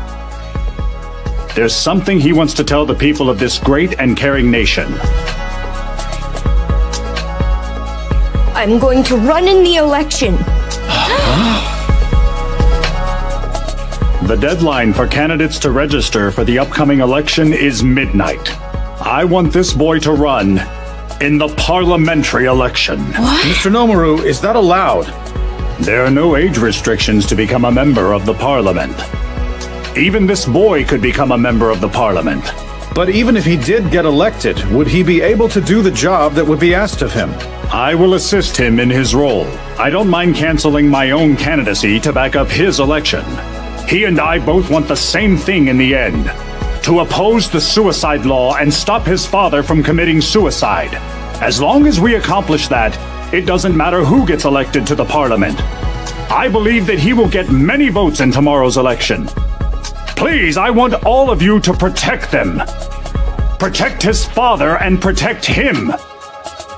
There's something he wants to tell the people of this great and caring nation. I'm going to run in the election. The deadline for candidates to register for the upcoming election is midnight. I want this boy to run in the parliamentary election. What? Mr. Nomaru, is that allowed? There are no age restrictions to become a member of the parliament. Even this boy could become a member of the parliament. But even if he did get elected, would he be able to do the job that would be asked of him? I will assist him in his role. I don't mind canceling my own candidacy to back up his election. He and I both want the same thing in the end. To oppose the suicide law and stop his father from committing suicide. As long as we accomplish that, it doesn't matter who gets elected to the parliament. I believe that he will get many votes in tomorrow's election. Please, I want all of you to protect them. Protect his father and protect him.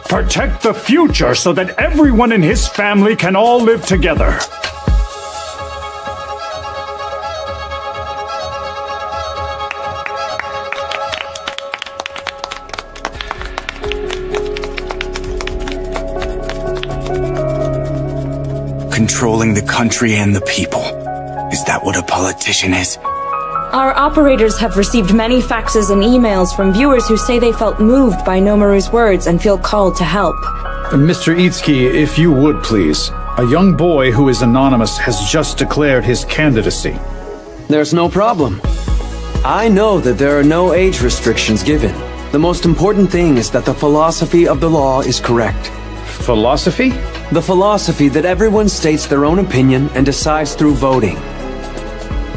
Protect the future so that everyone in his family can all live together. controlling the country and the people. Is that what a politician is? Our operators have received many faxes and emails from viewers who say they felt moved by Nomaru's words and feel called to help. Mr. Itsuki, if you would please. A young boy who is anonymous has just declared his candidacy. There's no problem. I know that there are no age restrictions given. The most important thing is that the philosophy of the law is correct. Philosophy? The philosophy that everyone states their own opinion and decides through voting.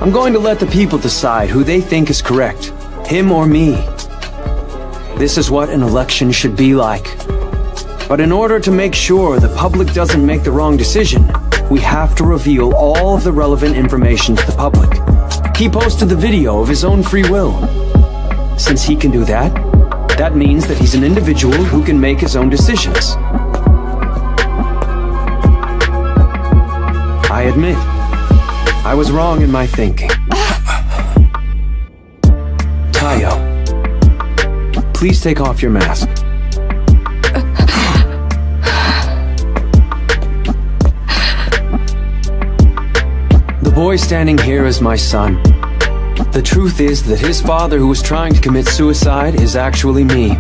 I'm going to let the people decide who they think is correct, him or me. This is what an election should be like. But in order to make sure the public doesn't make the wrong decision, we have to reveal all of the relevant information to the public. He posted the video of his own free will. Since he can do that, that means that he's an individual who can make his own decisions. I admit, I was wrong in my thinking. Tayo, please take off your mask. The boy standing here is my son. The truth is that his father, who was trying to commit suicide, is actually me.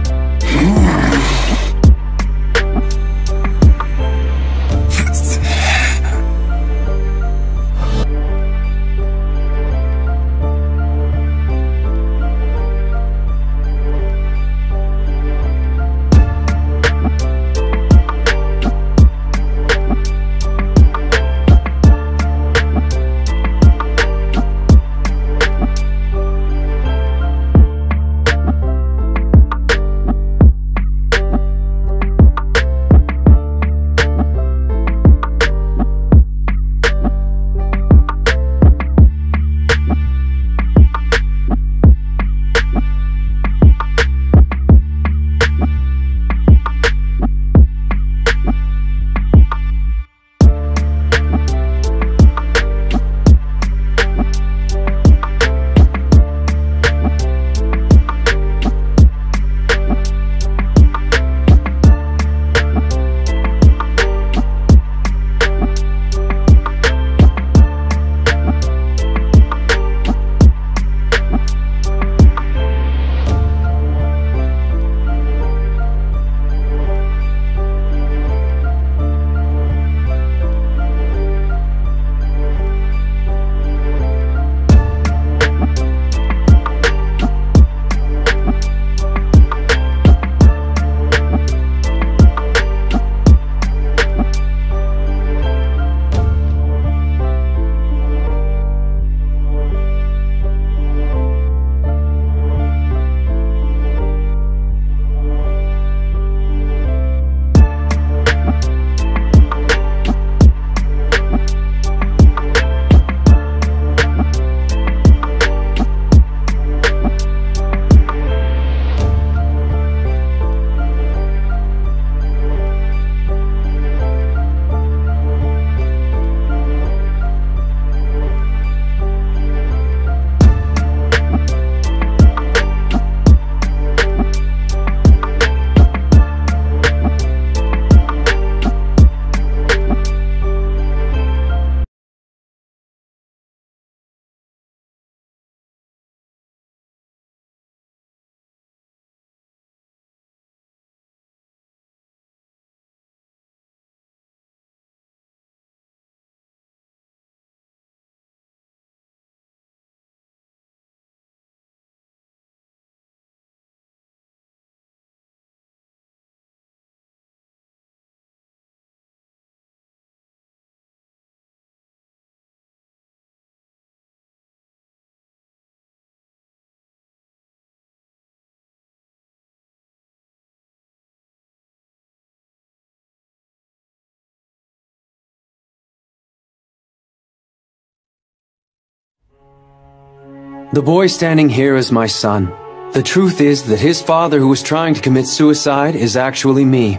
The boy standing here is my son. The truth is that his father, who was trying to commit suicide, is actually me.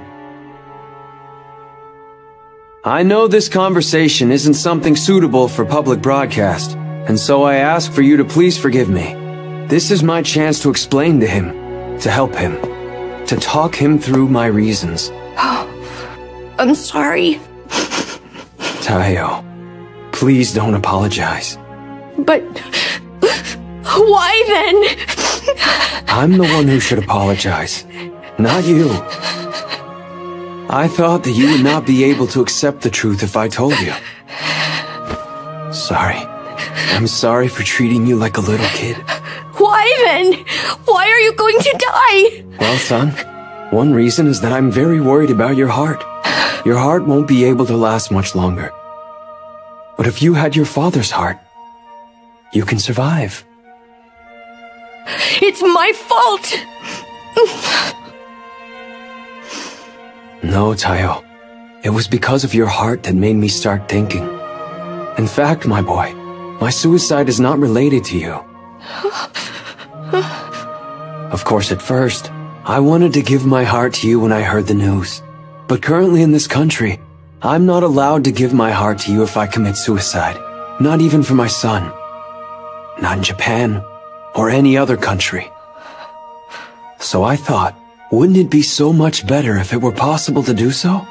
I know this conversation isn't something suitable for public broadcast, and so I ask for you to please forgive me. This is my chance to explain to him, to help him, to talk him through my reasons. I'm sorry. Taiyo, please don't apologize. But why then? I'm the one who should apologize, not you. I thought that you would not be able to accept the truth if I told you. Sorry. I'm sorry for treating you like a little kid. Why then? Why are you going to die? Well, son, one reason is that I'm very worried about your heart. Your heart won't be able to last much longer. But if you had your father's heart, you can survive. It's my fault! No, Taiyo. It was because of your heart that made me start thinking. In fact, my boy, my suicide is not related to you. Of course, at first, I wanted to give my heart to you when I heard the news. But currently in this country, I'm not allowed to give my heart to you if I commit suicide. Not even for my son. Not in Japan, or any other country. So I thought, wouldn't it be so much better if it were possible to do so?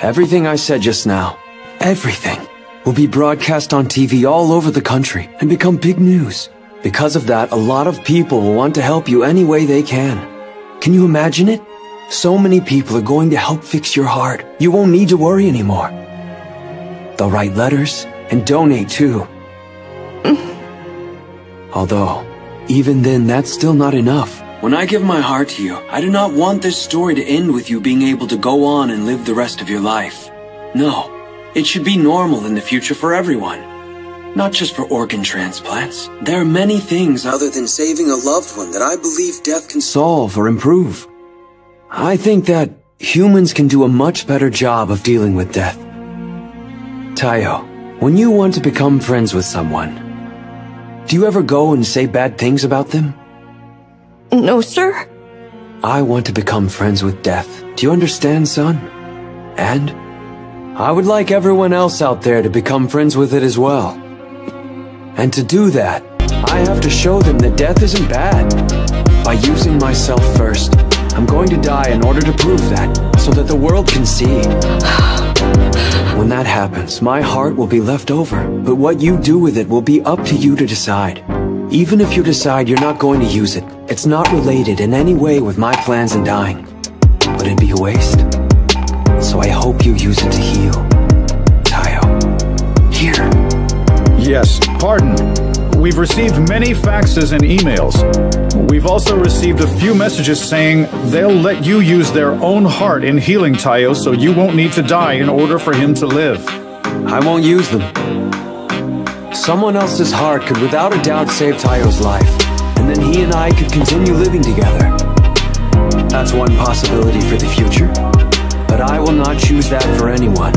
Everything I said just now, everything, will be broadcast on TV all over the country and become big news. Because of that, a lot of people will want to help you any way they can. Can you imagine it? So many people are going to help fix your heart. You won't need to worry anymore. They'll write letters and donate too. Although, even then, that's still not enough. When I give my heart to you, I do not want this story to end with you being able to go on and live the rest of your life. No, it should be normal in the future for everyone. Not just for organ transplants. There are many things other than saving a loved one that I believe death can solve or improve. I think that humans can do a much better job of dealing with death. Taiyo, when you want to become friends with someone, do you ever go and say bad things about them? No, sir. I want to become friends with death. Do you understand, son? And I would like everyone else out there to become friends with it as well. And to do that, I have to show them that death isn't bad. By using myself first, I'm going to die in order to prove that, so that the world can see. When that happens, my heart will be left over, but what you do with it will be up to you to decide. Even if you decide you're not going to use it, it's not related in any way with my plans in dying. Would it be a waste? So I hope you use it to heal. Taiyo. Here. Yes, pardon. We've received many faxes and emails. We've also received a few messages saying they'll let you use their own heart in healing Taiyo so you won't need to die in order for him to live. I won't use them. Someone else's heart could without a doubt save Taiyo's life, and then he and I could continue living together. That's one possibility for the future, but I will not choose that for anyone.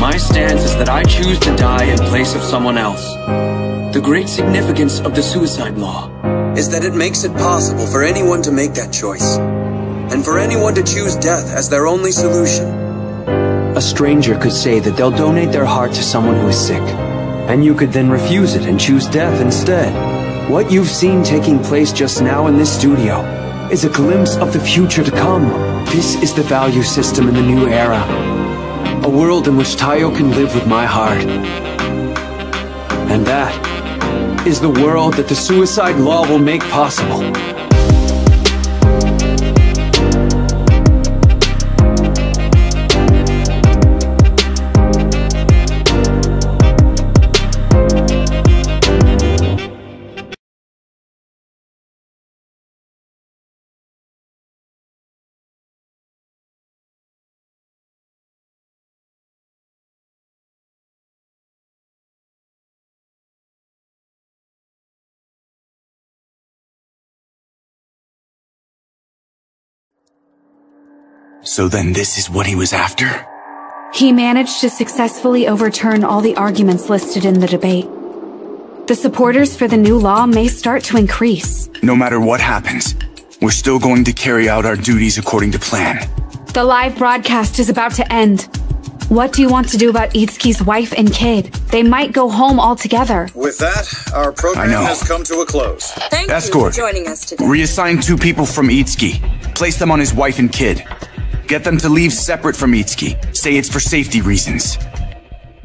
My stance is that I choose to die in place of someone else. The great significance of the suicide law is that it makes it possible for anyone to make that choice, and for anyone to choose death as their only solution. A stranger could say that they'll donate their heart to someone who is sick, and you could then refuse it and choose death instead. What you've seen taking place just now in this studio is a glimpse of the future to come. This is the value system in the new era. A world in which Taiyo can live with my heart. And that is the world that the suicide law will make possible. So then this is what he was after? He managed to successfully overturn all the arguments listed in the debate. The supporters for the new law may start to increase. No matter what happens, we're still going to carry out our duties according to plan. The live broadcast is about to end. What do you want to do about Itsuki's wife and kid? They might go home altogether. With that, our program has come to a close. Thank you for joining us today. Reassign 2 people from Itsuki. Place them on his wife and kid. Get them to leave separate from Itsuki. Say it's for safety reasons.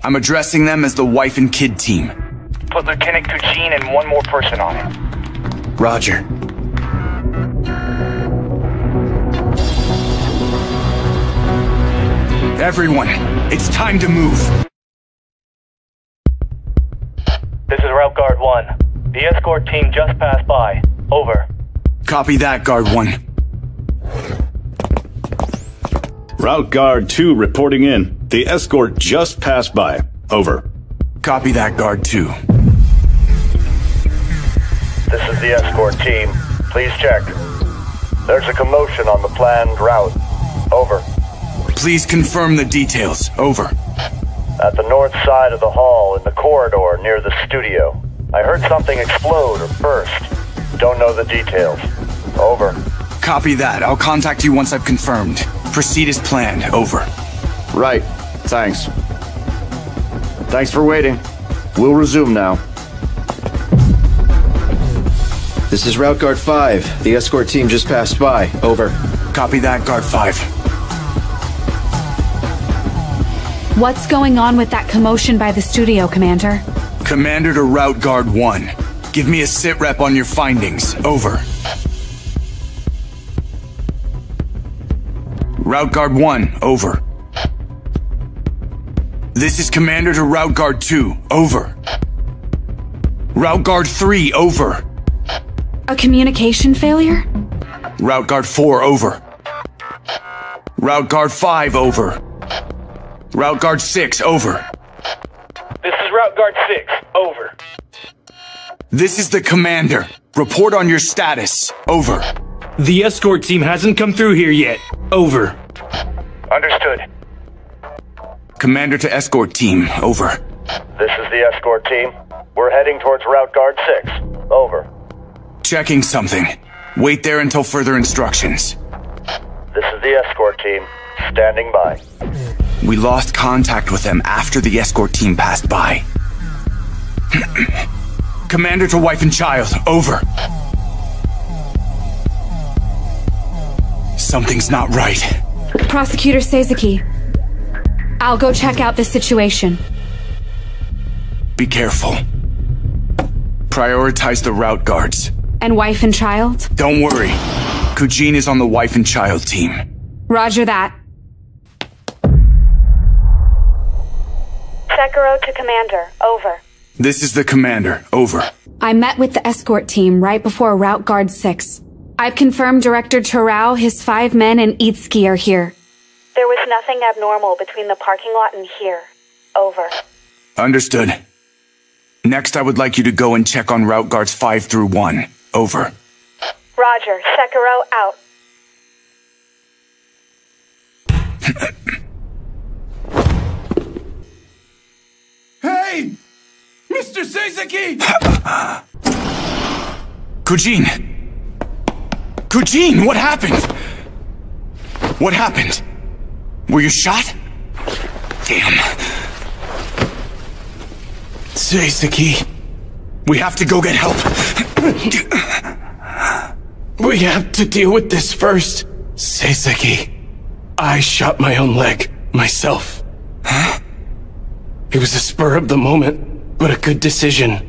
I'm addressing them as the wife and kid team. Put Lieutenant Kujin and one more person on it. Roger. Everyone, it's time to move. This is Route Guard 1. The escort team just passed by. Over. Copy that, Guard 1. Route Guard 2 reporting in. The escort just passed by. Over. Copy that, Guard 2. This is the escort team. Please check. There's a commotion on the planned route. Over. Please confirm the details. Over. At the north side of the hall in the corridor near the studio. I heard something explode or burst. Don't know the details. Over. Copy that. I'll contact you once I've confirmed. Proceed as planned. Over. Right. Thanks. Thanks for waiting. We'll resume now. This is Route Guard 5. The escort team just passed by. Over. Copy that, Guard 5. What's going on with that commotion by the studio, Commander? Commander to Route Guard 1. Give me a sit rep on your findings. Over. Route Guard 1. Over. This is Commander to Route Guard 2. Over. Route Guard 3. Over. A communication failure? Route Guard 4. Over. Route Guard 5. Over. Route Guard 6. Over. This is Route Guard 6. Over. This is the Commander. Report on your status. Over. The escort team hasn't come through here yet. Over. Understood. Commander to escort team. Over. This is the escort team. We're heading towards Route Guard 6. Over. Checking something. Wait there until further instructions. This is the escort team. Standing by. We lost contact with them after the escort team passed by. Commander to wife and child. Over. Something's not right. Prosecutor Seizuki. I'll go check out the situation. Be careful. Prioritize the route guards. And wife and child? Don't worry. Kujin is on the wife and child team. Roger that. Sekiro to Commander. Over. This is the Commander. Over. I met with the escort team right before Route Guard 6. I've confirmed Director Terao, his 5 men, and Itsuki are here. There was nothing abnormal between the parking lot and here. Over. Understood. Next, I would like you to go and check on Route Guards 5 through 1. Over. Roger. Sekiro out. Hey! Mr. Seizuki! Kujin! Kujin, what happened? What happened? Were you shot? Damn. Seizuki, we have to go get help. We have to deal with this first. Seizuki, I shot my own leg, myself. Huh? It was a spur of the moment, but a good decision.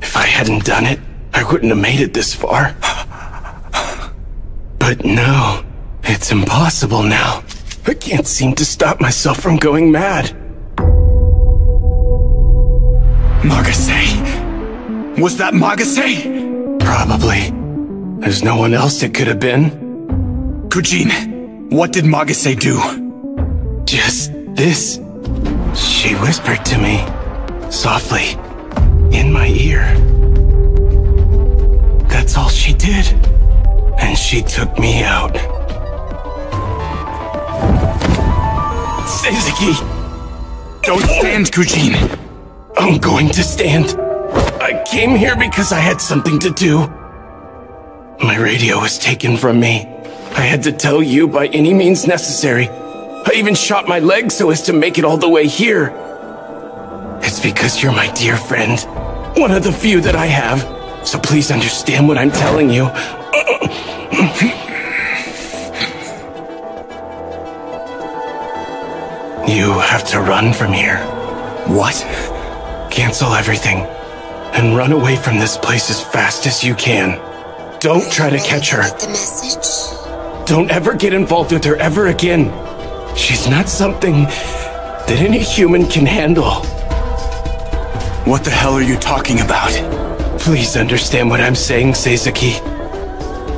If I hadn't done it, I wouldn't have made it this far. But no, it's impossible now. I can't seem to stop myself from going mad. Magase? Was that Magase? Probably. There's no one else it could have been. Kujin, what did Magase do? Just this. She whispered to me, softly, in my ear. That's all she did. And she took me out. Seizuki! Don't stand, Kujin! I'm going to stand. I came here because I had something to do. My radio was taken from me. I had to tell you by any means necessary. I even shot my leg so as to make it all the way here. It's because you're my dear friend. One of the few that I have. So please understand what I'm telling you. You have to run from here. What? Cancel everything and run away from this place as fast as you can. Don't try to catch her. The message? Don't ever get involved with her ever again. She's not something that any human can handle. What the hell are you talking about? Please understand what I'm saying, Seizuki.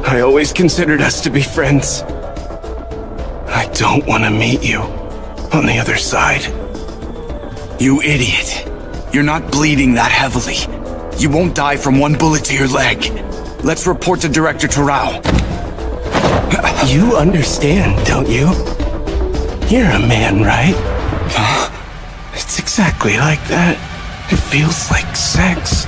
I always considered us to be friends. I don't want to meet you on the other side. You idiot. You're not bleeding that heavily. You won't die from one bullet to your leg. Let's report to Director Terao. You understand, don't you? You're a man, right? It's exactly like that. It feels like sex.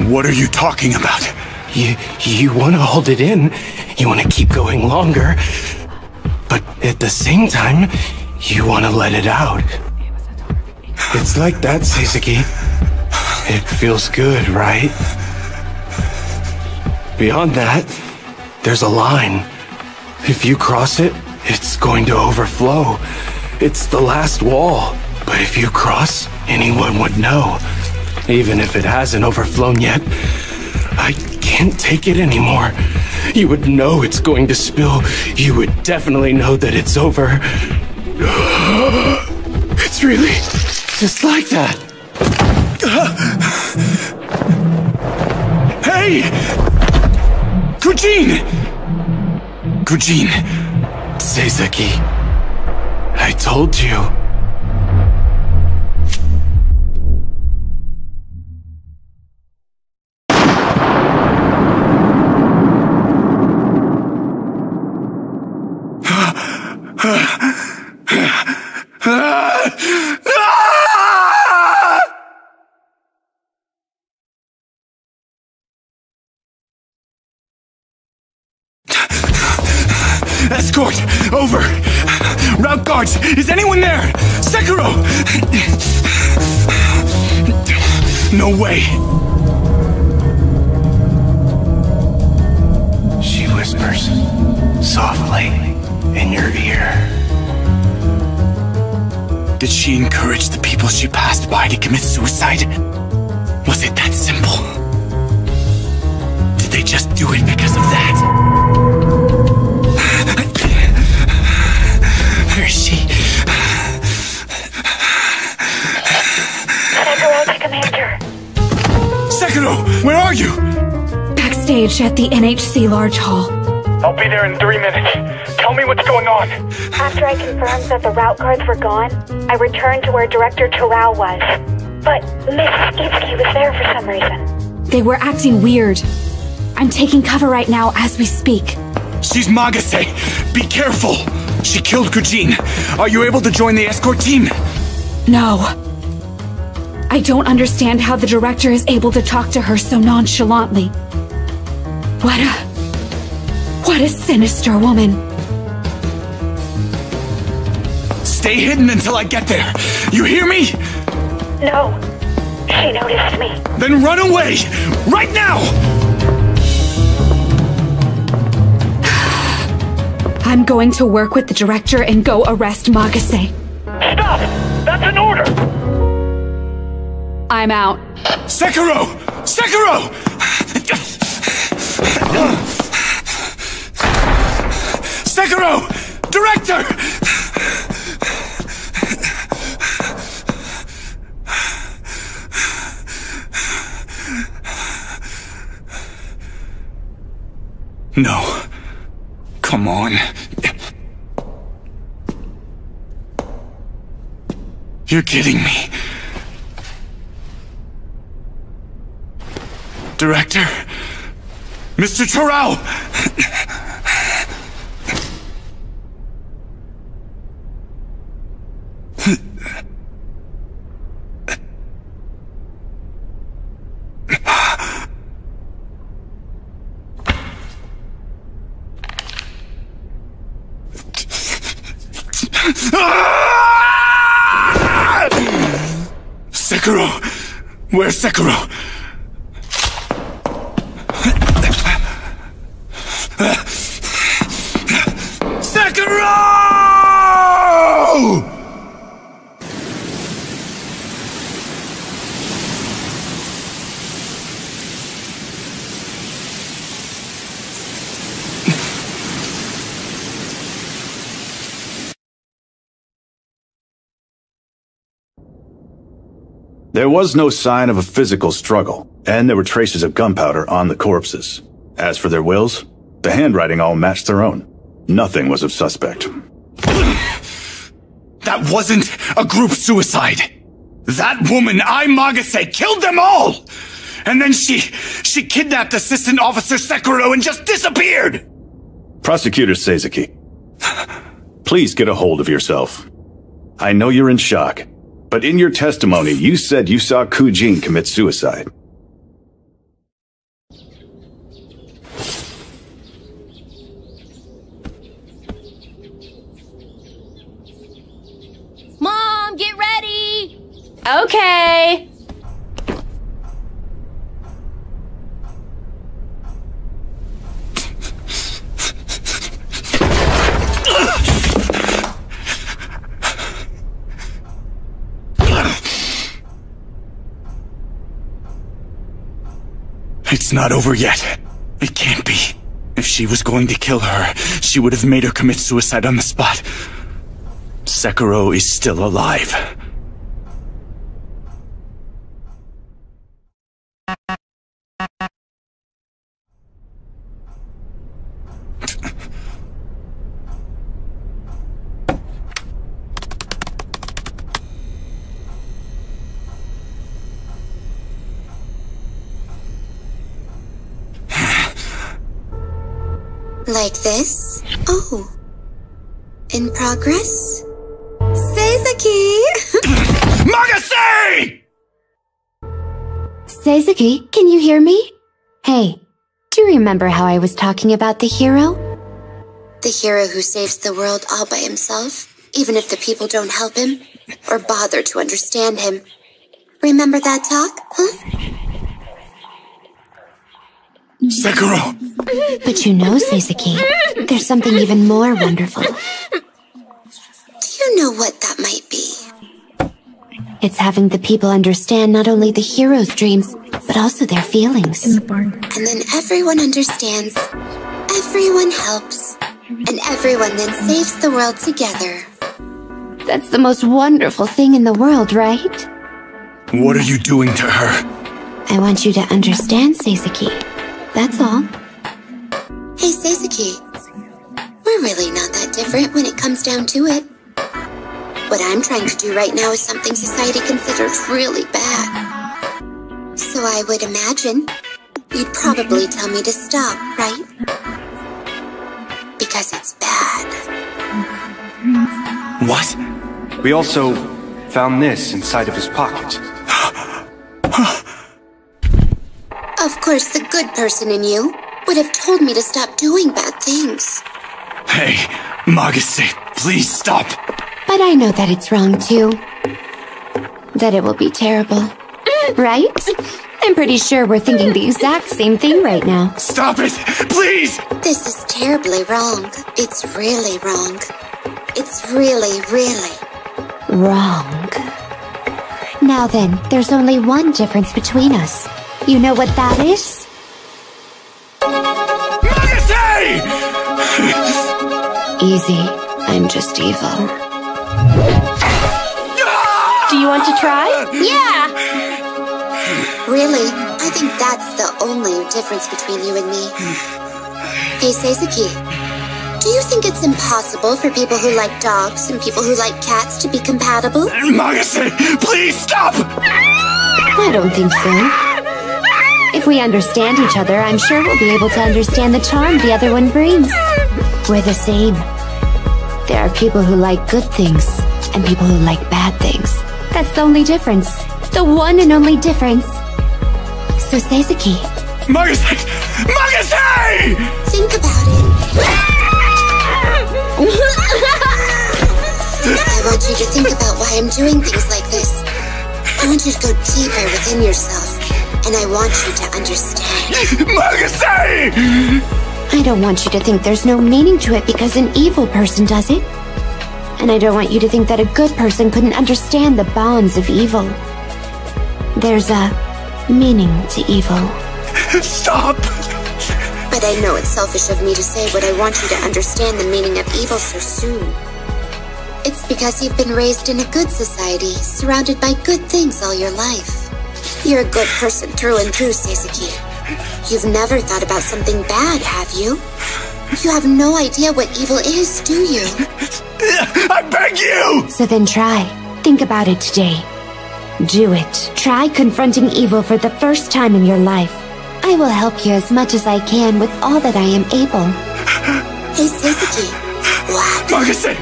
What are you talking about? You want to hold it in. You want to keep going longer. But at the same time, you want to let it out. It's like that, Seizuki. It feels good, right? Beyond that, there's a line. If you cross it, it's going to overflow. It's the last wall. But if you cross, anyone would know. Even if it hasn't overflown yet. I can't take it anymore. You would know it's going to spill. You would definitely know that it's over. It's really just like that. Hey! Kujin! Kujin! Seizuki, I told you. Escort! Over! Route guards! Is anyone there? Sekiro! No way! She whispers softly in your ear. Did she encourage the people she passed by to commit suicide? Was it that simple? Did they just do it because of that? Where is she? Sekiro to Commander. Sekiro, where are you? Backstage at the NHC Large Hall. I'll be there in 3 minutes. Tell me what's going on. After I confirmed that the route guards were gone, I returned to where Director Terao was. But Mrs. Itsuki was there for some reason. They were acting weird. I'm taking cover right now as we speak. She's Magase. Be careful. She killed Kujin. Are you able to join the escort team? No. I don't understand how the director is able to talk to her so nonchalantly. What a sinister woman. Stay hidden until I get there. You hear me? No. She noticed me. Then run away! Right now! I'm going to work with the director and go arrest Magase. Stop! That's an order! I'm out. Sekiro! Sekiro! Sekiro! Director! No. Come on. You're kidding me. Director? Mr. Terao! Sekiro! Where's Sekiro? Sekiro! There was no sign of a physical struggle, and there were traces of gunpowder on the corpses. As for their wills, the handwriting all matched their own. Nothing was of suspect. That wasn't a group suicide. That woman, Magase, killed them all! And then she kidnapped Assistant Officer Sekiro and just disappeared! Prosecutor Seizuki, please get a hold of yourself. I know you're in shock, but in your testimony, you said you saw Kujin commit suicide. Mom, get ready! Okay. It's not over yet. It can't be. If she was going to kill her, she would have made her commit suicide on the spot. Sekiro is still alive. Like this? Oh. In progress? Seizuki! Magase! Seizuki, can you hear me? Hey, do you remember how I was talking about the hero? The hero who saves the world all by himself, even if the people don't help him or bother to understand him. Remember that talk, huh? Sekiro! But you know, Seizuki, there's something even more wonderful. Do you know what that might be? It's having the people understand not only the hero's dreams, but also their feelings. And then everyone understands, everyone helps, and everyone then saves the world together. That's the most wonderful thing in the world, right? What are you doing to her? I want you to understand, Seizuki. That's all. Hey, Seizuki. We're really not that different when it comes down to it. What I'm trying to do right now is something society considers really bad. So I would imagine you'd probably tell me to stop, right? Because it's bad. What? We also found this inside of his pocket. Of course, the good person in you would have told me to stop doing bad things. Hey, Magase, please stop. But I know that it's wrong too. That it will be terrible. Right? I'm pretty sure we're thinking the exact same thing right now. Stop it, please! This is terribly wrong. It's really wrong. It's really, really wrong. Now then, there's only one difference between us. You know what that is? Magase! Easy. I'm just evil. Do you want to try? Yeah! Really, I think that's the only difference between you and me. Hey, Seizuki, do you think it's impossible for people who like dogs and people who like cats to be compatible? Magase, please stop! I don't think so. If we understand each other, I'm sure we'll be able to understand the charm the other one brings. We're the same. There are people who like good things, and people who like bad things. That's the only difference. The one and only difference. So, Seizuki. Magase! Magase! Think about it. I want you to think about why I'm doing things like this. I want you to go deeper within yourself. And I want you to understand. Magase! I don't want you to think there's no meaning to it because an evil person does it. And I don't want you to think that a good person couldn't understand the bounds of evil. There's a meaning to evil. Stop! But I know it's selfish of me to say, but I want you to understand the meaning of evil so soon. It's because you've been raised in a good society, surrounded by good things all your life. You're a good person through and through, Seisuke. You've never thought about something bad, have you? You have no idea what evil is, do you? I beg you! So then try. Think about it today. Do it. Try confronting evil for the first time in your life. I will help you as much as I can with all that I am able. Hey, Seisuke. What? Magase!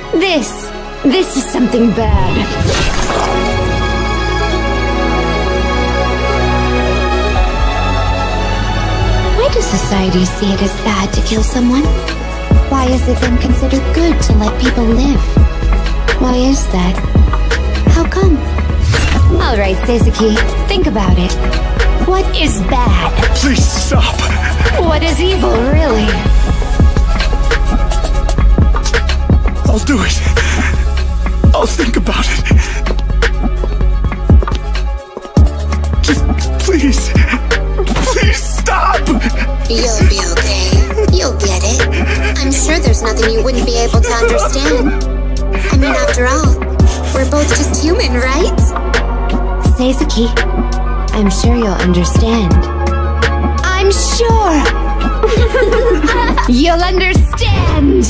This is something bad. Why does society see it as bad to kill someone? Why is it then considered good to let people live? Why is that? How come? Alright, Seisuke, think about it. What is bad? Please stop! What is evil, really? I'll do it. I'll think about it. Just please stop! You'll be okay. You'll get it. I'm sure there's nothing you wouldn't be able to understand. I mean, after all, we're both just human, right? Seisuke, I'm sure you'll understand. I'm sure! You'll understand!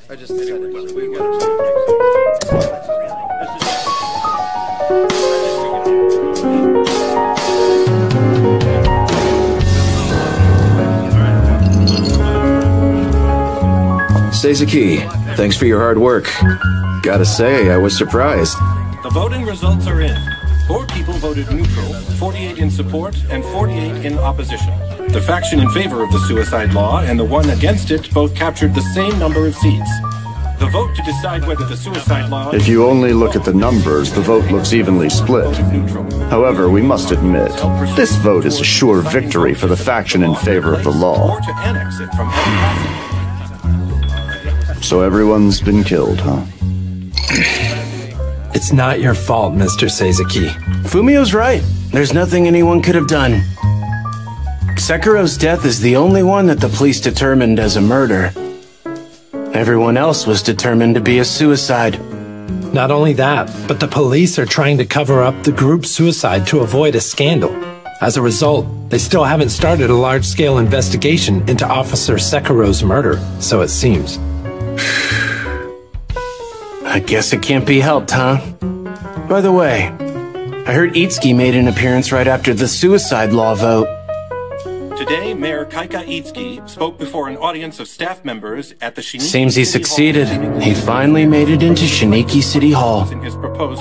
I just said it. Seisuke, thanks for your hard work. Gotta say, I was surprised. The voting results are in. 4 people voted neutral, 48 in support, and 48 in opposition. The faction in favor of the suicide law and the one against it both captured the same number of seats. The vote to decide whether the suicide law... If you only look at the numbers, the vote looks evenly split. However, we must admit, this vote is a sure victory for the faction in favor of the law. So everyone's been killed, huh? It's not your fault, Mr. Seizuki. Fumio's right. There's nothing anyone could have done. Sekiro's death is the only one that the police determined as a murder. Everyone else was determined to be a suicide. Not only that, but the police are trying to cover up the group's suicide to avoid a scandal. As a result, they still haven't started a large-scale investigation into Officer Sekiro's murder, so it seems. I guess it can't be helped, huh? By the way, I heard Itsuki made an appearance right after the suicide law vote. Today, Mayor Kaika Itsuki spoke before an audience of staff members at the Shiniki Seems he City succeeded. Hall. He finally made it into Shiniki City Hall.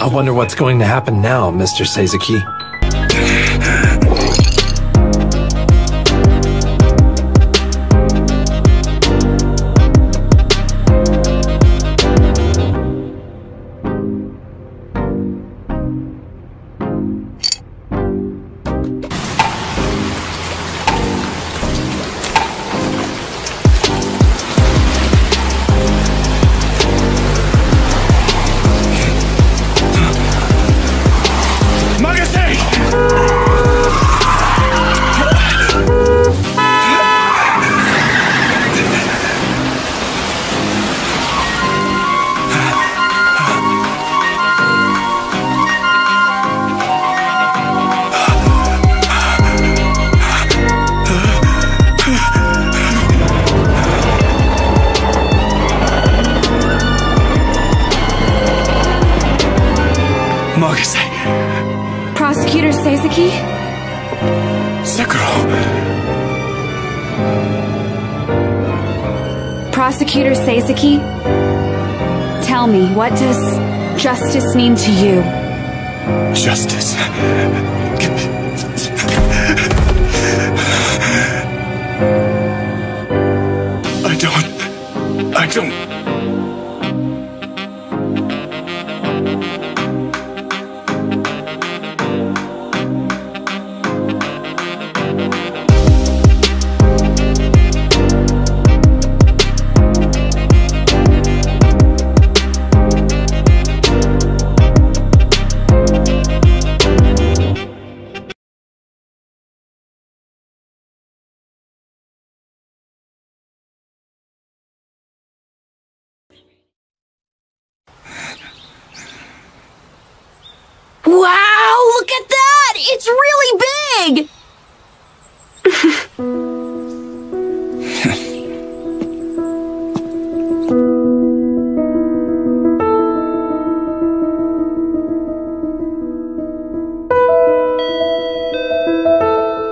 I wonder what's going to happen now, Mr. Seizuki. Prosecutor Seizuki? Sekiro! Prosecutor Seizuki? Tell me, what does justice mean to you? Justice. I don't... Wow, look at that! It's really big!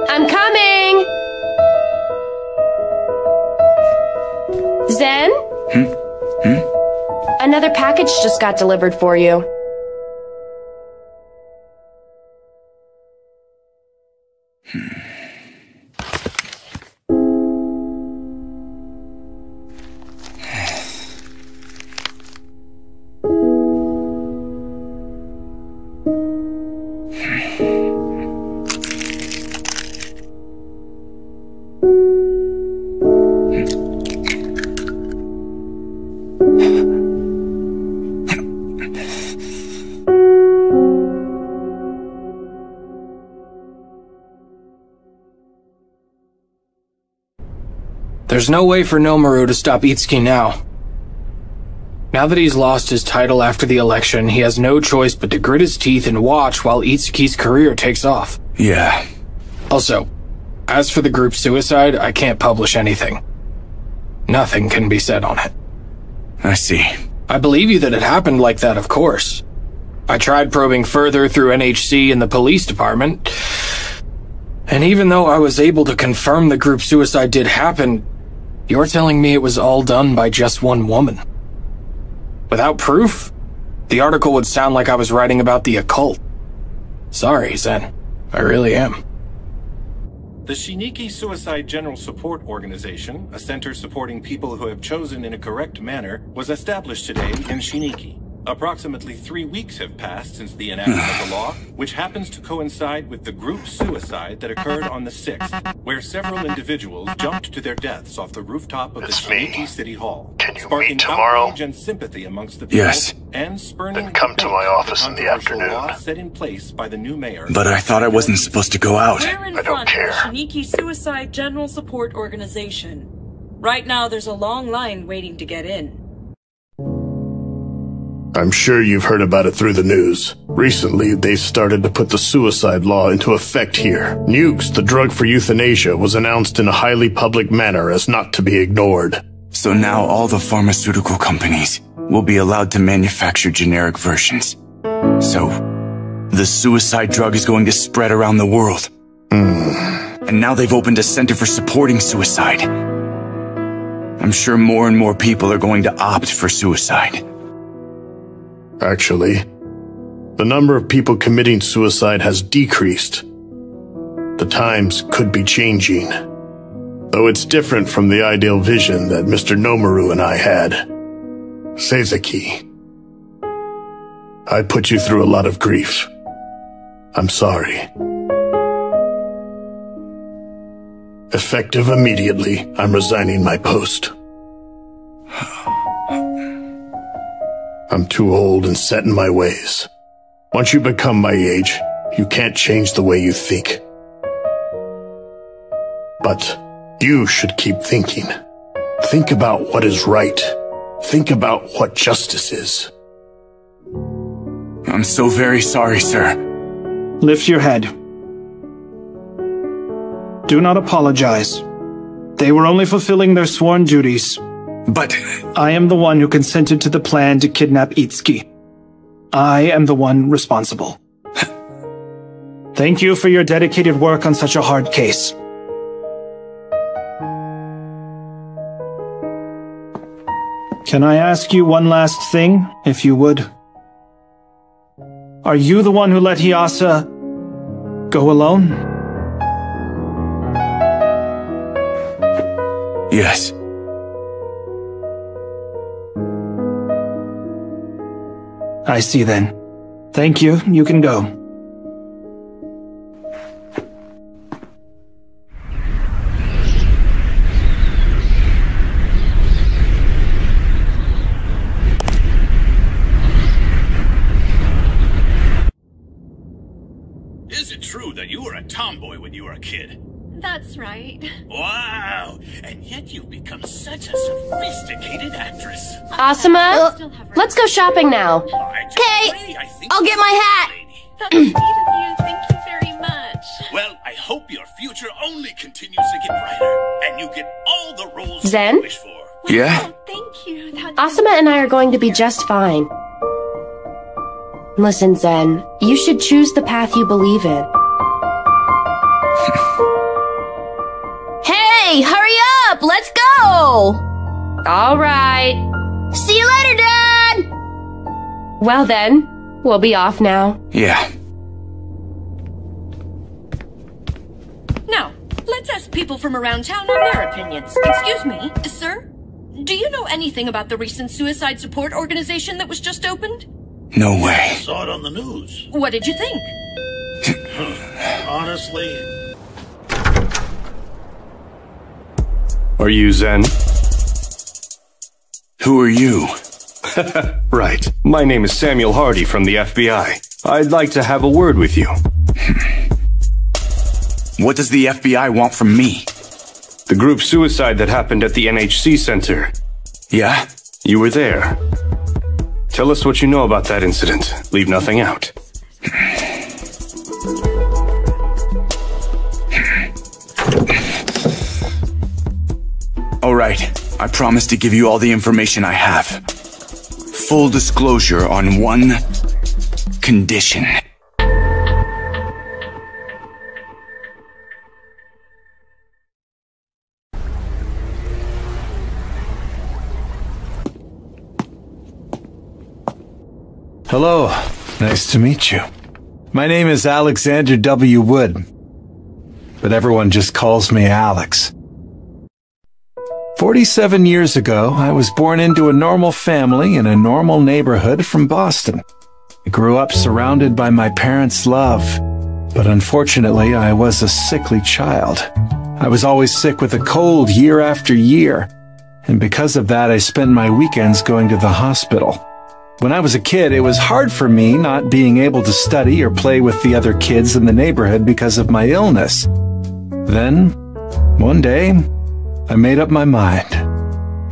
I'm coming! Zen? Another package just got delivered for you. There's no way for Nomaru to stop Itsuki now. Now that he's lost his title after the election, he has no choice but to grit his teeth and watch while Itsuki's career takes off. Yeah. Also, as for the group suicide, I can't publish anything. Nothing can be said on it. I see. I believe you that it happened like that, of course. I tried probing further through NHC and the police department, and even though I was able to confirm the group suicide did happen, you're telling me it was all done by just one woman. Without proof? The article would sound like I was writing about the occult. Sorry, Zen. I really am. The Shiniki Suicide General Support Organization, a center supporting people who have chosen in a correct manner, was established today in Shiniki. Approximately 3 weeks have passed since the enactment of the law, which happens to coincide with the group suicide that occurred on the 6th, where several individuals jumped to their deaths off the rooftop of the Shiniki City Hall, sparking outrage and sympathy amongst the people, and spurning then come to my office in the afternoon. Law set in place by the new mayor. But I thought I wasn't supposed to go out. I don't care. Shiniki Suicide General Support Organization. Right now, there's a long line waiting to get in. I'm sure you've heard about it through the news. Recently, they started to put the suicide law into effect here. Nukes, the drug for euthanasia, was announced in a highly public manner as not to be ignored. So now all the pharmaceutical companies will be allowed to manufacture generic versions. So, the suicide drug is going to spread around the world. And now they've opened a center for supporting suicide. I'm sure more and more people are going to opt for suicide. Actually, the number of people committing suicide has decreased. The times could be changing. Though it's different from the ideal vision that Mr. Nomaru and I had. Seiseki, I put you through a lot of grief. I'm sorry. Effective immediately, I'm resigning my post. I'm too old and set in my ways. Once you become my age, you can't change the way you think. But you should keep thinking. Think about what is right. Think about what justice is. I'm so very sorry, sir. Lift your head. Do not apologize. They were only fulfilling their sworn duties. But I am the one who consented to the plan to kidnap Itsuki. I am the one responsible. Thank you for your dedicated work on such a hard case. Can I ask you one last thing, if you would? Are you the one who let Hiyasa go alone? Yes. I see then. Thank you. You can go. Is it true that you were a tomboy when you were a kid? That's right. Wow! And yet you've become such a sophisticated actress. Asuma, let's go shopping now. Okay, I'll get my hat. That's sweet of you. Thank you very much. Well, I hope your future only continues to get brighter, and you get all the roles Zen? you wish for. Yeah? Thank you. Asuma and I are going to be just fine. Listen, Zen, you should choose the path you believe in. Hey, hurry up! Let's go! All right. See you later, Dad! Well then, we'll be off now. Yeah. Now, let's ask people from around town on their opinions. Excuse me, sir? Do you know anything about the recent suicide support organization that was just opened? No way. I saw it on the news. What did you think? Honestly... Are you Zen? Who are you? Right. My name is Samuel Hardy from the FBI. I'd like to have a word with you. What does the FBI want from me? The group suicide that happened at the NHC Center. Yeah? You were there. Tell us what you know about that incident. Leave nothing out. All right. I promise to give you all the information I have. Full disclosure on one condition. Hello. Nice to meet you. My name is Alexander W. Wood, but everyone just calls me Alex. 47 years ago, I was born into a normal family in a normal neighborhood from Boston. I grew up surrounded by my parents' love, but unfortunately, I was a sickly child. I was always sick with a cold year after year, and because of that, I spent my weekends going to the hospital. When I was a kid, it was hard for me not being able to study or play with the other kids in the neighborhood because of my illness. Then, one day, I made up my mind.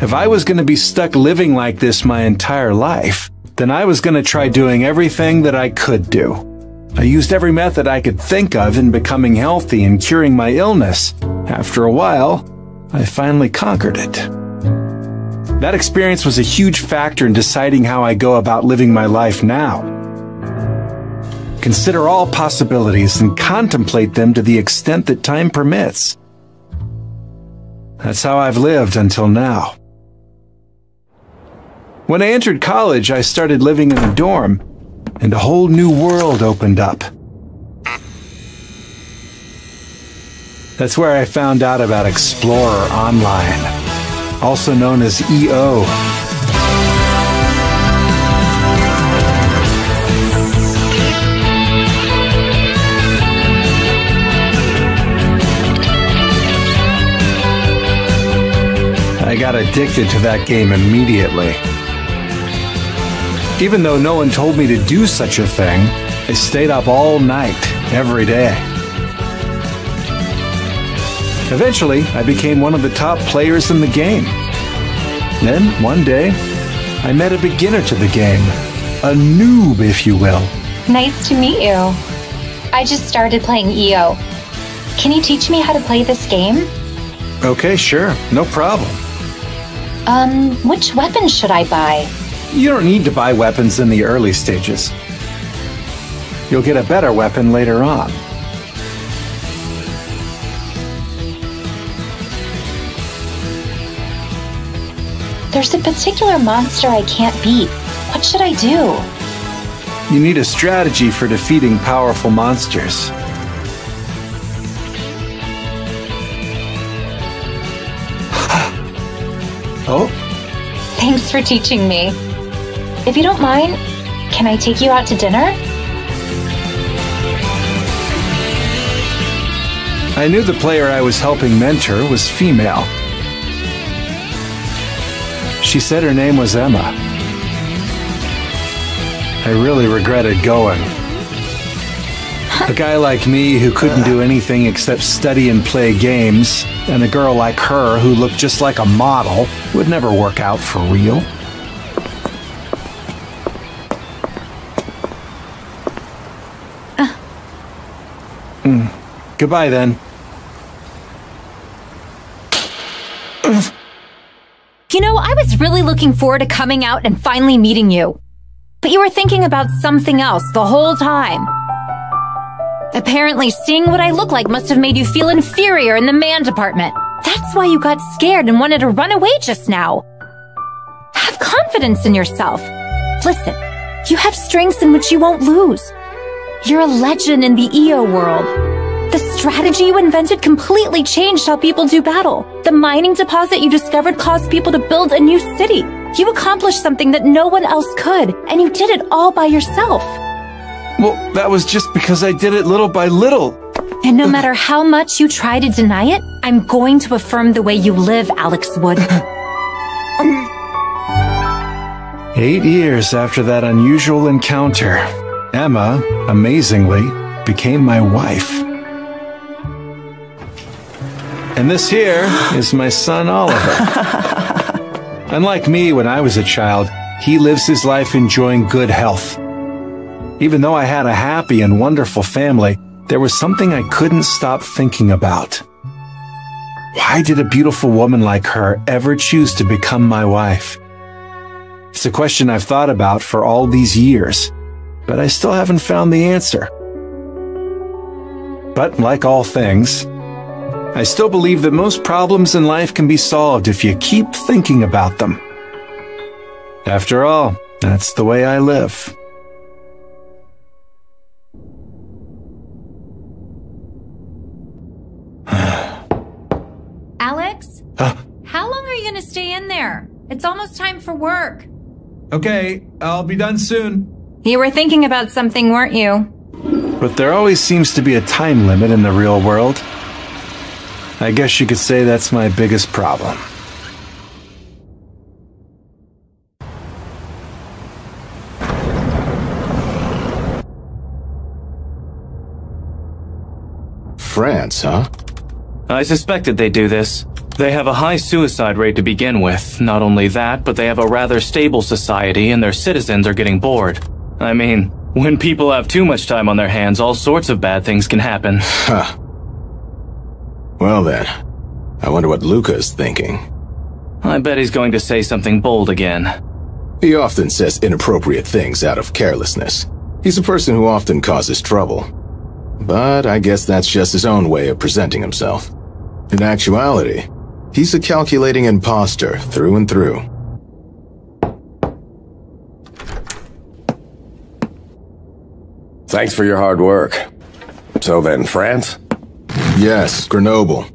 If I was going to be stuck living like this my entire life, then I was going to try doing everything that I could do. I used every method I could think of in becoming healthy and curing my illness. After a while, I finally conquered it. That experience was a huge factor in deciding how I go about living my life now. Consider all possibilities and contemplate them to the extent that time permits. That's how I've lived until now. When I entered college, I started living in a dorm, and a whole new world opened up. That's where I found out about Explorer Online, also known as EO. I got addicted to that game immediately. Even though no one told me to do such a thing, I stayed up all night, every day. Eventually, I became one of the top players in the game. Then, one day, I met a beginner to the game. A noob, if you will. Nice to meet you. I just started playing EO. Can you teach me how to play this game? Okay, sure. No problem. Which weapon should I buy? You don't need to buy weapons in the early stages. You'll get a better weapon later on. There's a particular monster I can't beat. What should I do? You need a strategy for defeating powerful monsters. Oh? Thanks for teaching me. If you don't mind, can I take you out to dinner? I knew the player I was helping mentor was female. She said her name was Emma. I really regretted going. A guy like me who couldn't do anything except study and play games, and a girl like her who looked just like a model, would never work out for real. Goodbye then. You know, I was really looking forward to coming out and finally meeting you. But you were thinking about something else the whole time. Apparently, seeing what I look like must have made you feel inferior in the man department. That's why you got scared and wanted to run away just now. Have confidence in yourself. Listen, you have strengths in which you won't lose. You're a legend in the EO world. The strategy you invented completely changed how people do battle. The mining deposit you discovered caused people to build a new city. You accomplished something that no one else could, and you did it all by yourself. Well, that was just because I did it little by little. And no matter how much you try to deny it, I'm going to affirm the way you live, Alex Wood. 8 years after that unusual encounter, Emma, amazingly, became my wife. And this here is my son, Oliver. Unlike me when I was a child, he lives his life enjoying good health. Even though I had a happy and wonderful family, there was something I couldn't stop thinking about. Why did a beautiful woman like her ever choose to become my wife? It's a question I've thought about for all these years, but I still haven't found the answer. But like all things, I still believe that most problems in life can be solved if you keep thinking about them. After all, that's the way I live. Alex? How long are you gonna stay in there? It's almost time for work. Okay, I'll be done soon. You were thinking about something, weren't you? But there always seems to be a time limit in the real world. I guess you could say that's my biggest problem. France, huh? I suspected they'd do this. They have a high suicide rate to begin with. Not only that, but they have a rather stable society and their citizens are getting bored. I mean, when people have too much time on their hands, all sorts of bad things can happen. Huh. Well then, I wonder what Luca is thinking. I bet he's going to say something bold again. He often says inappropriate things out of carelessness. He's a person who often causes trouble. But I guess that's just his own way of presenting himself. In actuality, he's a calculating imposter through and through. Thanks for your hard work. So then, France? Yes, Grenoble.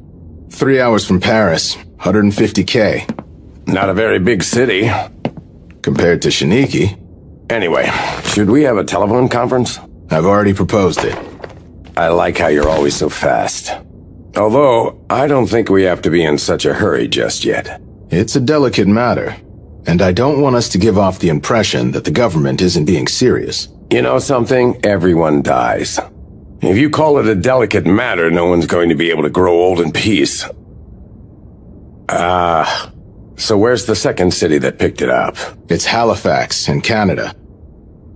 3 hours from Paris, 150K. Not a very big city. Compared to Shiniki. Anyway, should we have a telephone conference? I've already proposed it. I like how you're always so fast. Although, I don't think we have to be in such a hurry just yet. It's a delicate matter, and I don't want us to give off the impression that the government isn't being serious. You know something? Everyone dies. If you call it a delicate matter, no one's going to be able to grow old in peace. So where's the second city that picked it up? It's Halifax, in Canada.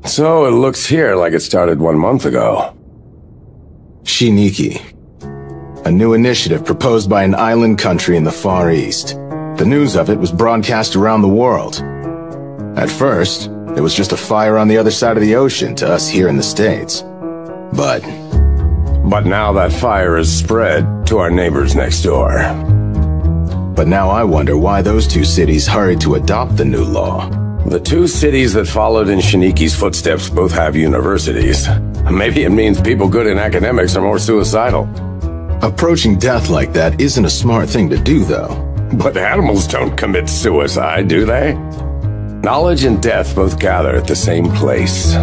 So it looks here like it started 1 month ago. Shiniki. A new initiative proposed by an island country in the Far East. The news of it was broadcast around the world. At first, it was just a fire on the other side of the ocean to us here in the States. But now that fire has spread to our neighbors next door. But now I wonder why those two cities hurried to adopt the new law. The two cities that followed in Shiniki's footsteps both have universities. Maybe it means people good in academics are more suicidal. Approaching death like that isn't a smart thing to do, though. But animals don't commit suicide, do they? Knowledge and death both gather at the same place.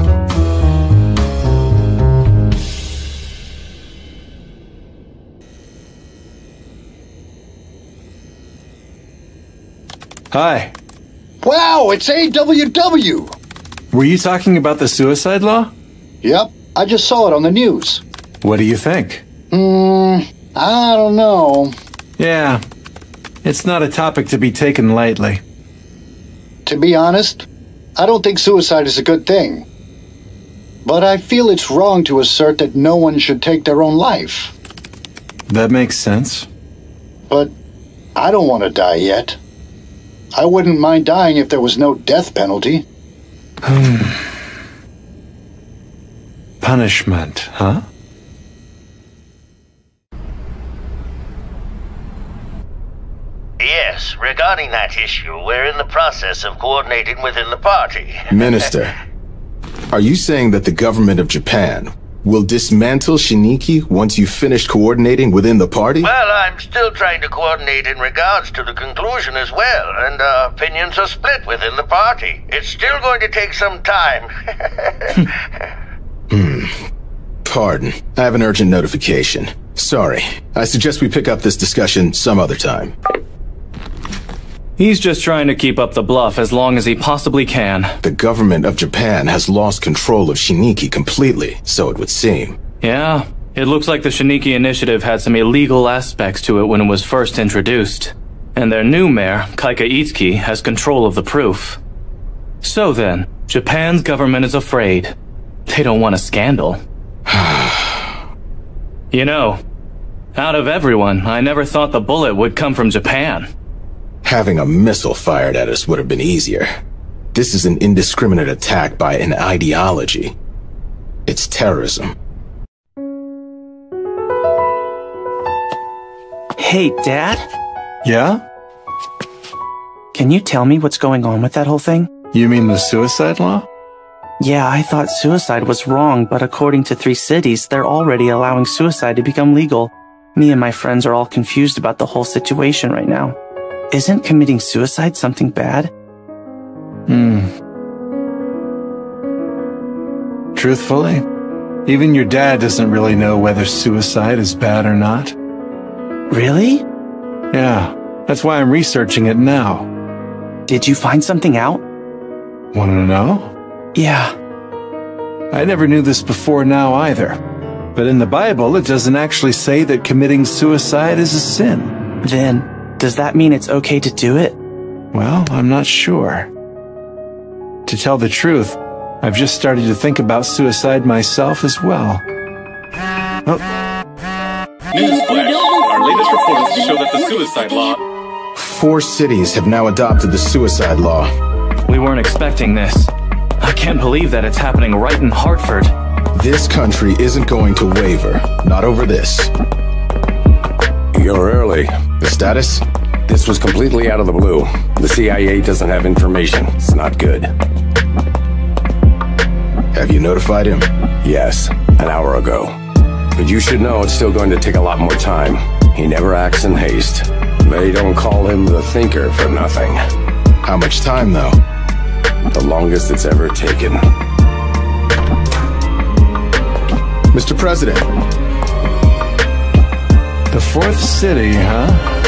Hi. Wow, it's AWW! Were you talking about the suicide law? Yep, I just saw it on the news. What do you think? I don't know. Yeah, it's not a topic to be taken lightly. To be honest, I don't think suicide is a good thing. But I feel it's wrong to assert that no one should take their own life. That makes sense. But I don't want to die yet. I wouldn't mind dying if there was no death penalty. Punishment, huh? Yes, regarding that issue, we're in the process of coordinating within the party. Minister, are you saying that the government of Japan will dismantle Shiniki once you've finished coordinating within the party? Well, I'm still trying to coordinate in regards to the conclusion as well, and opinions are split within the party. It's still going to take some time. Pardon. I have an urgent notification. Sorry. I suggest we pick up this discussion some other time. He's just trying to keep up the bluff as long as he possibly can. The government of Japan has lost control of Shiniki completely, so it would seem. Yeah, it looks like the Shiniki initiative had some illegal aspects to it when it was first introduced. And their new mayor, Kaika Itsuki, has control of the proof. So then, Japan's government is afraid. They don't want a scandal. You know, out of everyone, I never thought the bullet would come from Japan. Having a missile fired at us would have been easier. This is an indiscriminate attack by an ideology. It's terrorism. Hey, Dad? Yeah? Can you tell me what's going on with that whole thing? You mean the suicide law? Yeah, I thought suicide was wrong, but according to 3 cities, they're already allowing suicide to become legal. Me and my friends are all confused about the whole situation right now. Isn't committing suicide something bad? Truthfully, even your dad doesn't really know whether suicide is bad or not. Really? Yeah, that's why I'm researching it now. Did you find something out? Want to know? Yeah. I never knew this before now either. But in the Bible, it doesn't actually say that committing suicide is a sin. Then, does that mean it's okay to do it? Well, I'm not sure. To tell the truth, I've just started to think about suicide myself as well. Newsflash. Our latest reports show that the suicide law... 4 cities have now adopted the suicide law. We weren't expecting this. I can't believe that it's happening right in Hartford. This country isn't going to waver. Not over this. You're early. The status? This was completely out of the blue. The CIA doesn't have information. It's not good. Have you notified him? Yes, an hour ago. But you should know it's still going to take a lot more time. He never acts in haste. They don't call him the Thinker for nothing. How much time, though? The longest it's ever taken. Mr. President. The 4th city, huh?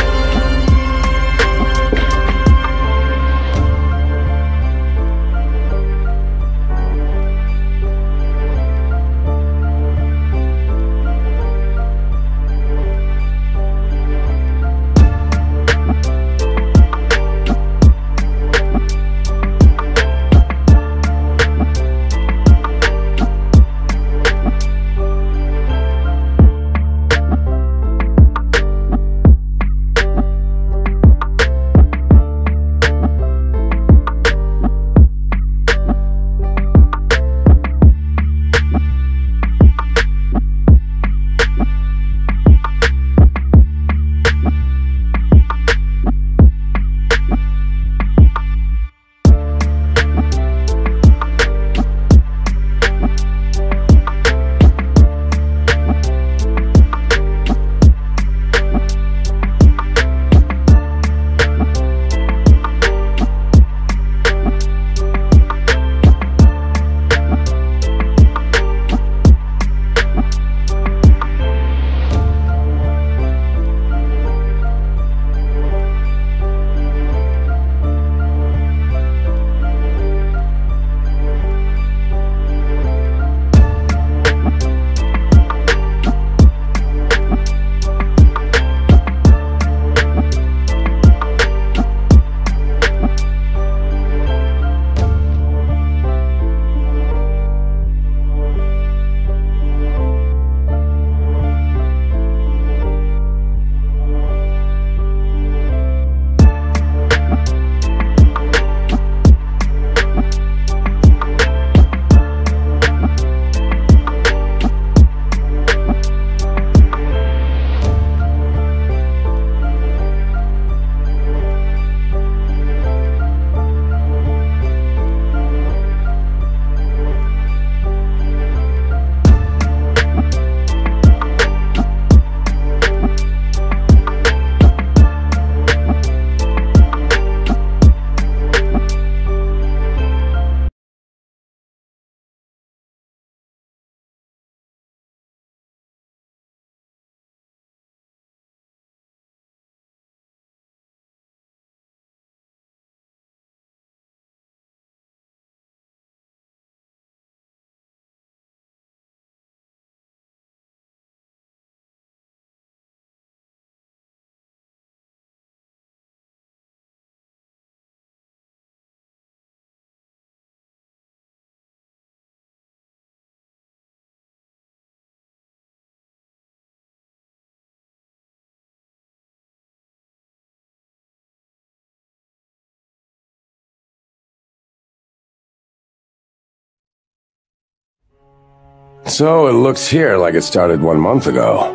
So it looks here like it started 1 month ago.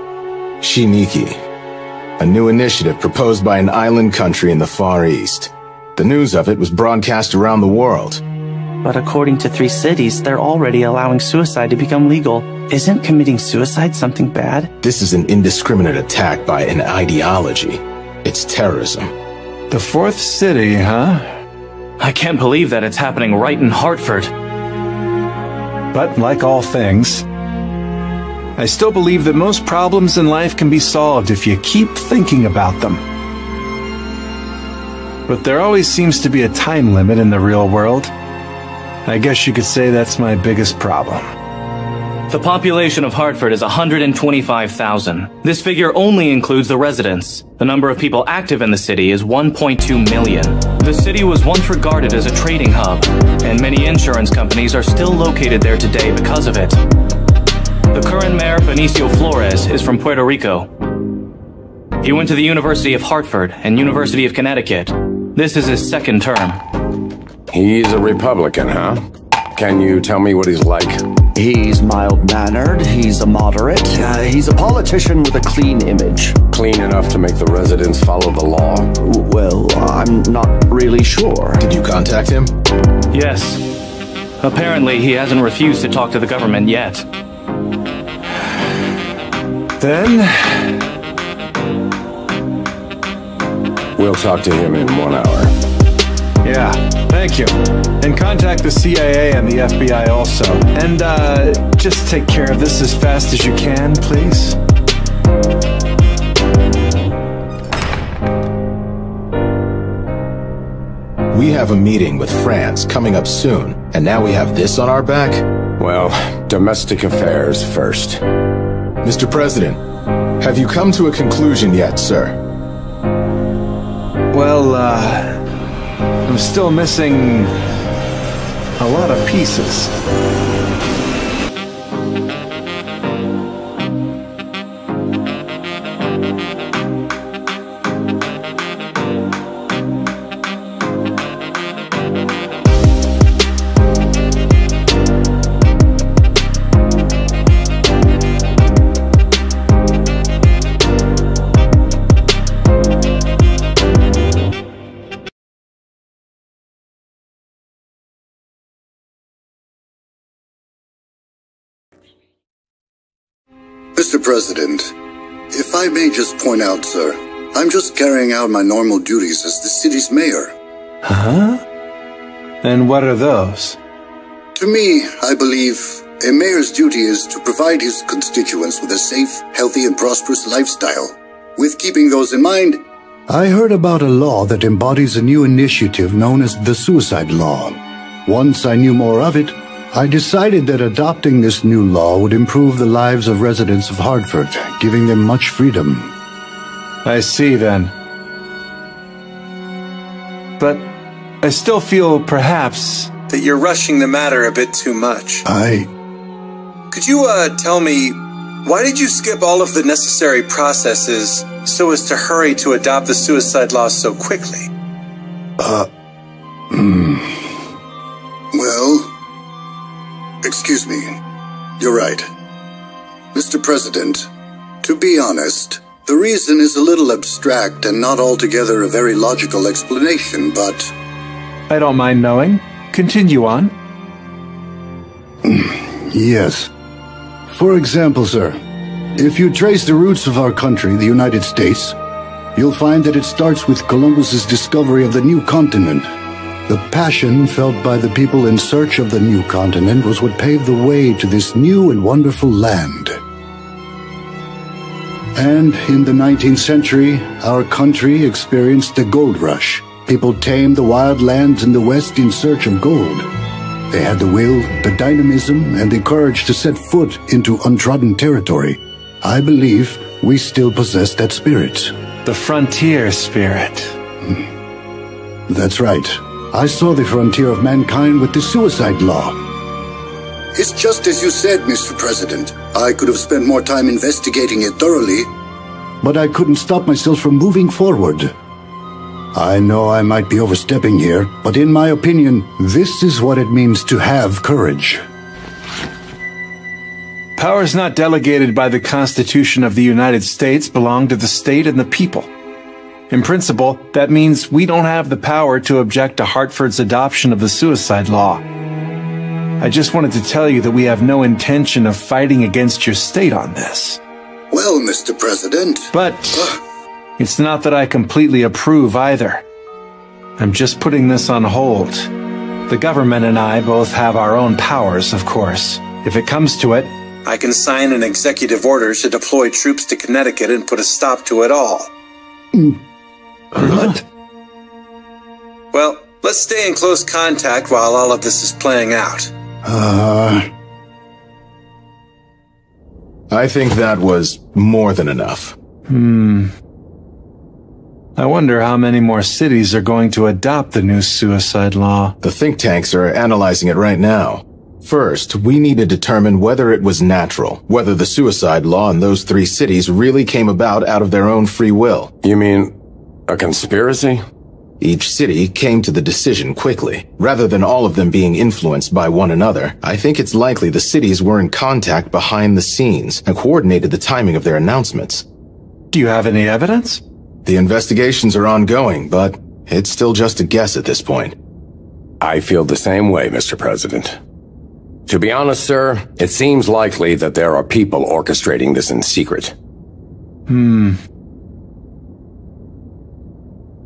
Shiniki. A new initiative proposed by an island country in the Far East. The news of it was broadcast around the world. But according to 3 cities, they're already allowing suicide to become legal. Isn't committing suicide something bad? This is an indiscriminate attack by an ideology. It's terrorism. The fourth city, huh? I can't believe that it's happening right in Hartford. But like all things, I still believe that most problems in life can be solved if you keep thinking about them. But there always seems to be a time limit in the real world. I guess you could say that's my biggest problem. The population of Hartford is 125,000. This figure only includes the residents. The number of people active in the city is 1.2 million. The city was once regarded as a trading hub, and many insurance companies are still located there today because of it. The current mayor, Benicio Flores, is from Puerto Rico. He went to the University of Hartford and University of Connecticut. This is his second term. He's a Republican, huh? Can you tell me what he's like? He's mild-mannered, he's a moderate, he's a politician with a clean image. Clean enough to make the residents follow the law? Well, I'm not really sure. Did you contact him? Yes. Apparently, he hasn't refused to talk to the government yet. Then... we'll talk to him in 1 hour. Yeah, thank you. And contact the CIA and the FBI also. And, just take care of this as fast as you can, please. We have a meeting with France coming up soon, and now we have this on our back? Well, domestic affairs first. Mr. President, have you come to a conclusion yet, sir? Well, I'm still missing a lot of pieces. Mr. President, if I may just point out, sir, I'm just carrying out my normal duties as the city's mayor. Huh? And what are those? To me, I believe a mayor's duty is to provide his constituents with a safe, healthy, and prosperous lifestyle. With keeping those in mind, I heard about a law that embodies a new initiative known as the suicide law. Once I knew more of it, I decided that adopting this new law would improve the lives of residents of Hartford, giving them much freedom. I see, then. But I still feel, perhaps, that you're rushing the matter a bit too much. Could you, tell me, why did you skip all of the necessary processes so as to hurry to adopt the suicide law so quickly? Well... excuse me. You're right. Mr. President, to be honest, the reason is a little abstract and not altogether a very logical explanation, but... I don't mind knowing. Continue on. Yes. For example, sir, if you trace the roots of our country, the United States, you'll find that it starts with Columbus's discovery of the new continent. The passion felt by the people in search of the new continent was what paved the way to this new and wonderful land. And in the 19th century, our country experienced the gold rush. People tamed the wild lands in the West in search of gold. They had the will, the dynamism, and the courage to set foot into untrodden territory. I believe we still possess that spirit. The frontier spirit. That's right. I saw the frontier of mankind with the suicide law. It's just as you said, Mr. President. I could have spent more time investigating it thoroughly, but I couldn't stop myself from moving forward. I know I might be overstepping here, but in my opinion, this is what it means to have courage. Powers not delegated by the Constitution of the United States belong to the state and the people. In principle, that means we don't have the power to object to Hartford's adoption of the suicide law. I just wanted to tell you that we have no intention of fighting against your state on this. Well, Mr. President... But it's not that I completely approve either. I'm just putting this on hold. The government and I both have our own powers, of course. If it comes to it... I can sign an executive order to deploy troops to Connecticut and put a stop to it all. What? Well, let's stay in close contact while all of this is playing out. I think that was more than enough. I wonder how many more cities are going to adopt the new suicide law. The think tanks are analyzing it right now. First, we need to determine whether it was natural, whether the suicide law in those 3 cities really came about out of their own free will. You mean a conspiracy? Each city came to the decision quickly. Rather than all of them being influenced by one another, I think it's likely the cities were in contact behind the scenes and coordinated the timing of their announcements. Do you have any evidence? The investigations are ongoing, but it's still just a guess at this point. I feel the same way, Mr. President. To be honest, sir, it seems likely that there are people orchestrating this in secret.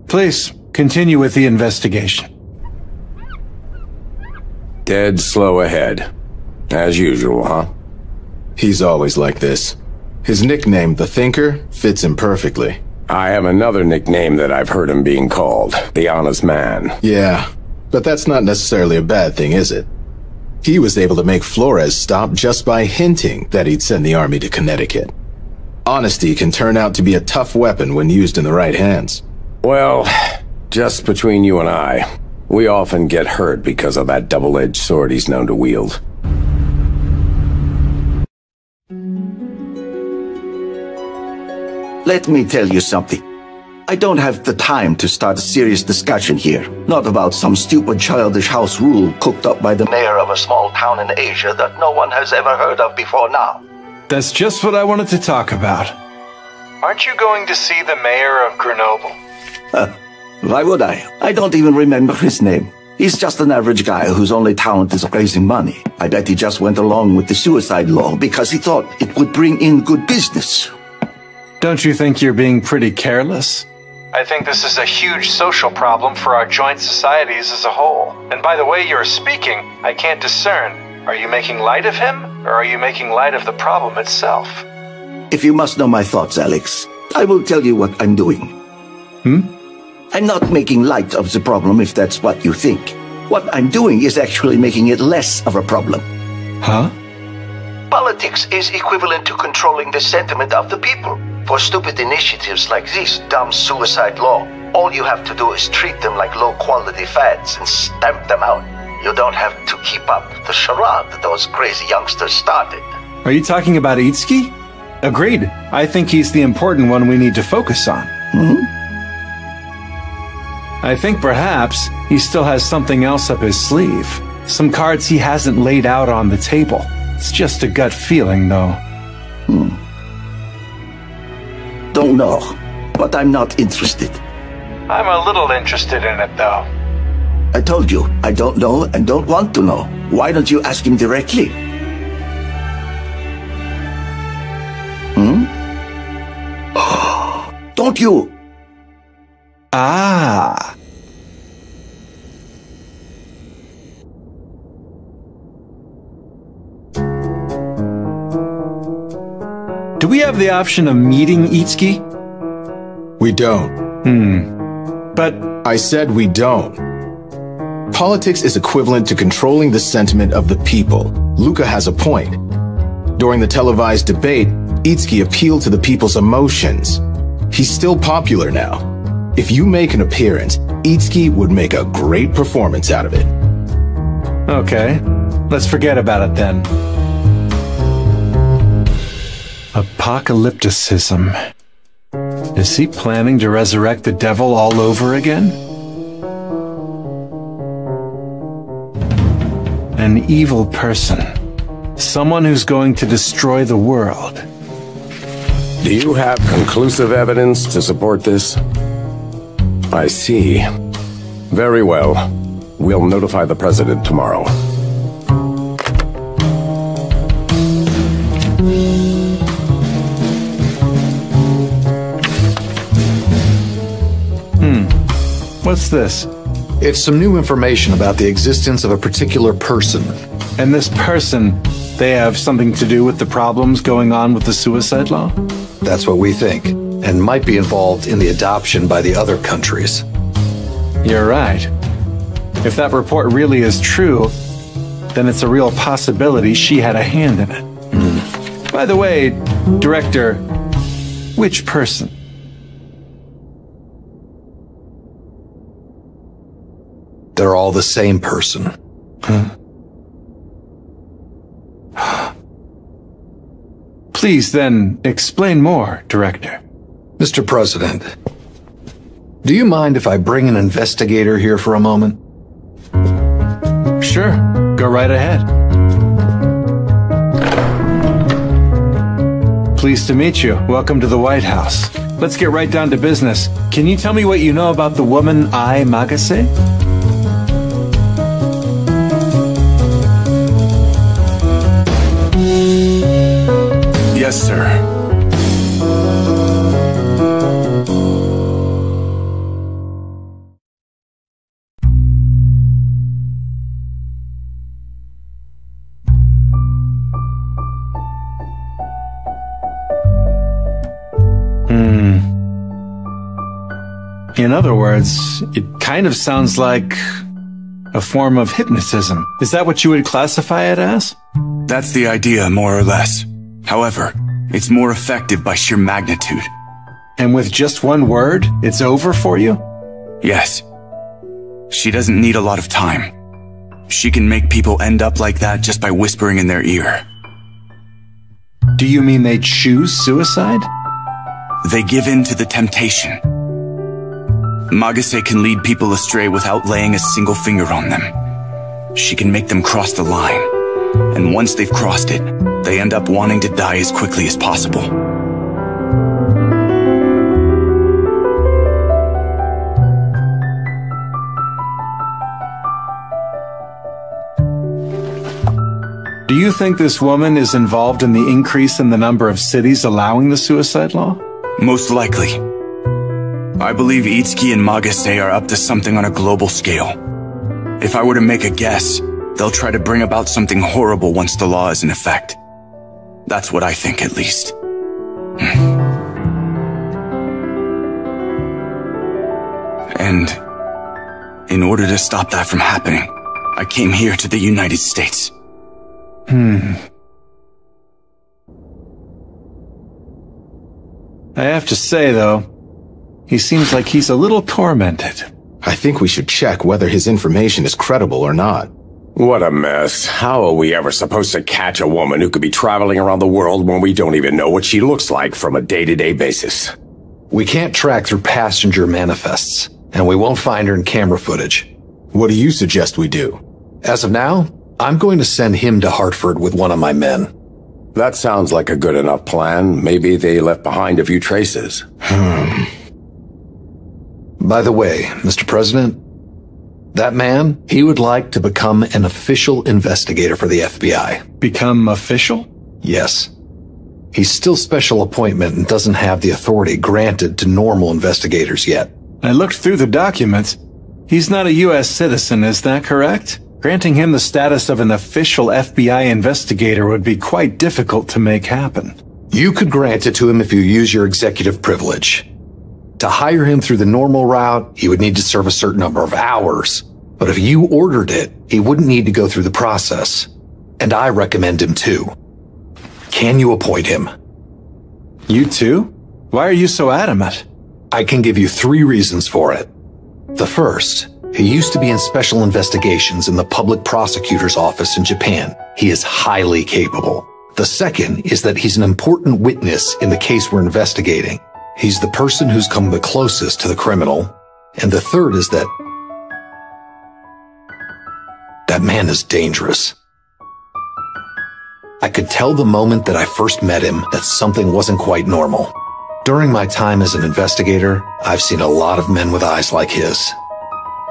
Please, continue with the investigation. Dead slow ahead. As usual, huh? He's always like this. His nickname, The Thinker, fits him perfectly. I have another nickname that I've heard him being called, The Honest Man. Yeah, but that's not necessarily a bad thing, is it? He was able to make Flores stop just by hinting that he'd send the army to Connecticut. Honesty can turn out to be a tough weapon when used in the right hands. Well, just between you and I, we often get hurt because of that double-edged sword he's known to wield. Let me tell you something. I don't have the time to start a serious discussion here. Not about some stupid childish house rule cooked up by the mayor of a small town in Asia that no one has ever heard of before now. That's just what I wanted to talk about. Aren't you going to see the mayor of Grenoble? Why would I? I don't even remember his name. He's just an average guy whose only talent is raising money. I bet he just went along with the suicide law because he thought it would bring in good business. Don't you think you're being pretty careless? I think this is a huge social problem for our joint societies as a whole. And by the way you're speaking, I can't discern. Are you making light of him, or are you making light of the problem itself? If you must know my thoughts, Alex, I will tell you what I'm doing. I'm not making light of the problem if that's what you think. What I'm doing is actually making it less of a problem. Huh? Politics is equivalent to controlling the sentiment of the people. For stupid initiatives like this dumb suicide law, all you have to do is treat them like low-quality fads and stamp them out. You don't have to keep up the charade that those crazy youngsters started. Are you talking about Itsuki? Agreed. I think he's the important one we need to focus on. I think perhaps he still has something else up his sleeve. Some cards he hasn't laid out on the table. It's just a gut feeling, though. Don't know, but I'm not interested. I'm a little interested in it, though. I told you, I don't know and don't want to know. Why don't you ask him directly? Don't you? Ah. Do we have the option of meeting Itsuki? We don't. But I said we don't. Politics is equivalent to controlling the sentiment of the people. Luca has a point. During the televised debate, Itsuki appealed to the people's emotions. He's still popular now. If you make an appearance, Itsuki would make a great performance out of it. Okay, let's forget about it then. Apocalypticism. Is he planning to resurrect the devil all over again? An evil person. Someone who's going to destroy the world. Do you have conclusive evidence to support this? I see. Very well. We'll notify the president tomorrow. What's this? It's some new information about the existence of a particular person. And this person, they have something to do with the problems going on with the suicide law? That's what we think, and might be involved in the adoption by the other countries. You're right. If that report really is true, then it's a real possibility she had a hand in it. By the way, Director, which person? They're all the same person. Please then explain more, Director. Mr. President, do you mind if I bring an investigator here for a moment? Sure, go right ahead. Pleased to meet you. Welcome to the White House. Let's get right down to business. Can you tell me what you know about the woman Ai Magase? Yes, sir. In other words, it kind of sounds like a form of hypnotism. Is that what you would classify it as? That's the idea, more or less. However, it's more effective by sheer magnitude. And with just one word, it's over for you? Yes. She doesn't need a lot of time. She can make people end up like that just by whispering in their ear. Do you mean they choose suicide? They give in to the temptation. Magase can lead people astray without laying a single finger on them. She can make them cross the line. And once they've crossed it, they end up wanting to die as quickly as possible. Do you think this woman is involved in the increase in the number of cities allowing the suicide law? Most likely. I believe Itsuki and Magase are up to something on a global scale. If I were to make a guess, they'll try to bring about something horrible once the law is in effect. That's what I think, at least. And in order to stop that from happening, I came here to the United States. I have to say, though, he seems like he's a little tormented. I think we should check whether his information is credible or not. What a mess. How are we ever supposed to catch a woman who could be traveling around the world when we don't even know what she looks like from a day-to-day basis? We can't track through passenger manifests, and we won't find her in camera footage. What do you suggest we do? As of now, I'm going to send him to Hartford with one of my men. That sounds like a good enough plan. Maybe they left behind a few traces. By the way, Mr. President, that man, he would like to become an official investigator for the FBI. Become official? Yes. He's still special appointment and doesn't have the authority granted to normal investigators yet. I looked through the documents. He's not a U.S. citizen, is that correct? Granting him the status of an official FBI investigator would be quite difficult to make happen. You could grant it to him if you use your executive privilege. To hire him through the normal route, he would need to serve a certain number of hours. But if you ordered it, he wouldn't need to go through the process. And I recommend him too. Can you appoint him? You too? Why are you so adamant? I can give you 3 reasons for it. The first, he used to be in special investigations in the public prosecutor's office in Japan. He is highly capable. The second is that he's an important witness in the case we're investigating. He's the person who's come the closest to the criminal. And the third is that man is dangerous. I could tell the moment that I first met him that something wasn't quite normal. During my time as an investigator, I've seen a lot of men with eyes like his.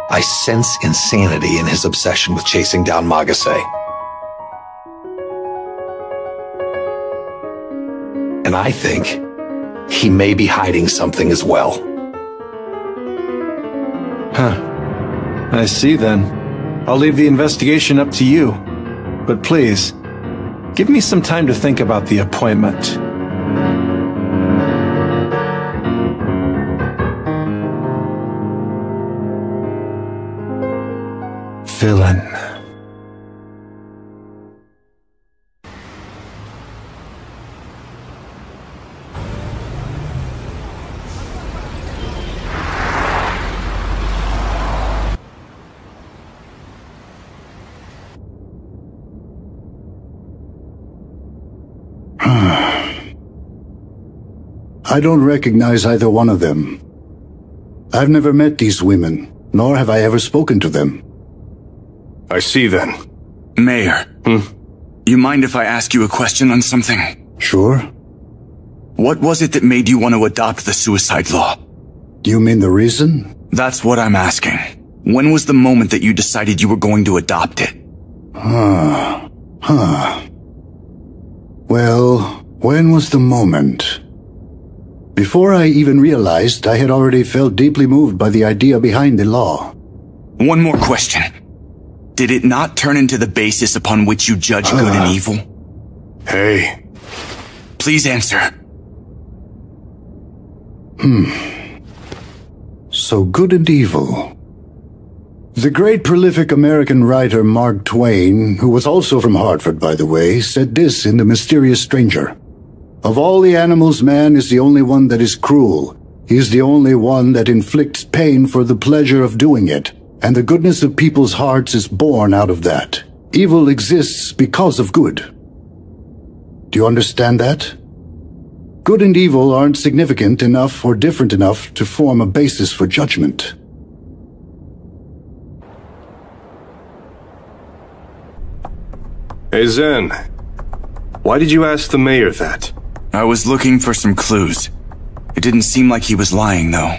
I sense insanity in his obsession with chasing down Magase. And I think he may be hiding something as well. Huh. I see then. I'll leave the investigation up to you. But please, give me some time to think about the appointment. Villain. I don't recognize either one of them. I've never met these women, nor have I ever spoken to them. I see then. Mayor. You mind if I ask you a question on something? Sure. What was it that made you want to adopt the suicide law? Do you mean the reason? That's what I'm asking. When was the moment that you decided you were going to adopt it? Well, when was the moment? Before I even realized, I had already felt deeply moved by the idea behind the law. One more question. Did it not turn into the basis upon which you judge good and evil? Hey. Please answer. So good and evil. The great prolific American writer Mark Twain, who was also from Hartford, by the way, said this in The Mysterious Stranger. Of all the animals, man is the only one that is cruel. He is the only one that inflicts pain for the pleasure of doing it, and the goodness of people's hearts is born out of that. Evil exists because of good. Do you understand that? Good and evil aren't significant enough or different enough to form a basis for judgment. Hey Zen, why did you ask the mayor that? I was looking for some clues. It didn't seem like he was lying, though.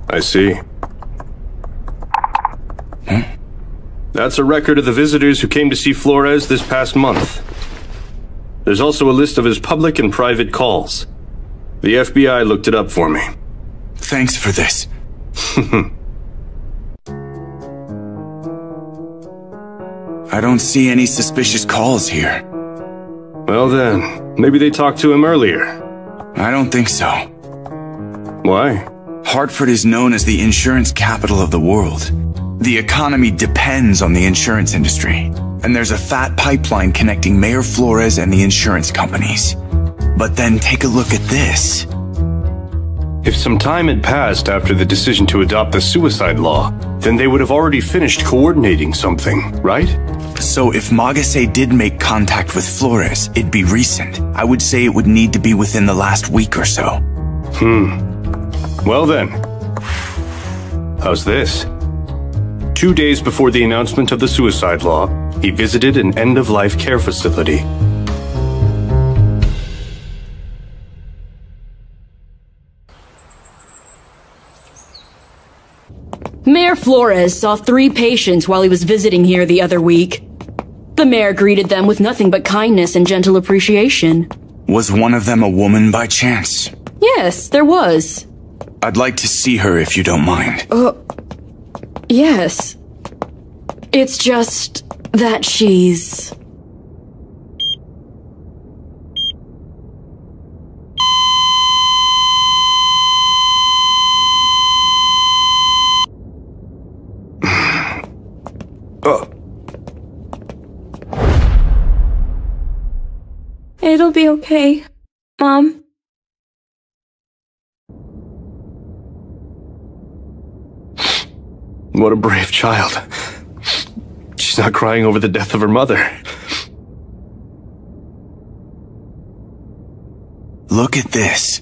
I see. That's a record of the visitors who came to see Flores this past month. There's also a list of his public and private calls. The FBI looked it up for me. Thanks for this. I don't see any suspicious calls here. Well then, maybe they talked to him earlier. I don't think so. Why? Hartford is known as the insurance capital of the world. The economy depends on the insurance industry, and there's a fat pipeline connecting Mayor Flores and the insurance companies. But then take a look at this. If some time had passed after the decision to adopt the suicide law, then they would have already finished coordinating something, right? So if Magase did make contact with Flores, it'd be recent. I would say it would need to be within the last week or so. Well then. How's this? 2 days before the announcement of the suicide law, he visited an end-of-life care facility. Mayor Flores saw 3 patients while he was visiting here the other week. The mayor greeted them with nothing but kindness and gentle appreciation. Was one of them a woman by chance? Yes, there was. I'd like to see her if you don't mind. Yes. It's just that she's... It'll be okay, Mom. What a brave child. She's not crying over the death of her mother. Look at this.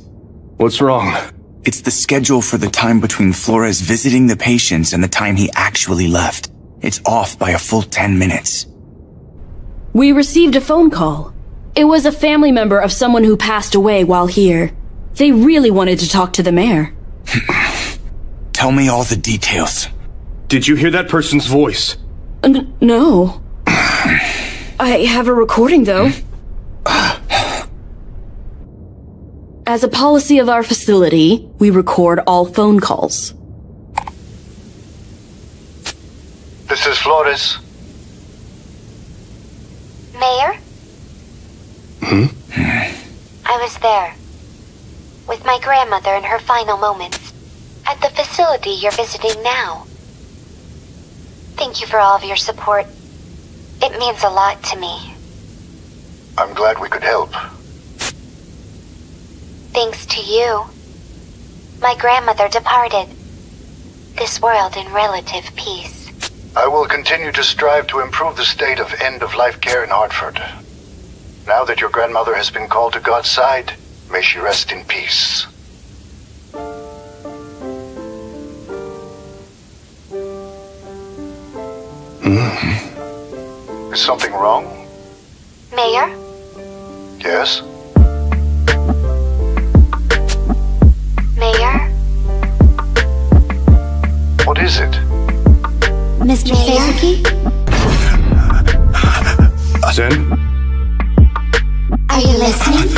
What's wrong? It's the schedule for the time between Flores visiting the patients and the time he actually left. It's off by a full 10 minutes. We received a phone call. It was a family member of someone who passed away while here. They really wanted to talk to the mayor. Tell me all the details. Did you hear that person's voice? No. I have a recording, though. As a policy of our facility, we record all phone calls. This is Flores. Mayor? I was there, with my grandmother in her final moments, at the facility you're visiting now. Thank you for all of your support. It means a lot to me. I'm glad we could help. Thanks to you, my grandmother departed this world in relative peace. I will continue to strive to improve the state of end-of-life care in Hartford. Now that your grandmother has been called to God's side, may she rest in peace. Is something wrong? Mayor? Yes? Mayor? What is it? Mr. Seizuki? Zen? Are you listening?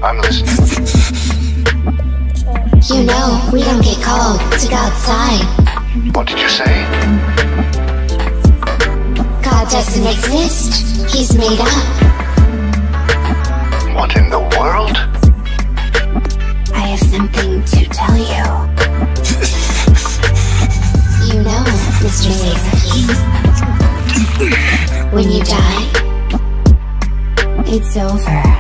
I'm listening. You know, we don't get called to God's side. What did you say? God doesn't exist. He's made up. What in the world? I have something to tell you. You know, Mr. Seizuki, when you die, it's over.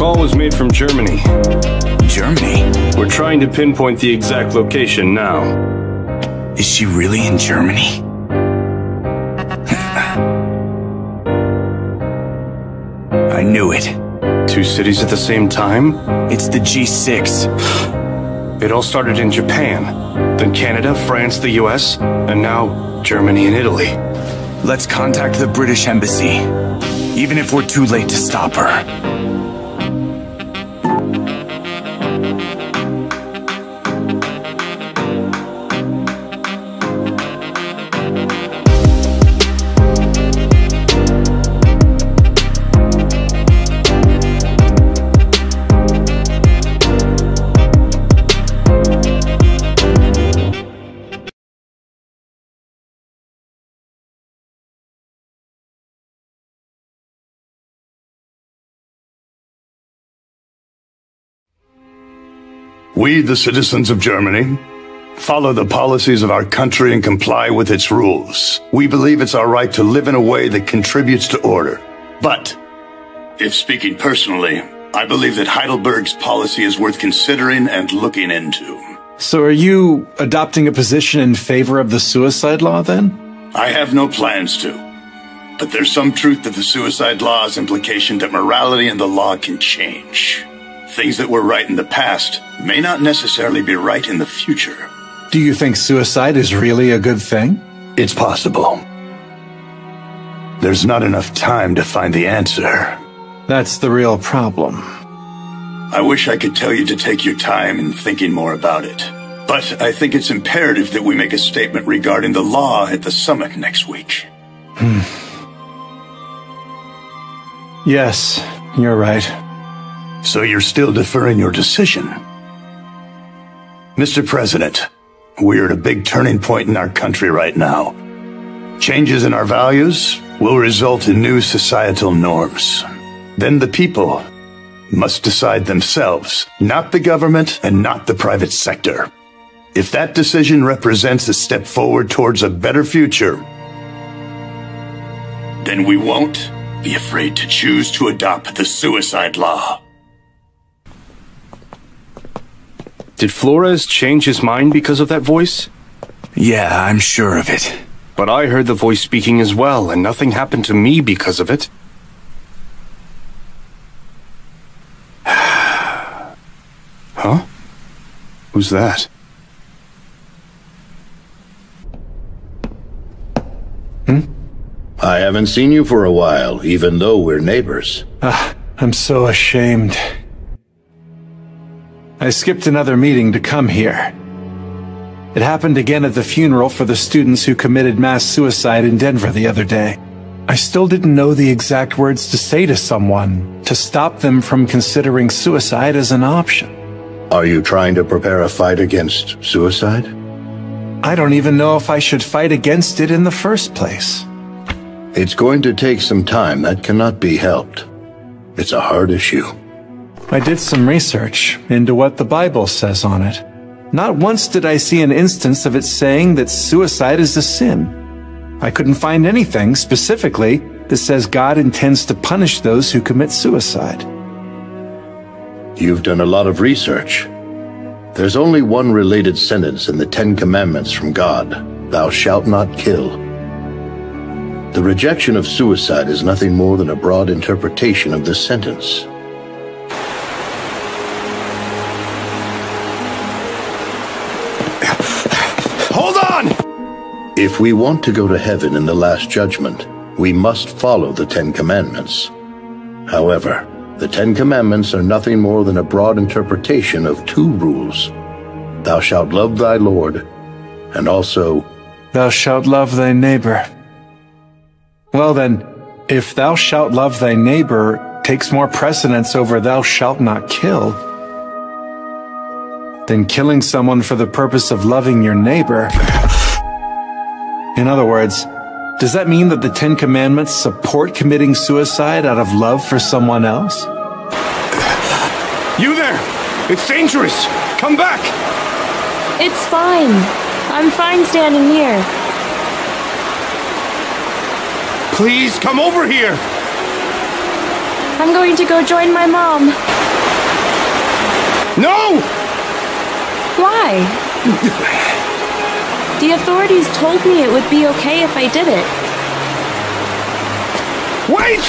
call was made from Germany. Germany. We're trying to pinpoint the exact location now. Is she really in Germany? I knew it. 2 cities at the same time? It's the G6. It all started in Japan, then Canada, France, the US, and now Germany and Italy. Let's contact the British Embassy, even if we're too late to stop her. We, the citizens of Germany, follow the policies of our country and comply with its rules. We believe it's our right to live in a way that contributes to order. But, if speaking personally, I believe that Heidelberg's policy is worth considering and looking into. So are you adopting a position in favor of the suicide law, then? I have no plans to. But there's some truth to the suicide law's implication that morality and the law can change. Things that were right in the past may not necessarily be right in the future. Do you think suicide is really a good thing? It's possible. There's not enough time to find the answer. That's the real problem. I wish I could tell you to take your time in thinking more about it. But I think it's imperative that we make a statement regarding the law at the summit next week. Yes, you're right. So you're still deferring your decision? Mr. President, we're at a big turning point in our country right now. Changes in our values will result in new societal norms. Then the people must decide themselves, not the government and not the private sector. If that decision represents a step forward towards a better future, then we won't be afraid to choose to adopt the suicide law. Did Flores change his mind because of that voice? Yeah, I'm sure of it. But I heard the voice speaking as well, and nothing happened to me because of it. Huh? Who's that? I haven't seen you for a while, even though we're neighbors. I'm so ashamed. I skipped another meeting to come here. It happened again at the funeral for the students who committed mass suicide in Denver the other day. I still didn't know the exact words to say to someone to stop them from considering suicide as an option. Are you trying to prepare a fight against suicide? I don't even know if I should fight against it in the first place. It's going to take some time. That cannot be helped. It's a hard issue. I did some research into what the Bible says on it. Not once did I see an instance of it saying that suicide is a sin. I couldn't find anything specifically that says God intends to punish those who commit suicide. You've done a lot of research. There's only one related sentence in the 10 Commandments from God: "Thou shalt not kill." The rejection of suicide is nothing more than a broad interpretation of this sentence. Hold on! If we want to go to heaven in the Last Judgment, we must follow the 10 Commandments. However, the 10 Commandments are nothing more than a broad interpretation of 2 rules. Thou shalt love thy Lord, and also, thou shalt love thy neighbor. Well then, if thou shalt love thy neighbor takes more precedence over thou shalt not kill, then killing someone for the purpose of loving your neighbor. In other words, does that mean that the 10 Commandments support committing suicide out of love for someone else? You there! It's dangerous! Come back! It's fine. I'm fine standing here. Please, come over here! I'm going to go join my mom. No! Why? The authorities told me it would be okay if I did it. Wait!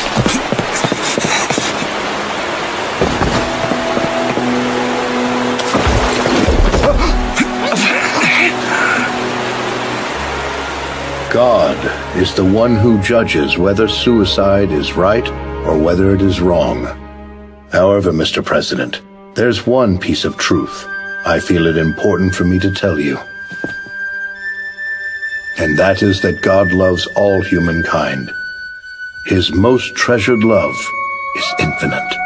God is the one who judges whether suicide is right or whether it is wrong. However, Mr. President, there's one piece of truth I feel it important for me to tell you. And that is that God loves all humankind. His most treasured love is infinite.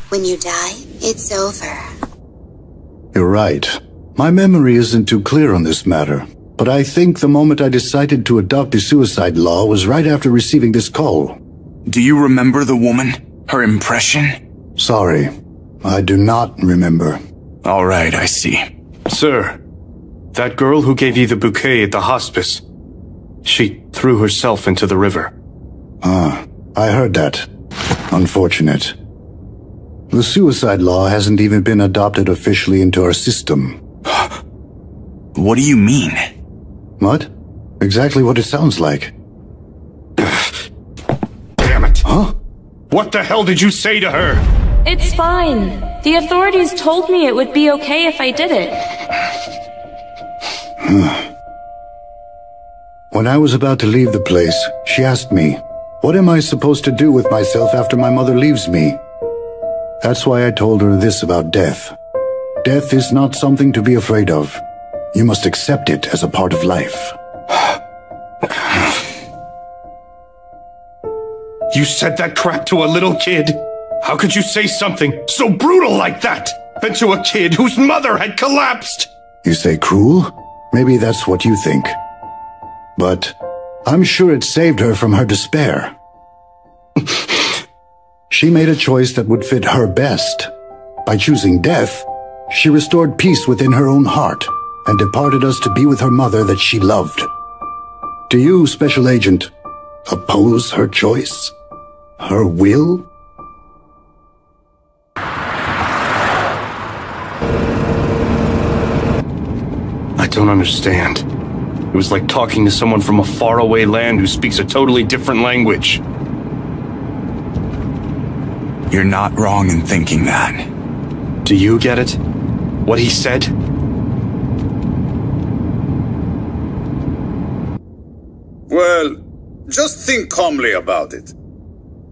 When you die, it's over. You're right. My memory isn't too clear on this matter, but I think the moment I decided to adopt the suicide law was right after receiving this call. Do you remember the woman? Her impression? Sorry, I do not remember. All right, I see. Sir, that girl who gave you the bouquet at the hospice, she threw herself into the river. Ah, I heard that. Unfortunate. The suicide law hasn't even been adopted officially into our system. What do you mean? What? Exactly what it sounds like. Damn it. Huh? What the hell did you say to her? It's fine. The authorities told me it would be okay if I did it. When I was about to leave the place, she asked me, what am I supposed to do with myself after my mother leaves me? That's why I told her this about death. Death is not something to be afraid of. You must accept it as a part of life. You said that crap to a little kid? How could you say something so brutal like that? And to a kid whose mother had collapsed? You say cruel? Maybe that's what you think. But I'm sure it saved her from her despair. She made a choice that would fit her best. By choosing death, she restored peace within her own heart and departed us to be with her mother that she loved. Do you, Special Agent, oppose her choice? Her will? I don't understand. It was like talking to someone from a faraway land who speaks a totally different language. You're not wrong in thinking that. Do you get it? What he said? Well, just think calmly about it.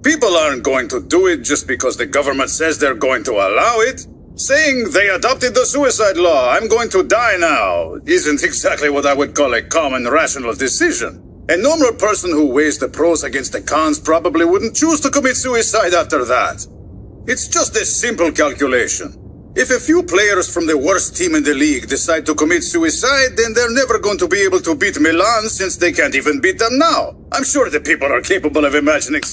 People aren't going to do it just because the government says they're going to allow it. Saying they adopted the suicide law, I'm going to die now, isn't exactly what I would call a common rational decision. A normal person who weighs the pros against the cons probably wouldn't choose to commit suicide after that. It's just a simple calculation. If a few players from the worst team in the league decide to commit suicide, then they're never going to be able to beat Milan since they can't even beat them now. I'm sure the people are capable of imagining...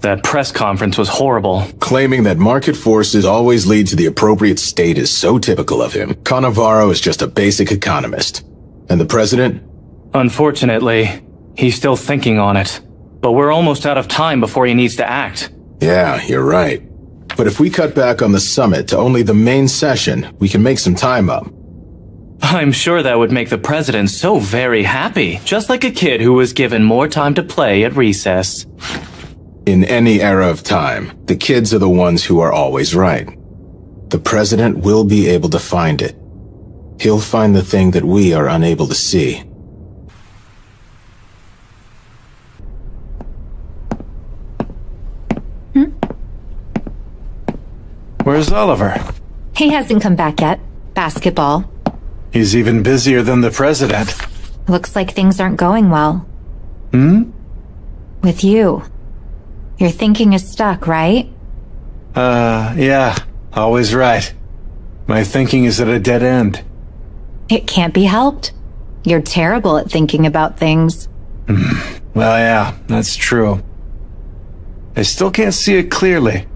That press conference was horrible. Claiming that market forces always lead to the appropriate state is so typical of him. Cannavaro is just a basic economist. And the president? Unfortunately, he's still thinking on it. But we're almost out of time before he needs to act. Yeah, you're right. But if we cut back on the summit to only the main session, we can make some time up. I'm sure that would make the president so very happy, just like a kid who was given more time to play at recess. In any era of time, the kids are the ones who are always right. The president will be able to find it. He'll find the thing that we are unable to see. Where's Oliver? He hasn't come back yet. Basketball. He's even busier than the president. Looks like things aren't going well. With you. Your thinking is stuck, right? Yeah. Always right. My thinking is at a dead end. It can't be helped. You're terrible at thinking about things. Well, yeah, that's true. I still can't see it clearly.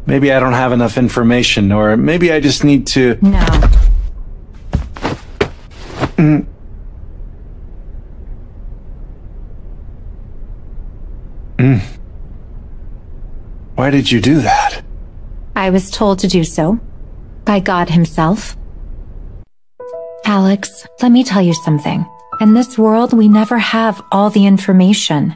Maybe I don't have enough information, or maybe I just need to... No. Why did you do that? I was told to do so. By God himself. Alex, let me tell you something. In this world, we never have all the information.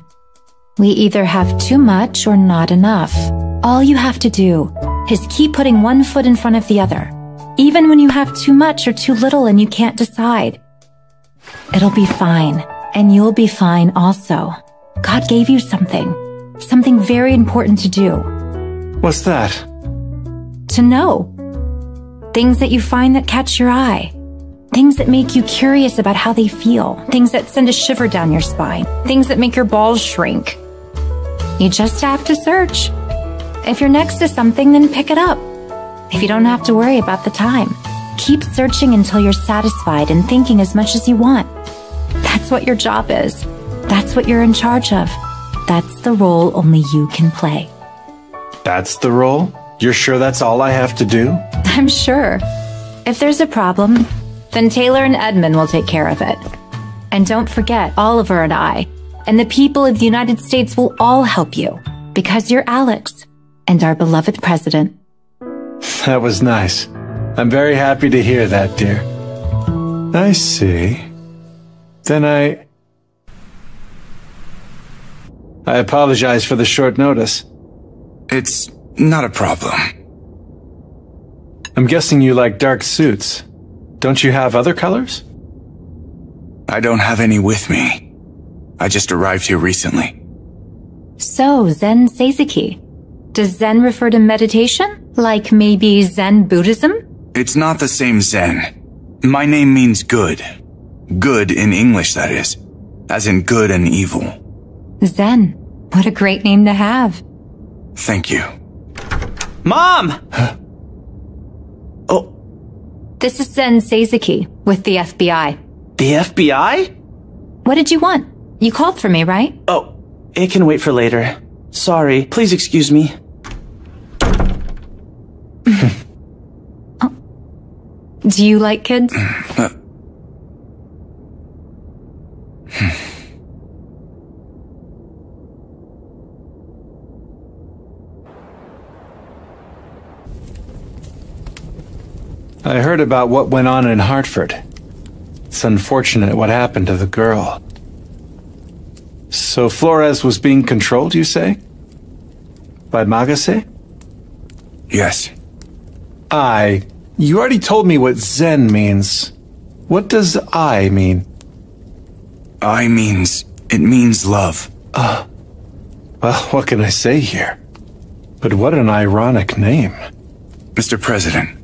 We either have too much or not enough. All you have to do is keep putting one foot in front of the other, even when you have too much or too little and you can't decide. It'll be fine, and you'll be fine also. God gave you something very important to do. What's that? To know. Things that you find that catch your eye. Things that make you curious about how they feel. Things that send a shiver down your spine. Things that make your balls shrink. You just have to search. If you're next to something, then pick it up. If you don't have to worry about the time, keep searching until you're satisfied and thinking as much as you want. That's what your job is. That's what you're in charge of. That's the role only you can play. That's the role? You're sure that's all I have to do? I'm sure. If there's a problem, then Taylor and Edmund will take care of it. And don't forget, Oliver and I, and the people of the United States will all help you, because you're Alex, and our beloved president. That was nice. I'm very happy to hear that, dear. I see. Then I apologize for the short notice. It's not a problem. I'm guessing you like dark suits. Don't you have other colors? I don't have any with me. I just arrived here recently. So, Zen Seizeki. Does Zen refer to meditation? Like maybe Zen Buddhism? It's not the same Zen. My name means good. Good in English, that is. As in good and evil. Zen. What a great name to have. Thank you. Mom! Oh. This is Zen Seizeki with the FBI. The FBI? What did you want? You called for me, right? Oh, it can wait for later. Sorry, please excuse me. Oh. Do you like kids? I heard about what went on in Hartford. It's unfortunate what happened to the girl. So Flores was being controlled, you say? By Magase? Yes. You already told me what Zen means. What does I mean? It means love. Well, what can I say here? But what an ironic name. Mr. President,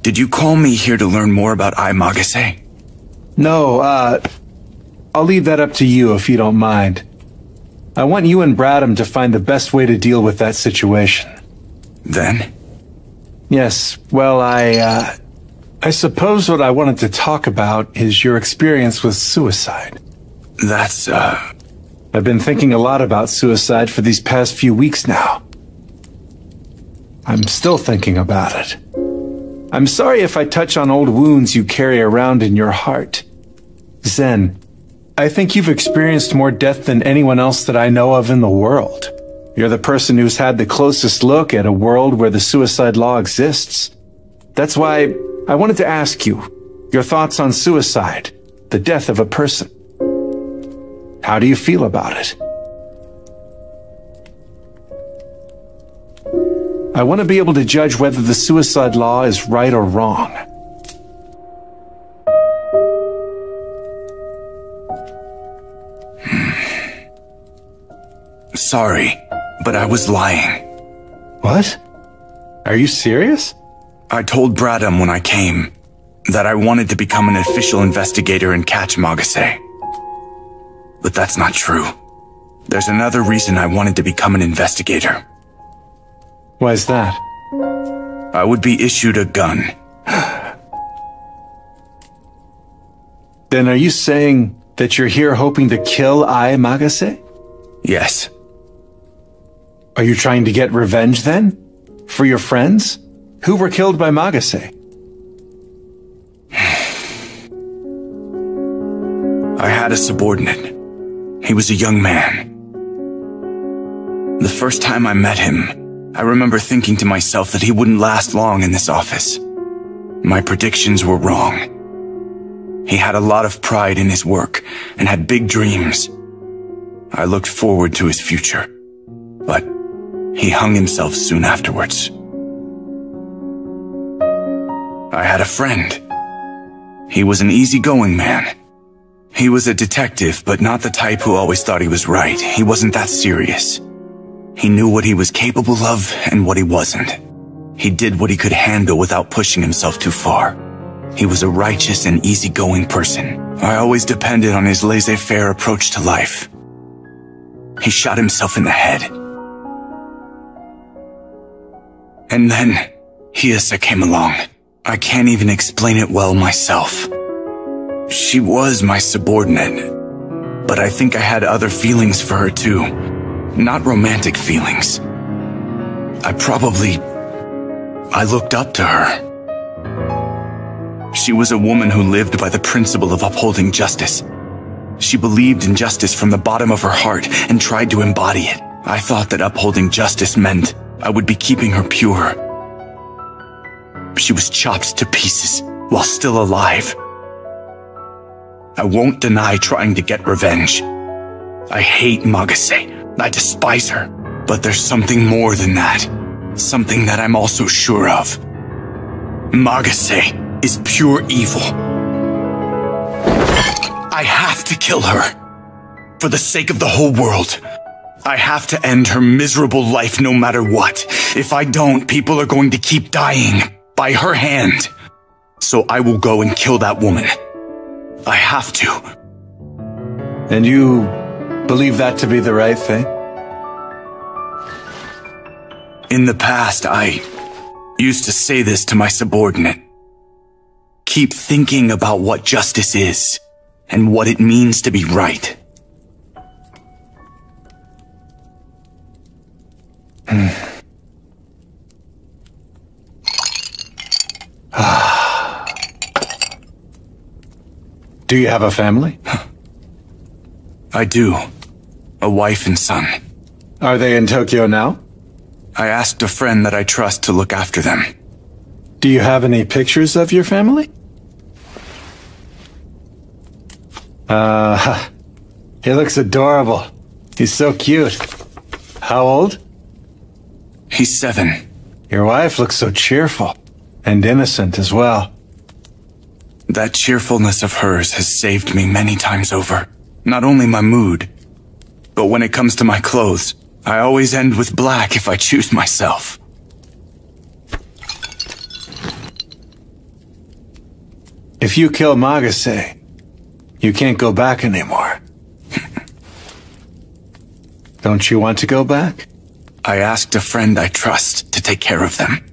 did you call me here to learn more about Magase? No, I'll leave that up to you if you don't mind. I want you and Bradham to find the best way to deal with that situation. Then? Yes, well, I suppose what I wanted to talk about is your experience with suicide. That's, I've been thinking a lot about suicide for these past few weeks now. I'm still thinking about it. I'm sorry if I touch on old wounds you carry around in your heart. Zen, I think you've experienced more death than anyone else that I know of in the world. You're the person who's had the closest look at a world where the suicide law exists. That's why I wanted to ask you, your thoughts on suicide, the death of a person. How do you feel about it? I want to be able to judge whether the suicide law is right or wrong. Sorry, but I was lying. What? Are you serious? I told Bradham when I came that I wanted to become an official investigator and catch Magase. But that's not true. There's another reason I wanted to become an investigator. Why is that? I would be issued a gun. Then are you saying that you're here hoping to kill Magase? Yes. Are you trying to get revenge then? For your friends? Who were killed by Magase? I had a subordinate. He was a young man. The first time I met him, I remember thinking to myself that he wouldn't last long in this office. My predictions were wrong. He had a lot of pride in his work and had big dreams. I looked forward to his future, but he hung himself soon afterwards. I had a friend. He was an easygoing man. He was a detective, but not the type who always thought he was right. He wasn't that serious. He knew what he was capable of and what he wasn't. He did what he could handle without pushing himself too far. He was a righteous and easygoing person. I always depended on his laissez-faire approach to life. He shot himself in the head. And then, Hiasa came along. I can't even explain it well myself. She was my subordinate, but I think I had other feelings for her too. Not romantic feelings. I looked up to her. She was a woman who lived by the principle of upholding justice. She believed in justice from the bottom of her heart and tried to embody it. I thought that upholding justice meant I would be keeping her pure. She was chopped to pieces while still alive. I won't deny trying to get revenge. I hate Magase. I despise her. But there's something more than that. Something that I'm also sure of. Magase is pure evil. I have to kill her. For the sake of the whole world. I have to end her miserable life no matter what. If I don't, people are going to keep dying. By her hand. So I will go and kill that woman. I have to. And you believe that to be the right thing? In the past, I used to say this to my subordinate. Keep thinking about what justice is, and what it means to be right. Do you have a family? I do. A wife and son. Are they in Tokyo now? I asked a friend that I trust to look after them. Do you have any pictures of your family? He looks adorable. He's so cute. How old? He's 7. Your wife looks so cheerful. And innocent as well. That cheerfulness of hers has saved me many times over. Not only my mood, but when it comes to my clothes, I always end with black if I choose myself. If you kill Magase, you can't go back anymore. Don't you want to go back? I asked a friend I trust to take care of them.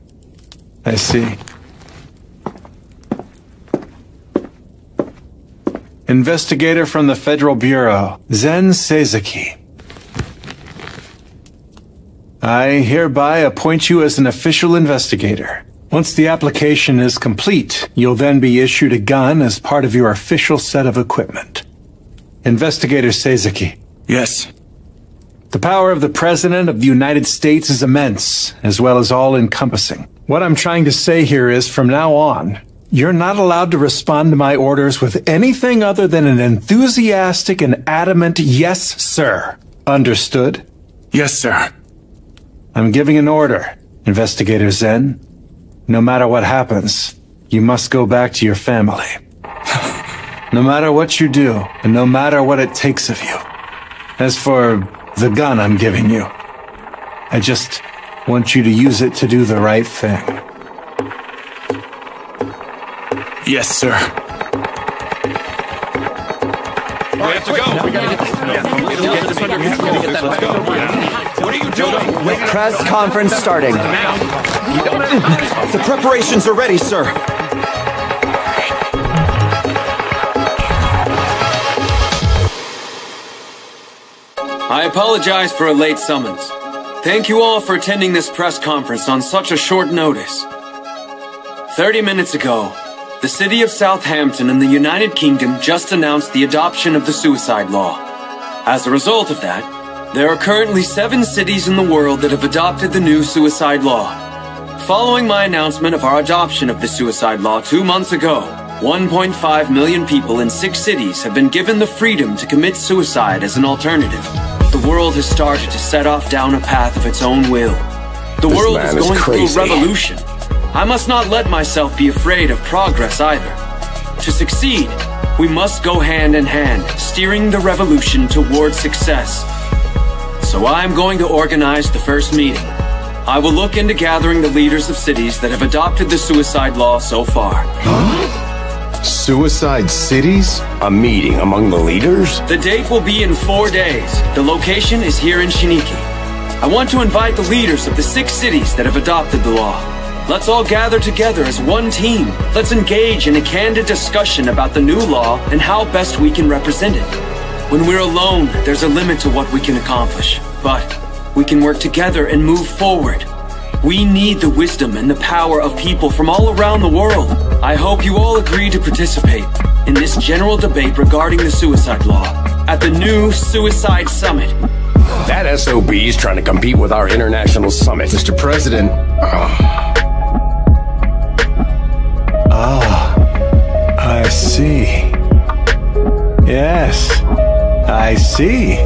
I see. Investigator from the Federal Bureau, Zen Seizaki. I hereby appoint you as an official investigator. Once the application is complete, you'll then be issued a gun as part of your official set of equipment. Investigator Seizaki. Yes. The power of the President of the United States is immense, as well as all-encompassing. What I'm trying to say here is, from now on, you're not allowed to respond to my orders with anything other than an enthusiastic and adamant yes, sir. Understood? Yes, sir. I'm giving an order, Investigator Zen. No matter what happens, you must go back to your family. No matter what you do, and no matter what it takes of you. As for the gun I'm giving you, I just want you to use it to do the right thing. Yes, sir. We have to go. We gotta get this under control. Let's go. What are you doing? Press conference starting. The preparations are ready, sir. I apologize for a late summons. Thank you all for attending this press conference on such a short notice. 30 minutes ago, The city of Southampton in the United Kingdom just announced the adoption of the suicide law. As a result of that, there are currently 7 cities in the world that have adopted the new suicide law. Following my announcement of our adoption of the suicide law 2 months ago, 1.5 million people in 6 cities have been given the freedom to commit suicide as an alternative. The world has started to set off down a path of its own will. The world is going through a revolution. I must not let myself be afraid of progress either. To succeed, we must go hand in hand, steering the revolution towards success. So I'm going to organize the first meeting. I will look into gathering the leaders of cities that have adopted the suicide law so far. Suicide cities? A meeting among the leaders? The date will be in 4 days. The location is here in Shiniki. I want to invite the leaders of the 6 cities that have adopted the law. Let's all gather together as one team. Let's engage in a candid discussion about the new law and how best we can represent it. When we're alone, there's a limit to what we can accomplish. But we can work together and move forward. We need the wisdom and the power of people from all around the world. I hope you all agree to participate in this general debate regarding the suicide law at the new Suicide Summit. That SOB's trying to compete with our international summit. Mr. President. I see. Yes, I see.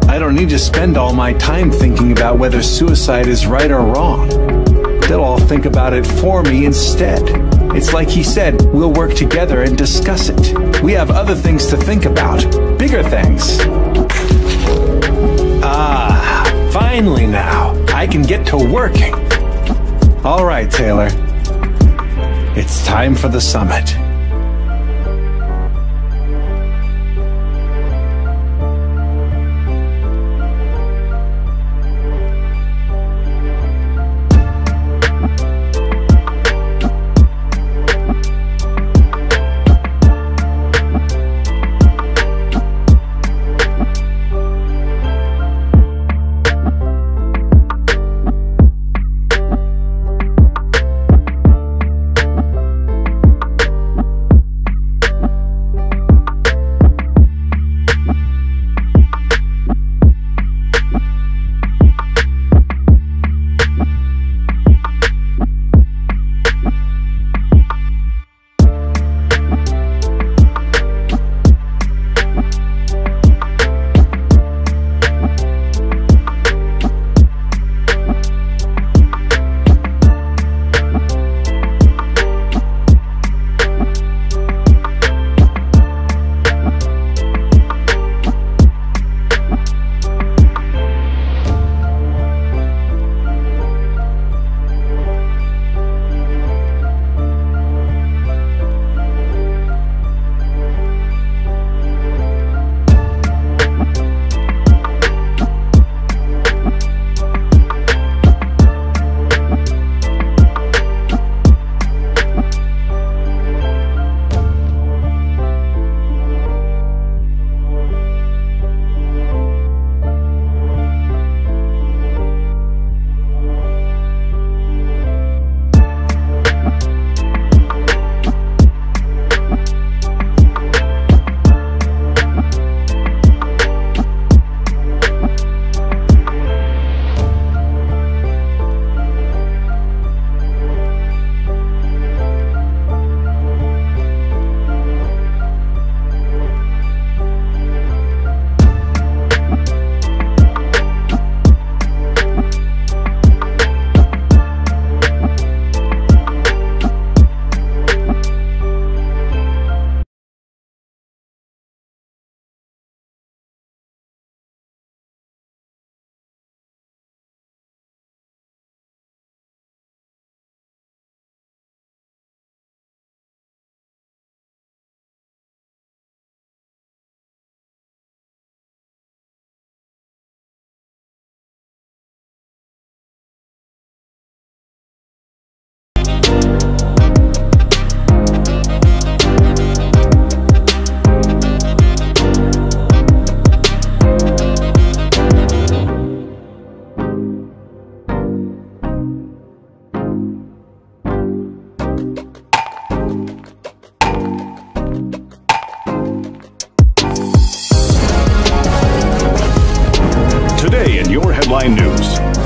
I don't need to spend all my time thinking about whether suicide is right or wrong. They'll all think about it for me instead. It's like he said, we'll work together and discuss it. We have other things to think about, bigger things. Finally now, I can get to working. All right, Taylor. It's time for the summit.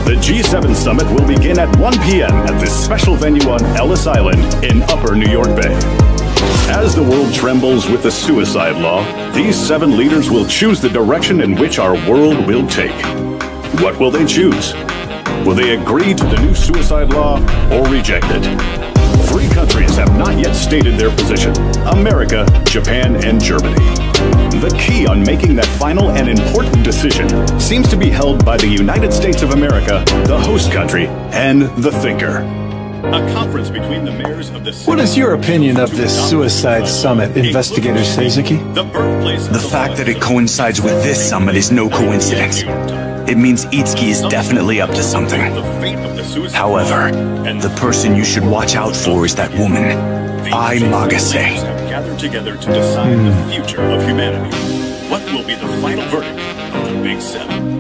The G7 summit will begin at 1 p.m. at this special venue on Ellis Island in Upper New York Bay. As the world trembles with the suicide law, these 7 leaders will choose the direction in which our world will take. What will they choose? Will they agree to the new suicide law or reject it? 3 countries have not yet stated their position: America, Japan, and Germany. The key on making that final and important decision seems to be held by the United States of America, the host country, and the thinker. A conference between the mayors of the... What is your opinion of this suicide summit, Investigator Seizuki? The fact that it coincides with this summit is no coincidence. It means Itsuki is definitely up to something. However, the person you should watch out for is that woman, Ai Magase. Gathered together to decide the future of humanity. What will be the final verdict of the Big 7?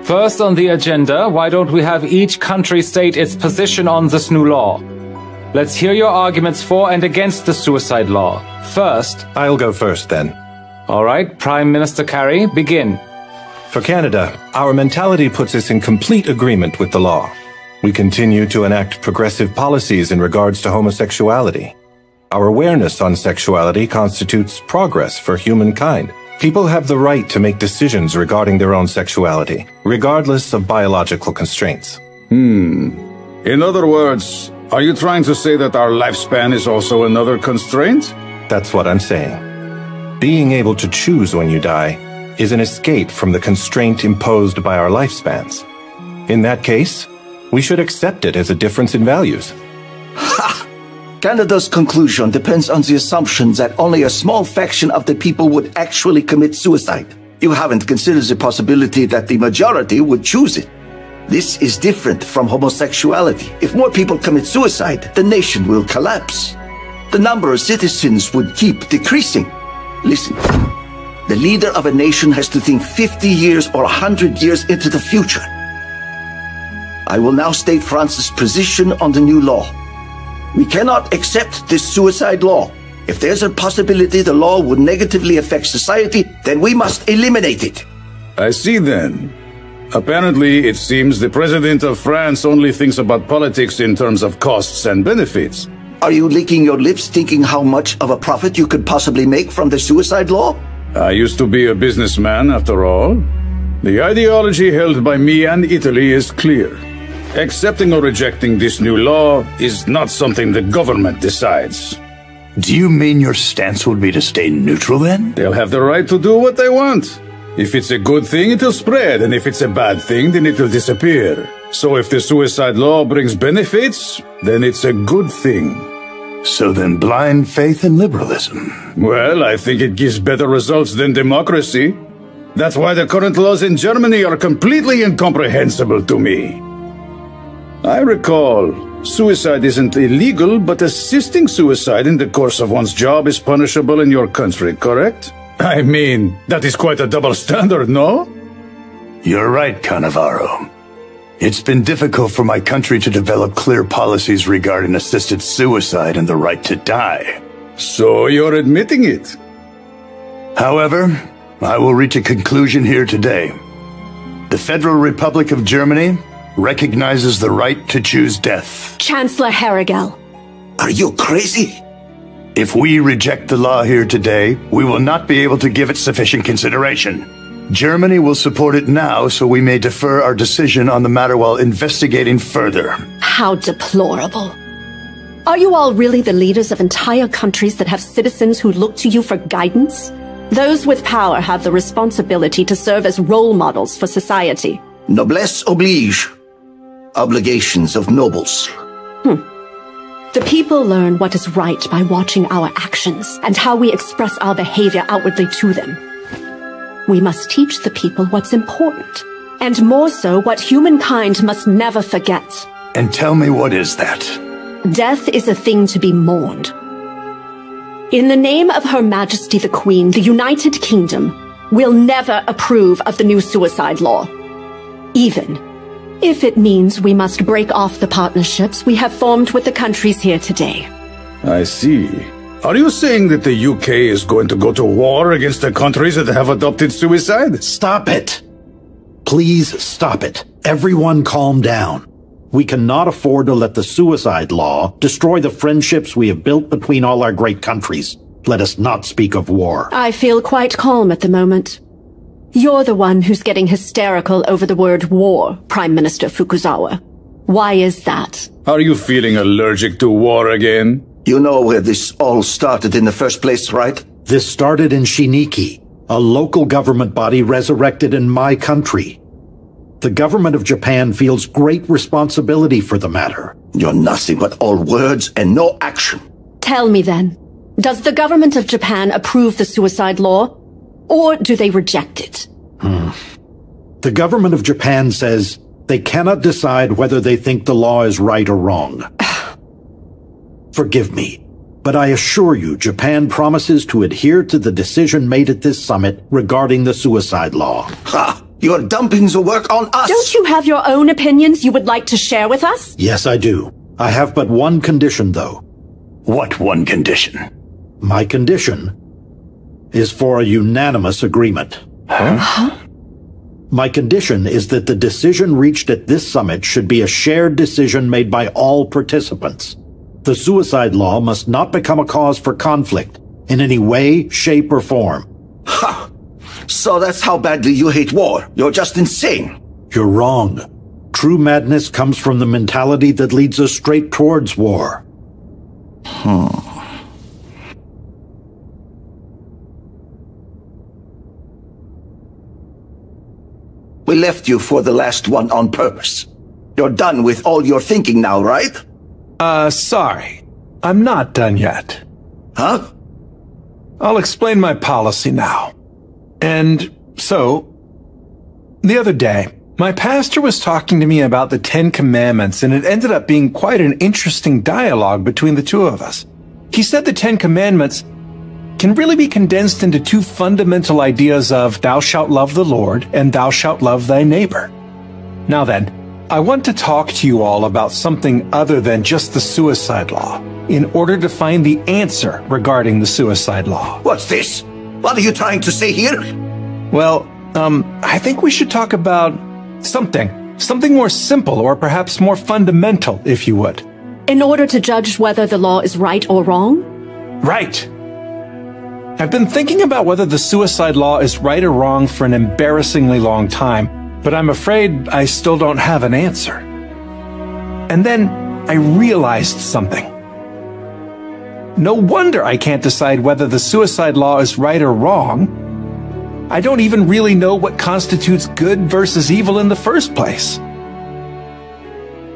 First on the agenda, why don't we have each country state its position on this new law? Let's hear your arguments for and against the suicide law. First... I'll go first then. All right, Prime Minister Carey, begin. For Canada, our mentality puts us in complete agreement with the law. We continue to enact progressive policies in regards to homosexuality. Our awareness on sexuality constitutes progress for humankind. People have the right to make decisions regarding their own sexuality, regardless of biological constraints. In other words, are you trying to say that our lifespan is also another constraint? That's what I'm saying. Being able to choose when you die is an escape from the constraint imposed by our lifespans. In that case, we should accept it as a difference in values. Canada's conclusion depends on the assumption that only a small fraction of the people would actually commit suicide. You haven't considered the possibility that the majority would choose it. This is different from homosexuality. If more people commit suicide, the nation will collapse. The number of citizens would keep decreasing. Listen, the leader of a nation has to think 50 years or 100 years into the future. I will now state France's position on the new law. We cannot accept this suicide law. If there's a possibility the law would negatively affect society, then we must eliminate it. I see then. Apparently, it seems the President of France only thinks about politics in terms of costs and benefits. Are you licking your lips thinking how much of a profit you could possibly make from the suicide law? I used to be a businessman, after all. The ideology held by me and Italy is clear. Accepting or rejecting this new law is not something the government decides. Do you mean your stance would be to stay neutral then? They'll have the right to do what they want. If it's a good thing, it'll spread, and if it's a bad thing, then it'll disappear. So if the suicide law brings benefits, then it's a good thing. So then blind faith in liberalism? Well, I think it gives better results than democracy. That's why the current laws in Germany are completely incomprehensible to me. I recall, suicide isn't illegal, but assisting suicide in the course of one's job is punishable in your country, correct? I mean, that is quite a double standard, no? You're right, Cannavaro. It's been difficult for my country to develop clear policies regarding assisted suicide and the right to die. So you're admitting it? However, I will reach a conclusion here today. The Federal Republic of Germany recognizes the right to choose death. Chancellor Herrigel. Are you crazy? If we reject the law here today, we will not be able to give it sufficient consideration. Germany will support it now, so we may defer our decision on the matter while investigating further. How deplorable. Are you all really the leaders of entire countries that have citizens who look to you for guidance? Those with power have the responsibility to serve as role models for society. Noblesse oblige. Obligations of nobles. The people learn what is right by watching our actions and how we express our behavior outwardly to them. We must teach the people what's important, and more so what humankind must never forget. And tell me, what is that? Death is a thing to be mourned. In the name of Her Majesty the Queen, the United Kingdom will never approve of the new suicide law, even if it means we must break off the partnerships we have formed with the countries here today. I see. Are you saying that the UK is going to go to war against the countries that have adopted suicide? Stop it! Please stop it. Everyone calm down. We cannot afford to let the suicide law destroy the friendships we have built between all our great countries. Let us not speak of war. I feel quite calm at the moment. You're the one who's getting hysterical over the word war, Prime Minister Fukuzawa. Why is that? Are you feeling allergic to war again? You know where this all started in the first place, right? This started in Shiniki, a local government body resurrected in my country. The government of Japan feels great responsibility for the matter. You're nothing but all words and no action. Tell me then, does the government of Japan approve the suicide law? Or do they reject it? The government of Japan says they cannot decide whether they think the law is right or wrong. Forgive me, but I assure you Japan promises to adhere to the decision made at this summit regarding the suicide law. Ha! You're dumping the work on us! Don't you have your own opinions you would like to share with us? Yes, I do. I have but one condition, though. What one condition? My condition is for a unanimous agreement. Huh? My condition is that the decision reached at this summit should be a shared decision made by all participants. The suicide law must not become a cause for conflict in any way, shape, or form. Ha! So that's how badly you hate war. You're just insane. You're wrong. True madness comes from the mentality that leads us straight towards war. We left you for the last one on purpose. You're done with all your thinking now, right? Sorry. I'm not done yet. Huh? I'll explain my policy now. And so, the other day, my pastor was talking to me about the 10 Commandments, and it ended up being quite an interesting dialogue between the two of us. He said the 10 Commandments can really be condensed into two fundamental ideas of thou shalt love the Lord and thou shalt love thy neighbor. Now then, I want to talk to you all about something other than just the suicide law in order to find the answer regarding the suicide law. What's this? What are you trying to say here? Well, I think we should talk about something more simple or perhaps more fundamental, if you would. In order to judge whether the law is right or wrong? Right. I've been thinking about whether the suicide law is right or wrong for an embarrassingly long time, but I'm afraid I still don't have an answer. And then I realized something. No wonder I can't decide whether the suicide law is right or wrong. I don't even really know what constitutes good versus evil in the first place.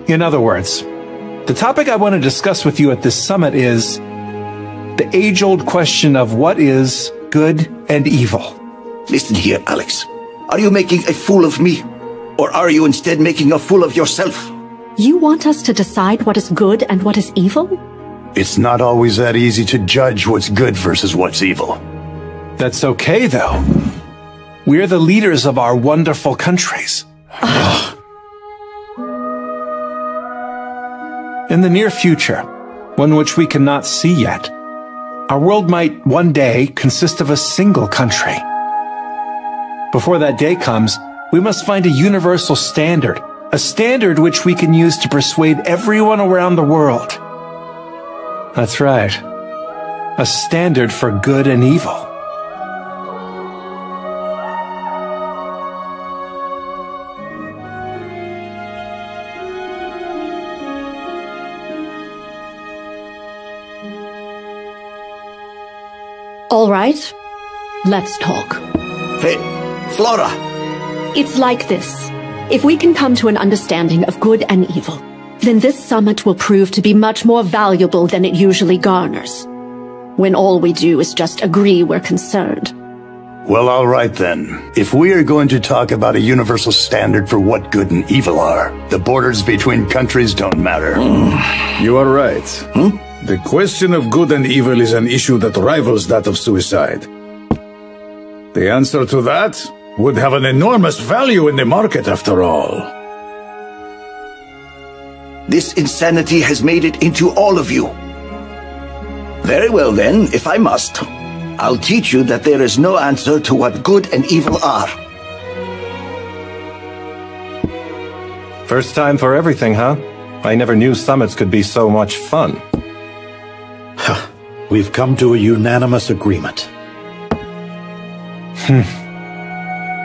In other words, the topic I want to discuss with you at this summit is the age-old question of what is good and evil. Listen here, Alex. Are you making a fool of me? Or are you instead making a fool of yourself? You want us to decide what is good and what is evil? It's not always that easy to judge what's good versus what's evil. That's okay, though. We're the leaders of our wonderful countries. In the near future, one which we cannot see yet, our world might one day consist of a single country. Before that day comes, we must find a universal standard, a standard which we can use to persuade everyone around the world. That's right. A standard for good and evil. All right, let's talk. Hey, Flora! It's like this. If we can come to an understanding of good and evil, then this summit will prove to be much more valuable than it usually garners, when all we do is just agree we're concerned. Well, all right then. If we are going to talk about a universal standard for what good and evil are, the borders between countries don't matter. You are right. The question of good and evil is an issue that rivals that of suicide. The answer to that would have an enormous value in the market, after all. This insanity has made it into all of you. Very well then, if I must. I'll teach you that there is no answer to what good and evil are. First time for everything, huh? I never knew summits could be so much fun. We've come to a unanimous agreement.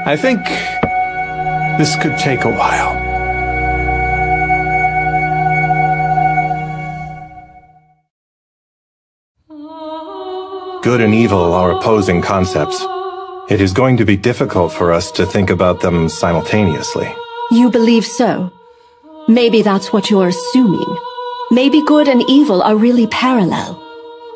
I think this could take a while. Good and evil are opposing concepts. It is going to be difficult for us to think about them simultaneously. You believe so? Maybe that's what you're assuming. Maybe good and evil are really parallel.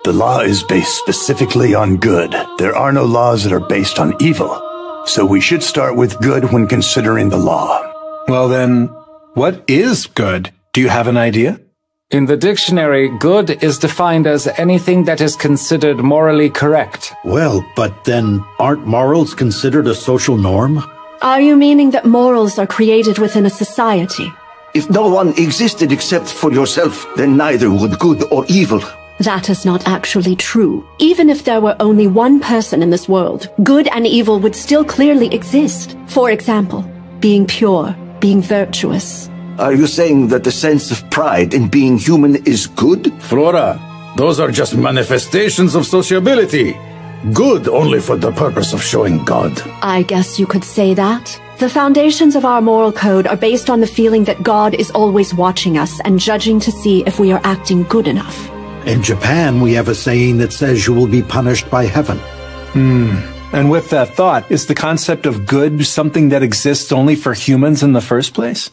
The law is based specifically on good. There are no laws that are based on evil. So we should start with good when considering the law. Well then, what is good? Do you have an idea? In the dictionary, good is defined as anything that is considered morally correct. Well, but then aren't morals considered a social norm? Are you meaning that morals are created within a society? If no one existed except for yourself, then neither would good or evil. That is not actually true. Even if there were only one person in this world, good and evil would still clearly exist. For example, being pure, being virtuous. Are you saying that the sense of pride in being human is good? Flora, those are just manifestations of sociability. Good only for the purpose of showing God. I guess you could say that. The foundations of our moral code are based on the feeling that God is always watching us and judging to see if we are acting good enough. In Japan, we have a saying that says you will be punished by heaven. And with that thought, is the concept of good something that exists only for humans in the first place?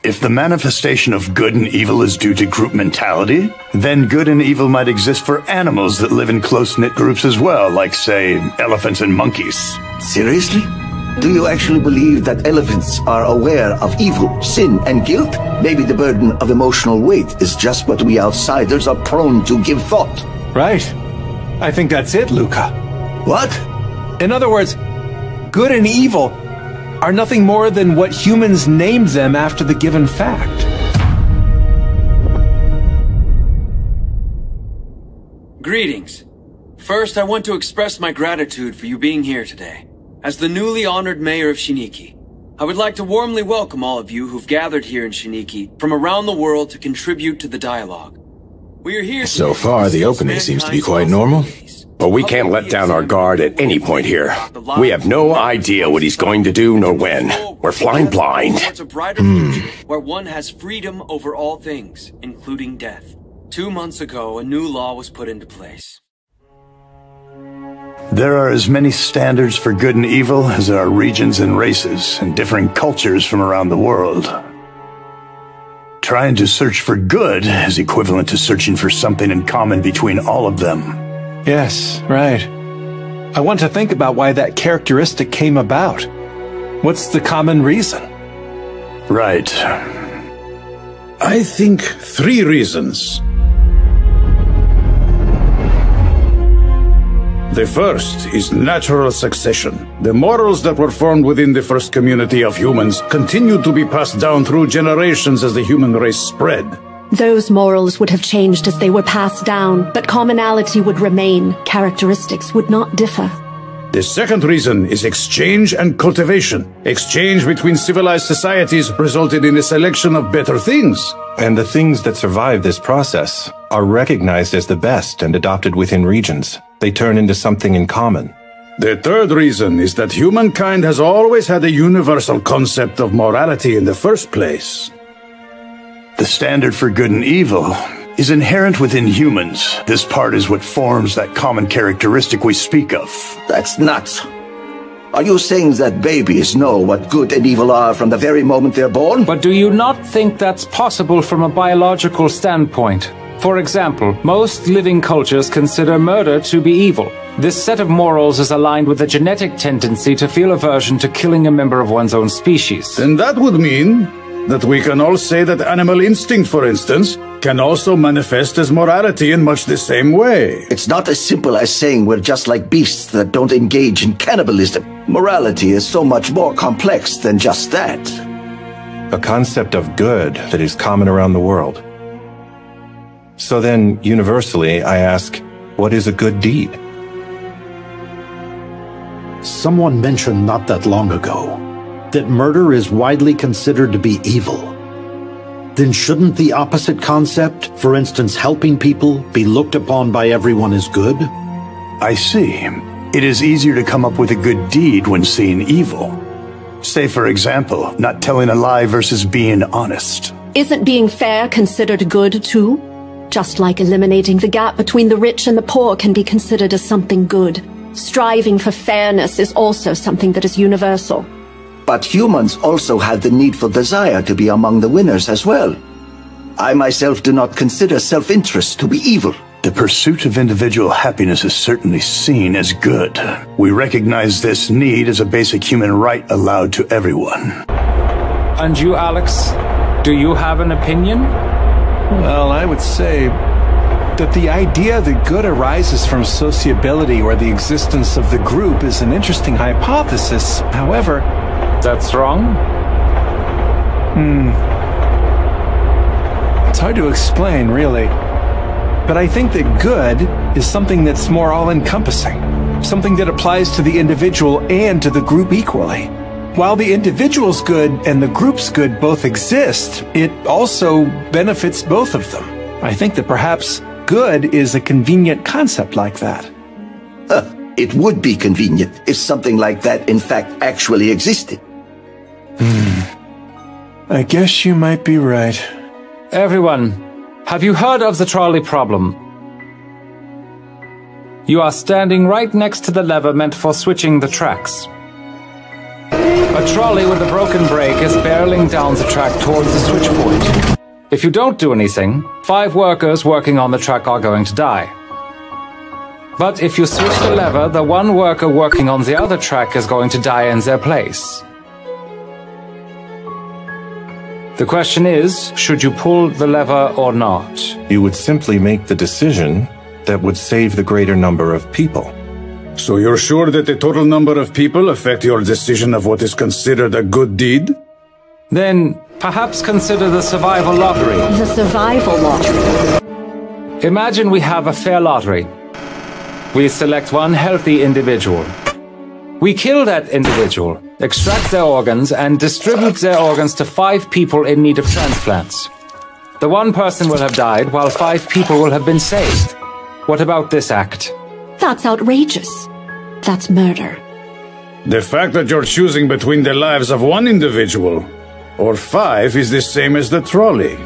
If the manifestation of good and evil is due to group mentality, then good and evil might exist for animals that live in close-knit groups as well, like, say, elephants and monkeys. Seriously? Do you actually believe that elephants are aware of evil, sin, and guilt? Maybe the burden of emotional weight is just what we outsiders are prone to give thought. Right. I think that's it, Luca. What? In other words, good and evil are nothing more than what humans named them after the given fact. Greetings. First, I want to express my gratitude for you being here today. As the newly honored mayor of Shiniki, I would like to warmly welcome all of you who've gathered here in Shiniki from around the world to contribute to the dialogue. We are here so far, the opening seems to be quite normal. But we can't let down our guard at any point here. We have no idea what he's going to do nor when. We're flying blind. Towards a brighter future where one has freedom over all things, including death. 2 months ago, a new law was put into place. There are as many standards for good and evil as there are regions and races and differing cultures from around the world. Trying to search for good is equivalent to searching for something in common between all of them. Yes, right. I want to think about why that characteristic came about. What's the common reason? Right. I think 3 reasons. The first is natural succession. The morals that were formed within the first community of humans continue to be passed down through generations as the human race spread. Those morals would have changed as they were passed down, but commonality would remain. Characteristics would not differ. The second reason is exchange and cultivation. Exchange between civilized societies resulted in the selection of better things. And the things that survive this process are recognized as the best and adopted within regions. They turn into something in common. The third reason is that humankind has always had a universal concept of morality in the first place. The standard for good and evil is inherent within humans. This part is what forms that common characteristic we speak of. That's nuts. Are you saying that babies know what good and evil are from the very moment they're born? But do you not think that's possible from a biological standpoint? For example, most living cultures consider murder to be evil. This set of morals is aligned with a genetic tendency to feel aversion to killing a member of one's own species. Then that would mean that we can all say that animal instinct, for instance, can also manifest as morality in much the same way. It's not as simple as saying we're just like beasts that don't engage in cannibalism. Morality is so much more complex than just that. A concept of good that is common around the world. So then, universally, I ask, what is a good deed? Someone mentioned not that long ago that murder is widely considered to be evil. Then shouldn't the opposite concept, for instance helping people, be looked upon by everyone as good? I see. It is easier to come up with a good deed when seeing evil. Say, for example, not telling a lie versus being honest. Isn't being fair considered good too? Just like eliminating the gap between the rich and the poor can be considered as something good. Striving for fairness is also something that is universal. But humans also have the needful desire to be among the winners as well. I myself do not consider self-interest to be evil. The pursuit of individual happiness is certainly seen as good. We recognize this need as a basic human right allowed to everyone. And you, Alex, do you have an opinion? Well, I would say that the idea that good arises from sociability or the existence of the group is an interesting hypothesis. However, that's wrong? It's hard to explain, really. But I think that good is something that's more all-encompassing. Something that applies to the individual and to the group equally. While the individual's good and the group's good both exist, it also benefits both of them. I think that perhaps good is a convenient concept like that. It would be convenient if something like that in fact actually existed. I guess you might be right. Everyone, have you heard of the trolley problem? You are standing right next to the lever meant for switching the tracks. A trolley with a broken brake is barreling down the track towards the switch point. If you don't do anything, 5 workers working on the track are going to die. But if you switch the lever, the 1 worker working on the other track is going to die in their place. The question is, should you pull the lever or not? You would simply make the decision that would save the greater number of people. So you're sure that the total number of people affect your decision of what is considered a good deed? Then perhaps consider the survival lottery. The survival lottery. Imagine we have a fair lottery. We select 1 healthy individual. We kill that individual, extract their organs, and distribute their organs to 5 people in need of transplants. The 1 person will have died, while 5 people will have been saved. What about this act? That's outrageous. That's murder. The fact that you're choosing between the lives of 1 individual or 5 is the same as the trolley.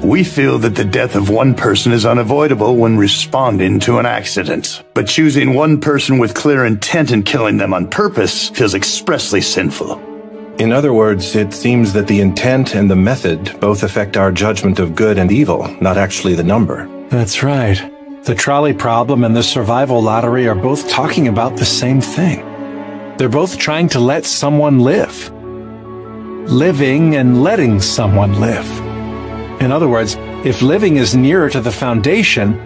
We feel that the death of 1 person is unavoidable when responding to an accident. But choosing 1 person with clear intent and killing them on purpose feels expressly sinful. In other words, it seems that the intent and the method both affect our judgment of good and evil, not actually the number. That's right. The trolley problem and the survival lottery are both talking about the same thing. They're both trying to let someone live. Living and letting someone live. In other words, if living is nearer to the foundation,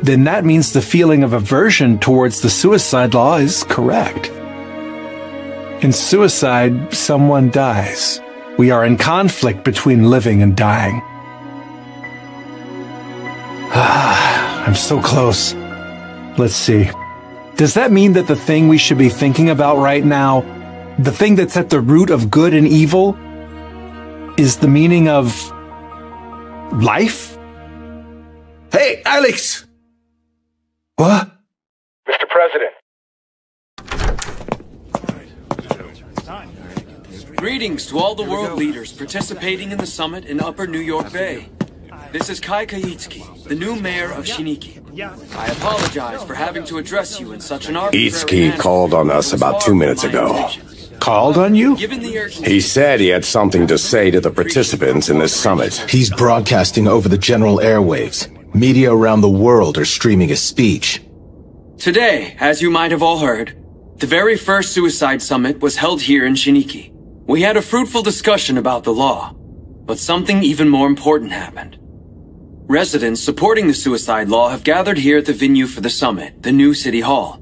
then that means the feeling of aversion towards the suicide law is correct. In suicide, someone dies. We are in conflict between living and dying. I'm so close. Let's see. Does that mean that the thing we should be thinking about right now, the thing that's at the root of good and evil, is the meaning of life? Hey, Alex! What? Mr. President. Greetings to all the world leaders participating in the summit in Upper New York Bay. This is Kaika Itsuki, the new mayor of Shiniki. I apologize for having to address you in such an arbitrary Itsuki manner. called on us about 2 minutes ago. Called on you? He said he had something to say to the participants in this summit. He's broadcasting over the general airwaves. Media around the world are streaming his speech. Today, as you might have all heard, the very first suicide summit was held here in Shiniki. We had a fruitful discussion about the law, but something even more important happened. Residents supporting the suicide law have gathered here at the venue for the summit, the new city hall.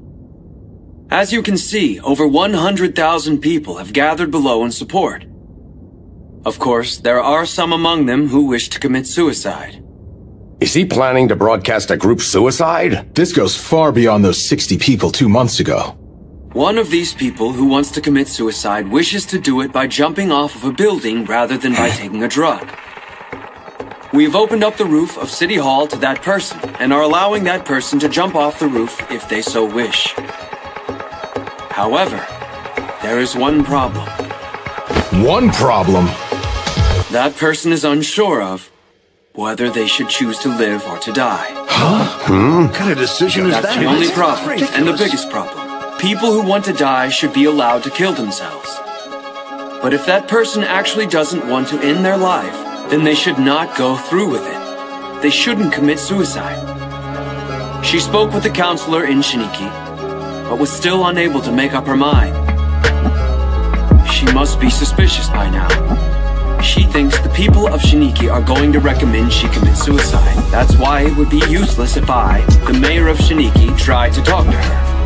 As you can see, over 100,000 people have gathered below in support. Of course, there are some among them who wish to commit suicide. Is he planning to broadcast a group suicide? This goes far beyond those 60 people 2 months ago. One of these people who wants to commit suicide wishes to do it by jumping off of a building rather than by taking a drug. We've opened up the roof of City Hall to that person and are allowing that person to jump off the roof if they so wish. However, there is one problem. One problem? That person is unsure of whether they should choose to live or to die. What kind of decision is that? That's the only problem, and the biggest problem. People who want to die should be allowed to kill themselves. But if that person actually doesn't want to end their life, then they should not go through with it. They shouldn't commit suicide. She spoke with the counselor in Shiniki, but was still unable to make up her mind. She must be suspicious by now. She thinks the people of Shiniki are going to recommend she commit suicide. That's why it would be useless if I, the mayor of Shiniki, tried to talk to her.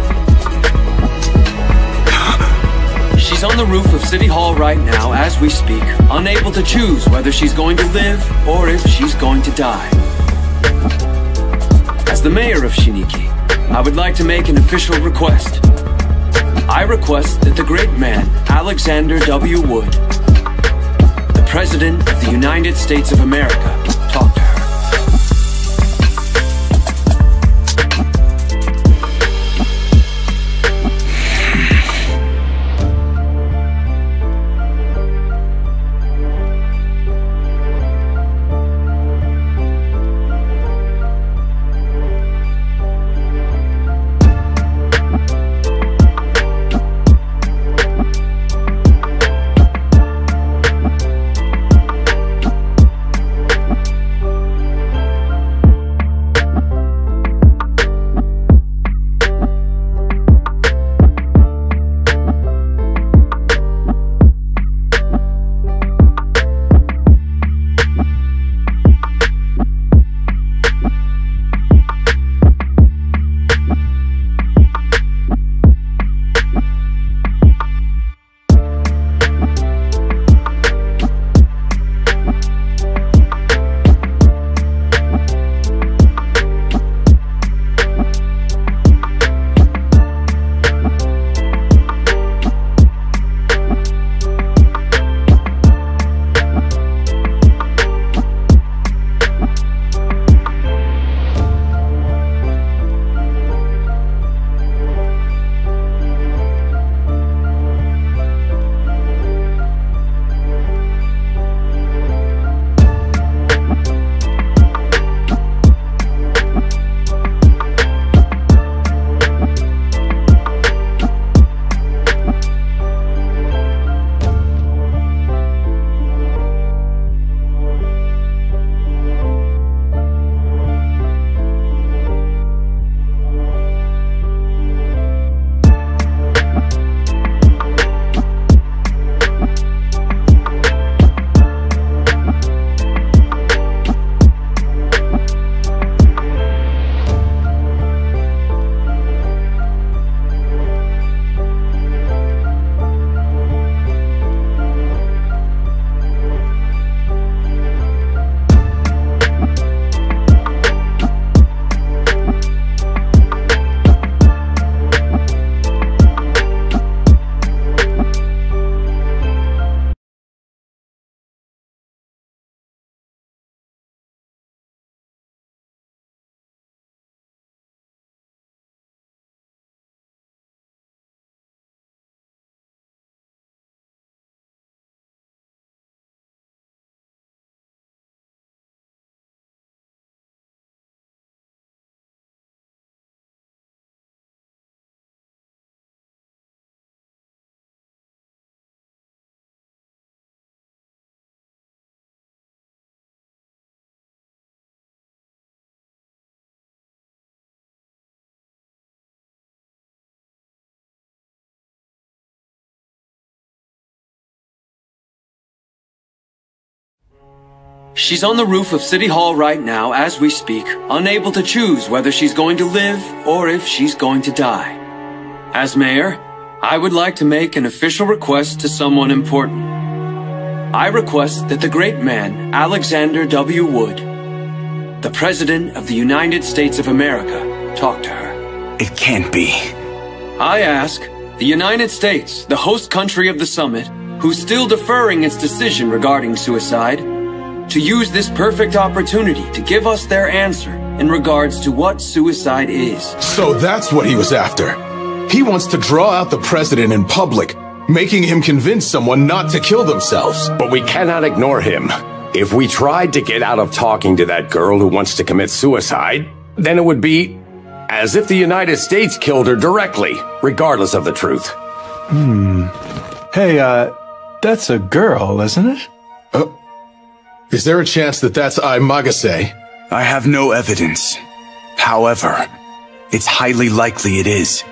She's on the roof of City Hall right now as we speak, unable to choose whether she's going to live or if she's going to die. As the mayor of Shiniki, I would like to make an official request. I request that the great man, Alexander W. Wood, the President of the United States of America, talk to her. She's on the roof of City Hall right now as we speak, unable to choose whether she's going to live or if she's going to die. As mayor, I would like to make an official request to someone important. I request that the great man, Alexander W. Wood, the President of the United States of America, talk to her. It can't be. I ask the United States, the host country of the summit, who's still deferring its decision regarding suicide, to use this perfect opportunity to give us their answer in regards to what suicide is. So that's what he was after. He wants to draw out the president in public, making him convince someone not to kill themselves. But we cannot ignore him. If we tried to get out of talking to that girl who wants to commit suicide, then it would be as if the United States killed her directly, regardless of the truth. Hey, that's a girl, isn't it? Is there a chance that that's Ai Magase? I have no evidence. However, it's highly likely it is.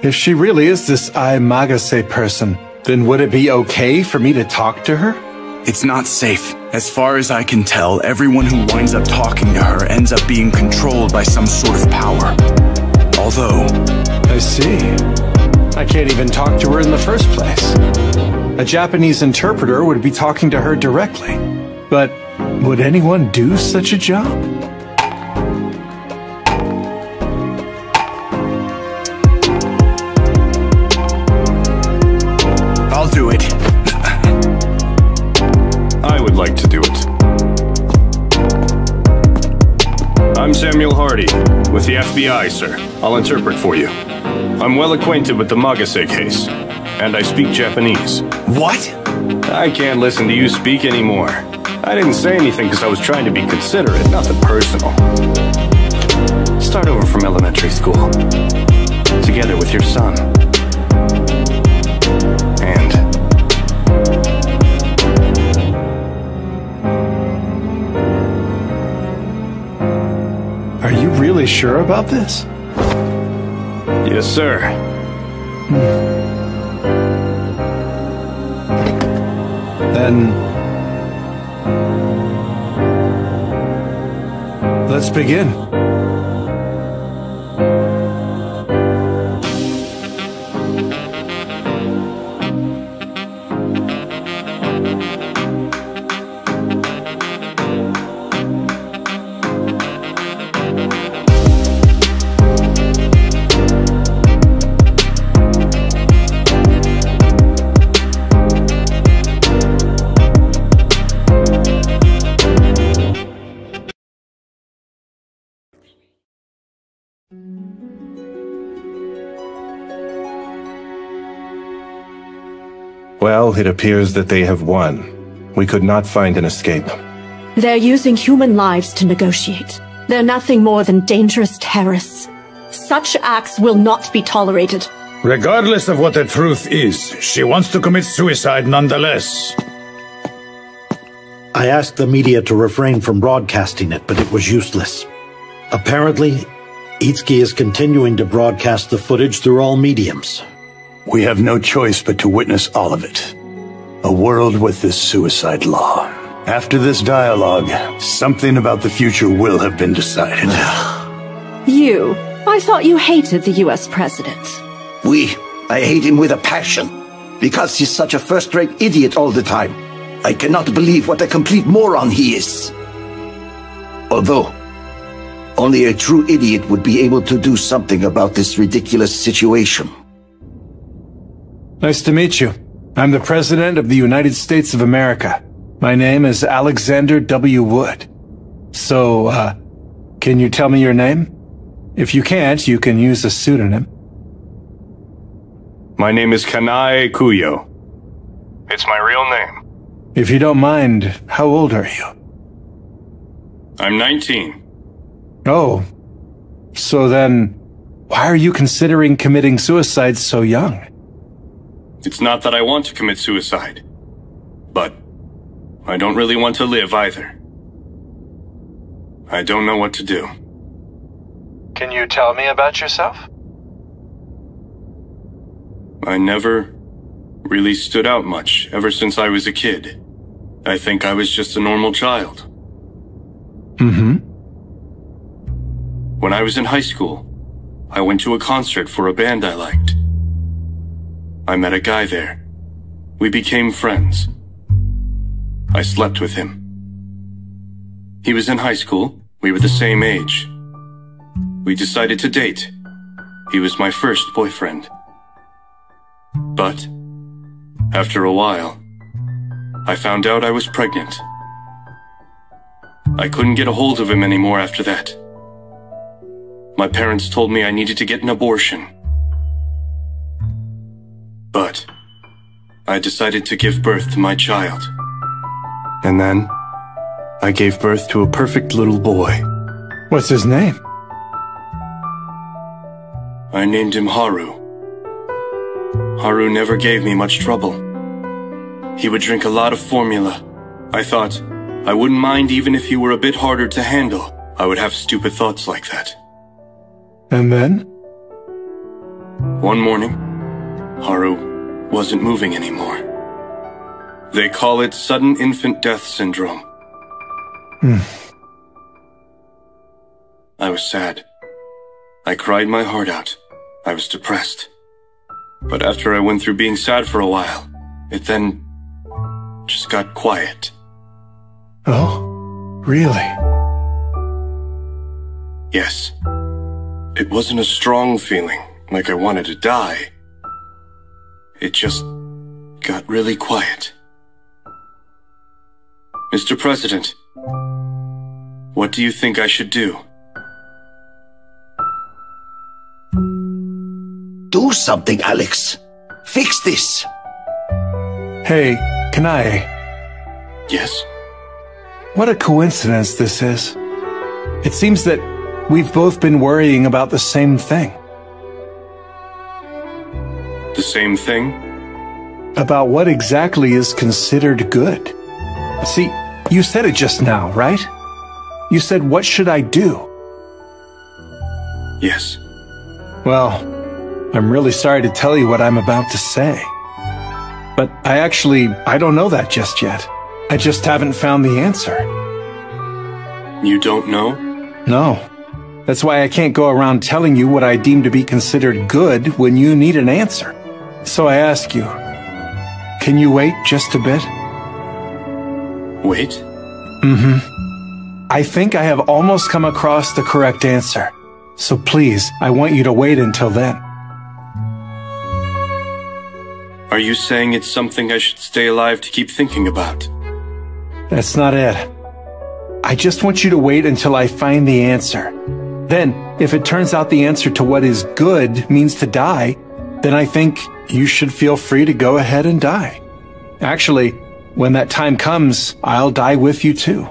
If she really is this Ai Magase person, then would it be okay for me to talk to her? It's not safe. As far as I can tell, everyone who winds up talking to her ends up being controlled by some sort of power. Although... I see. I can't even talk to her in the first place. A Japanese interpreter would be talking to her directly. But would anyone do such a job? I'll do it. I would like to do it. I'm Samuel Hardy, with the FBI, sir. I'll interpret for you. I'm well acquainted with the Magase case, and I speak Japanese. What? I can't listen to you speak anymore. I didn't say anything because I was trying to be considerate, nothing personal. Start over from elementary school. Together with your son. And... Are you really sure about this? Yes, sir. Then... let's begin. Well, it appears that they have won. We could not find an escape. They're using human lives to negotiate. They're nothing more than dangerous terrorists. Such acts will not be tolerated. Regardless of what the truth is, she wants to commit suicide nonetheless. I asked the media to refrain from broadcasting it, but it was useless. Apparently, Itsuki is continuing to broadcast the footage through all mediums. We have no choice but to witness all of it. A world with this suicide law. After this dialogue, something about the future will have been decided. I thought you hated the US president. I hate him with a passion. Because he's such a first-rate idiot all the time. I cannot believe what a complete moron he is. Although, only a true idiot would be able to do something about this ridiculous situation. Nice to meet you. I'm the President of the United States of America. My name is Alexander W. Wood. So, can you tell me your name? If you can't, you can use a pseudonym. My name is Kanae Kuyo. It's my real name. If you don't mind, how old are you? I'm 19. Oh. So then, why are you considering committing suicide so young? It's not that I want to commit suicide, but I don't really want to live either. I don't know what to do. Can you tell me about yourself? I never really stood out much ever since I was a kid. I think I was just a normal child. Mm-hmm. When I was in high school, I went to a concert for a band I liked. I met a guy there. We became friends. I slept with him. He was in high school. We were the same age. We decided to date. He was my first boyfriend. But, after a while, I found out I was pregnant. I couldn't get a hold of him anymore after that. My parents told me I needed to get an abortion. But, I decided to give birth to my child. And then, I gave birth to a perfect little boy. What's his name? I named him Haru. Haru never gave me much trouble. He would drink a lot of formula. I thought, I wouldn't mind even if he were a bit harder to handle. I would have stupid thoughts like that. And then? One morning, Haru wasn't moving anymore. They call it sudden infant death syndrome. I was sad. I cried my heart out. I was depressed. But after I went through being sad for a while, it then just got quiet. Oh, really? Yes. It wasn't a strong feeling, like I wanted to die. It just got really quiet. Mr. President, what do you think I should do? Do something, Alex. Fix this. Hey, Kanai. Yes? What a coincidence this is. It seems that we've both been worrying about the same thing. The same thing? About what exactly is considered good. See, you said it just now, right? You said, what should I do? Yes. Well, I'm really sorry to tell you what I'm about to say. But I don't know that just yet. I just haven't found the answer. You don't know? No. That's why I can't go around telling you what I deem to be considered good when you need an answer. So I ask you, can you wait just a bit? Wait? Mm-hmm. I think I have almost come across the correct answer. So please, I want you to wait until then. Are you saying it's something I should stay alive to keep thinking about? That's not it. I just want you to wait until I find the answer. Then, if it turns out the answer to what is good means to die, then I think you should feel free to go ahead and die. Actually, when that time comes, I'll die with you too.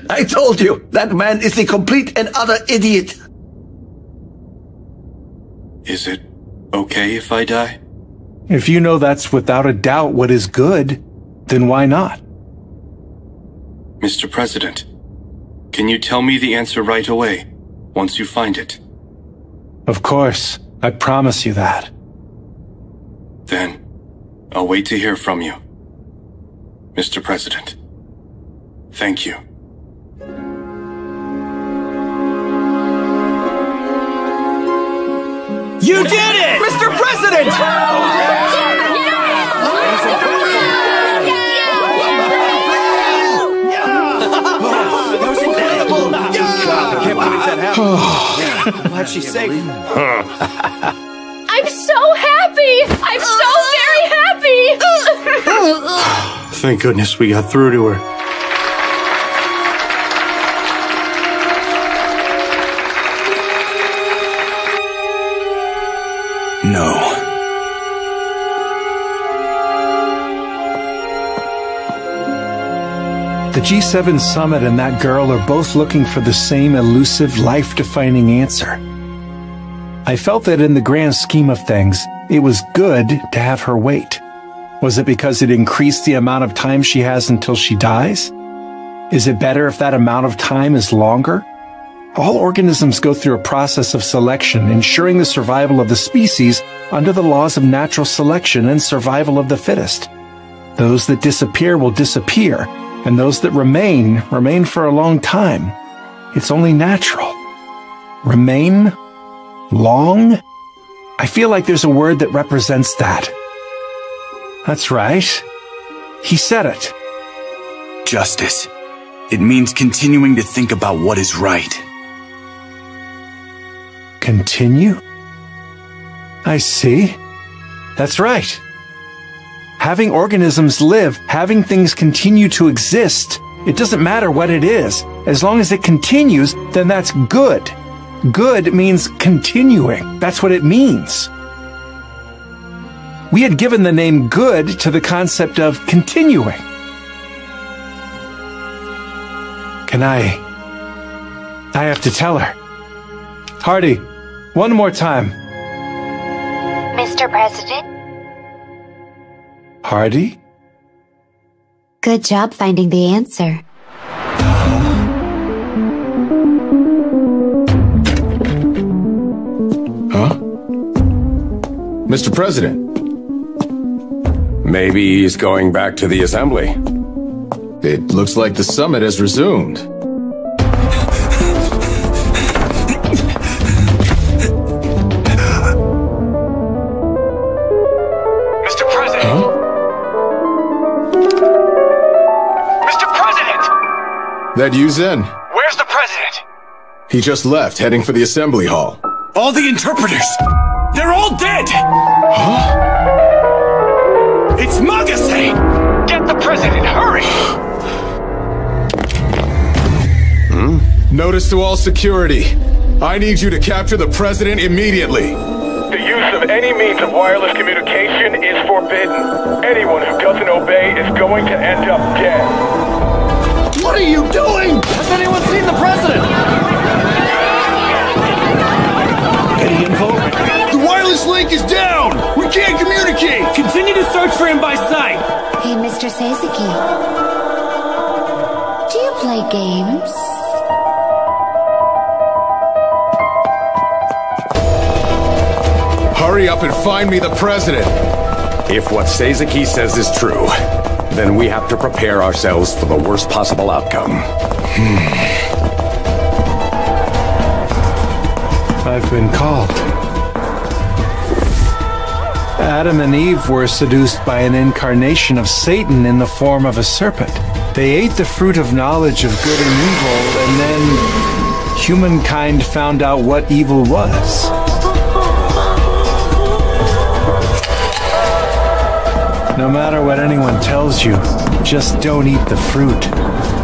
I told you, that man is a complete and utter idiot. Is it okay if I die? If you know that's without a doubt what is good, then why not? Mr. President, can you tell me the answer right away, once you find it? Of course, I promise you that. Then, I'll wait to hear from you. Mr. President, thank you. You did it! Mr. President! That was incredible! I can't believe that happened. I'm glad she's safe. I'm so happy! I'm so very happy! Thank goodness we got through to her. No. The G7 Summit and that girl are both looking for the same elusive, life-defining answer. I felt that in the grand scheme of things, it was good to have her wait. Was it because it increased the amount of time she has until she dies? Is it better if that amount of time is longer? All organisms go through a process of selection, ensuring the survival of the species under the laws of natural selection and survival of the fittest. Those that disappear will disappear, and those that remain for a long time. It's only natural. Remain? Long? I feel like there's a word that represents that. That's right. He said it. Justice. It means continuing to think about what is right. Continue? I see. That's right. Having organisms live, having things continue to exist, it doesn't matter what it is. As long as it continues, then that's good. Good means continuing. That's what it means. We had given the name good to the concept of continuing. I have to tell her. Hardy, one more time. Mr. President? Hardy? Good job finding the answer. Huh? Mr. President? Maybe he's going back to the assembly. It looks like the summit has resumed. Mr. President! Huh? Mr. President! That you, Zen? Where's the President? He just left, heading for the assembly hall. All the interpreters! They're all dead! Huh? It's Magase! Get the President, hurry! Notice to all security. I need you to capture the President immediately. The use of any means of wireless communication is forbidden. Anyone who doesn't obey is going to end up dead. What are you doing? Has anyone seen the President? Any info? The wireless link is down! We can't communicate! Continue to search for him by sight. Hey, Mr. Saseki. Do you play games? Hurry up and find me the President! If what Saseki says is true, then we have to prepare ourselves for the worst possible outcome. I've been called. Adam and Eve were seduced by an incarnation of Satan in the form of a serpent. They ate the fruit of knowledge of good and evil, and then humankind found out what evil was. No matter what anyone tells you, just don't eat the fruit.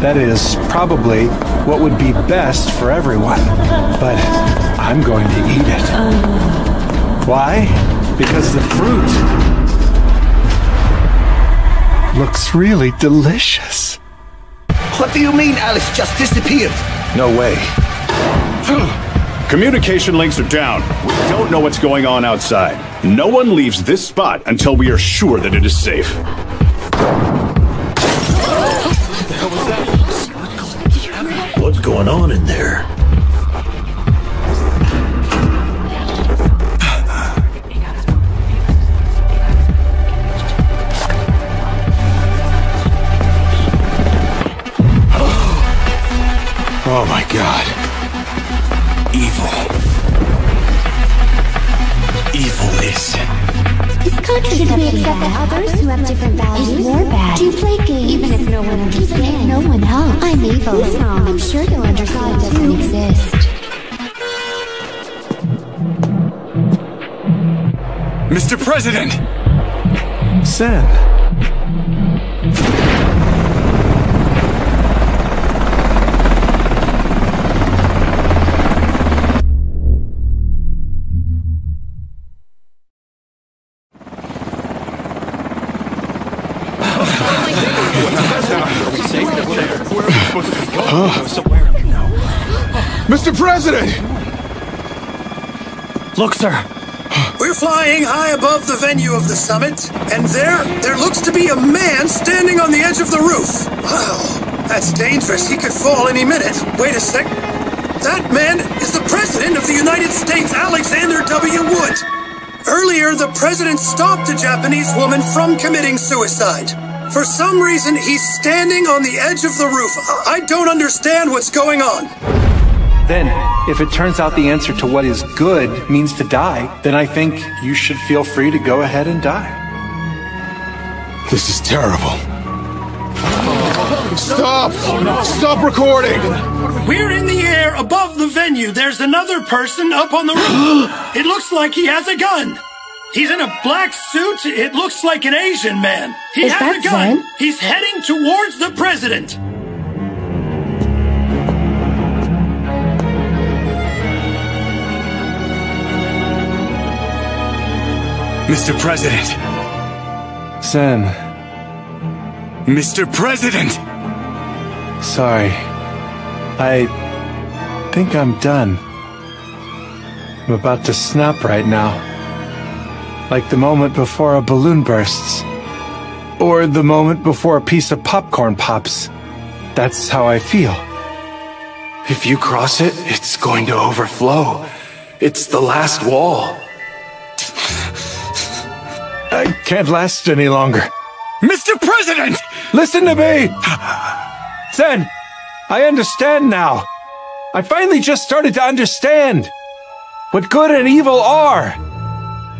That is probably what would be best for everyone. But I'm going to eat it. Why? Because the fruit looks really delicious. What do you mean Alice just disappeared? No way. Communication links are down. We don't know what's going on outside. No one leaves this spot until we are sure that it is safe. What's going on in there? Oh my God. Evil. Evil is... Is contradicting we accept that others who have different values is more bad? Do you play games even if no one understands? Even if no one helps? I'm evil. Who's wrong? I'm sure you'll understand doesn't exist. Mr. President! Zen. Mr. President! Look, sir. We're flying high above the venue of the summit, and there looks to be a man standing on the edge of the roof. Wow, that's dangerous. He could fall any minute. Wait a sec. That man is the President of the United States, Alexander W. Wood. Earlier, the President stopped a Japanese woman from committing suicide. For some reason, he's standing on the edge of the roof. I don't understand what's going on. Then, if it turns out the answer to what is good means to die, then I think you should feel free to go ahead and die. This is terrible. Stop! Stop recording! We're in the air above the venue. There's another person up on the roof. It looks like he has a gun. He's in a black suit. It looks like an Asian man. He has a gun. Zen? He's heading towards the President. Mr. President. Zen. Mr. President! Sorry. I think I'm done. I'm about to snap right now. Like the moment before a balloon bursts. Or the moment before a piece of popcorn pops. That's how I feel. If you cross it, it's going to overflow. It's the last wall. I can't last any longer. Mr. President! Listen to me! Zen, I understand now. I finally just started to understand what good and evil are.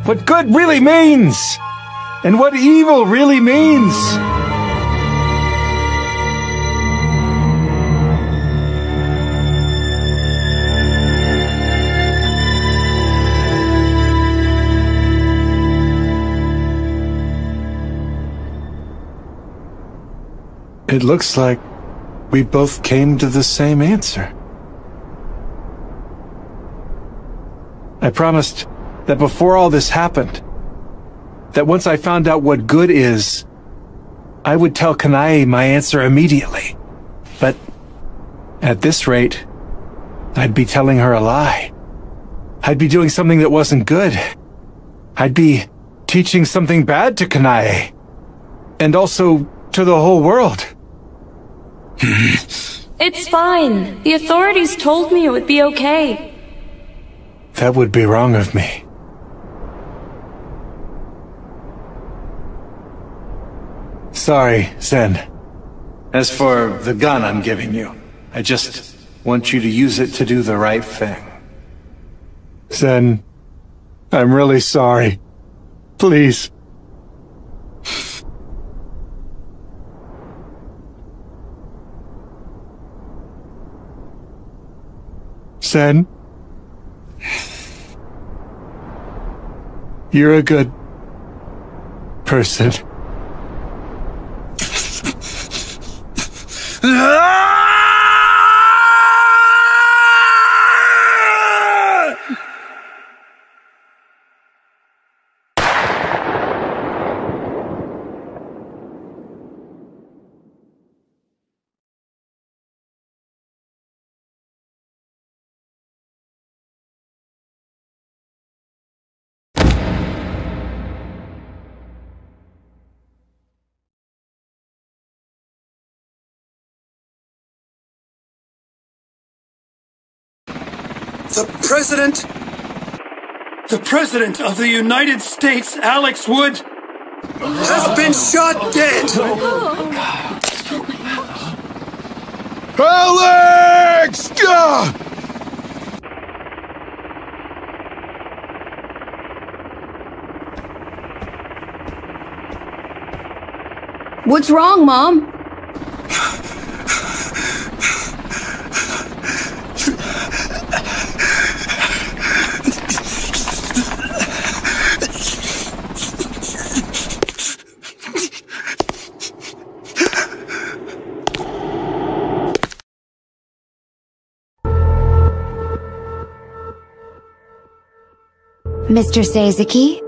What good really means. And what evil really means. It looks like we both came to the same answer. I promised that before all this happened, that once I found out what good is, I would tell Kanae my answer immediately. But at this rate, I'd be telling her a lie. I'd be doing something that wasn't good. I'd be teaching something bad to Kanae. And also to the whole world. It's fine. The authorities told me it would be okay. That would be wrong of me. Sorry, Zen. As for the gun I'm giving you, I just want you to use it to do the right thing. Zen, I'm really sorry. Please. Zen, you're a good person. The President of the United States, Alex Wood, has been shot dead. Alex! What's wrong, Mom? Mr. Seizuki?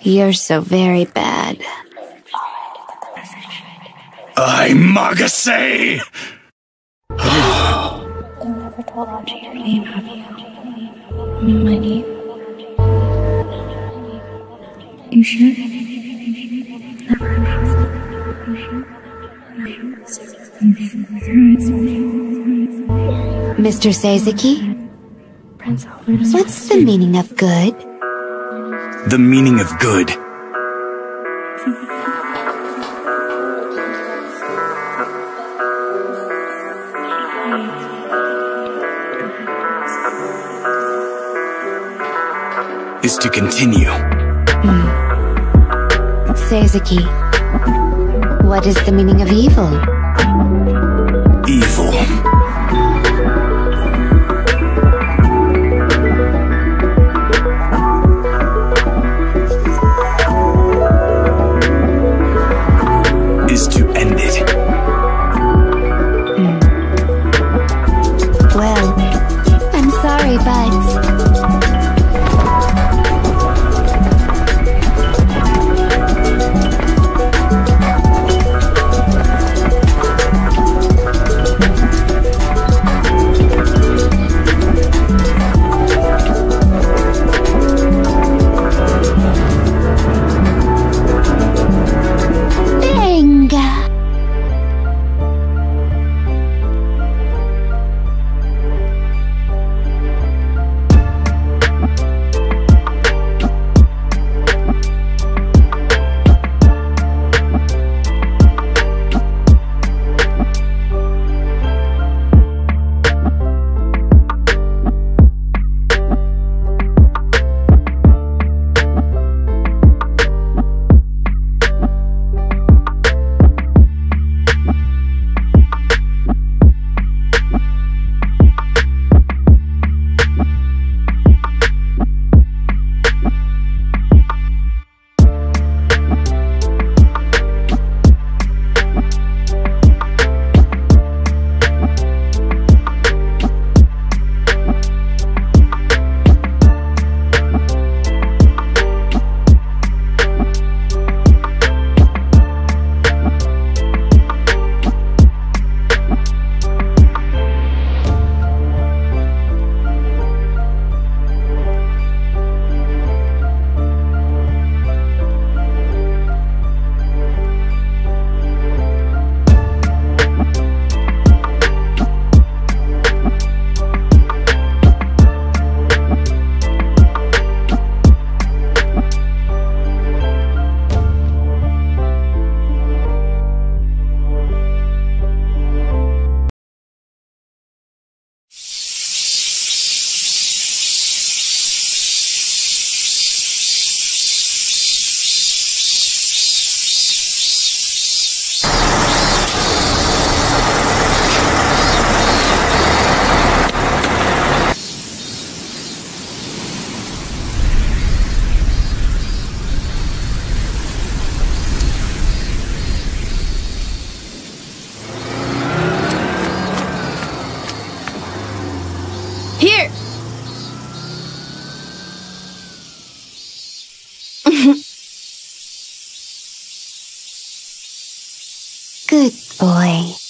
You're so very bad. I Magase! My name? You sure? Mr. Sazaki? What's the meaning of good? The meaning of good is to continue. Sazaki, what is the meaning of evil? Evil is to end it. Well, I'm sorry, but... Here! Good boy.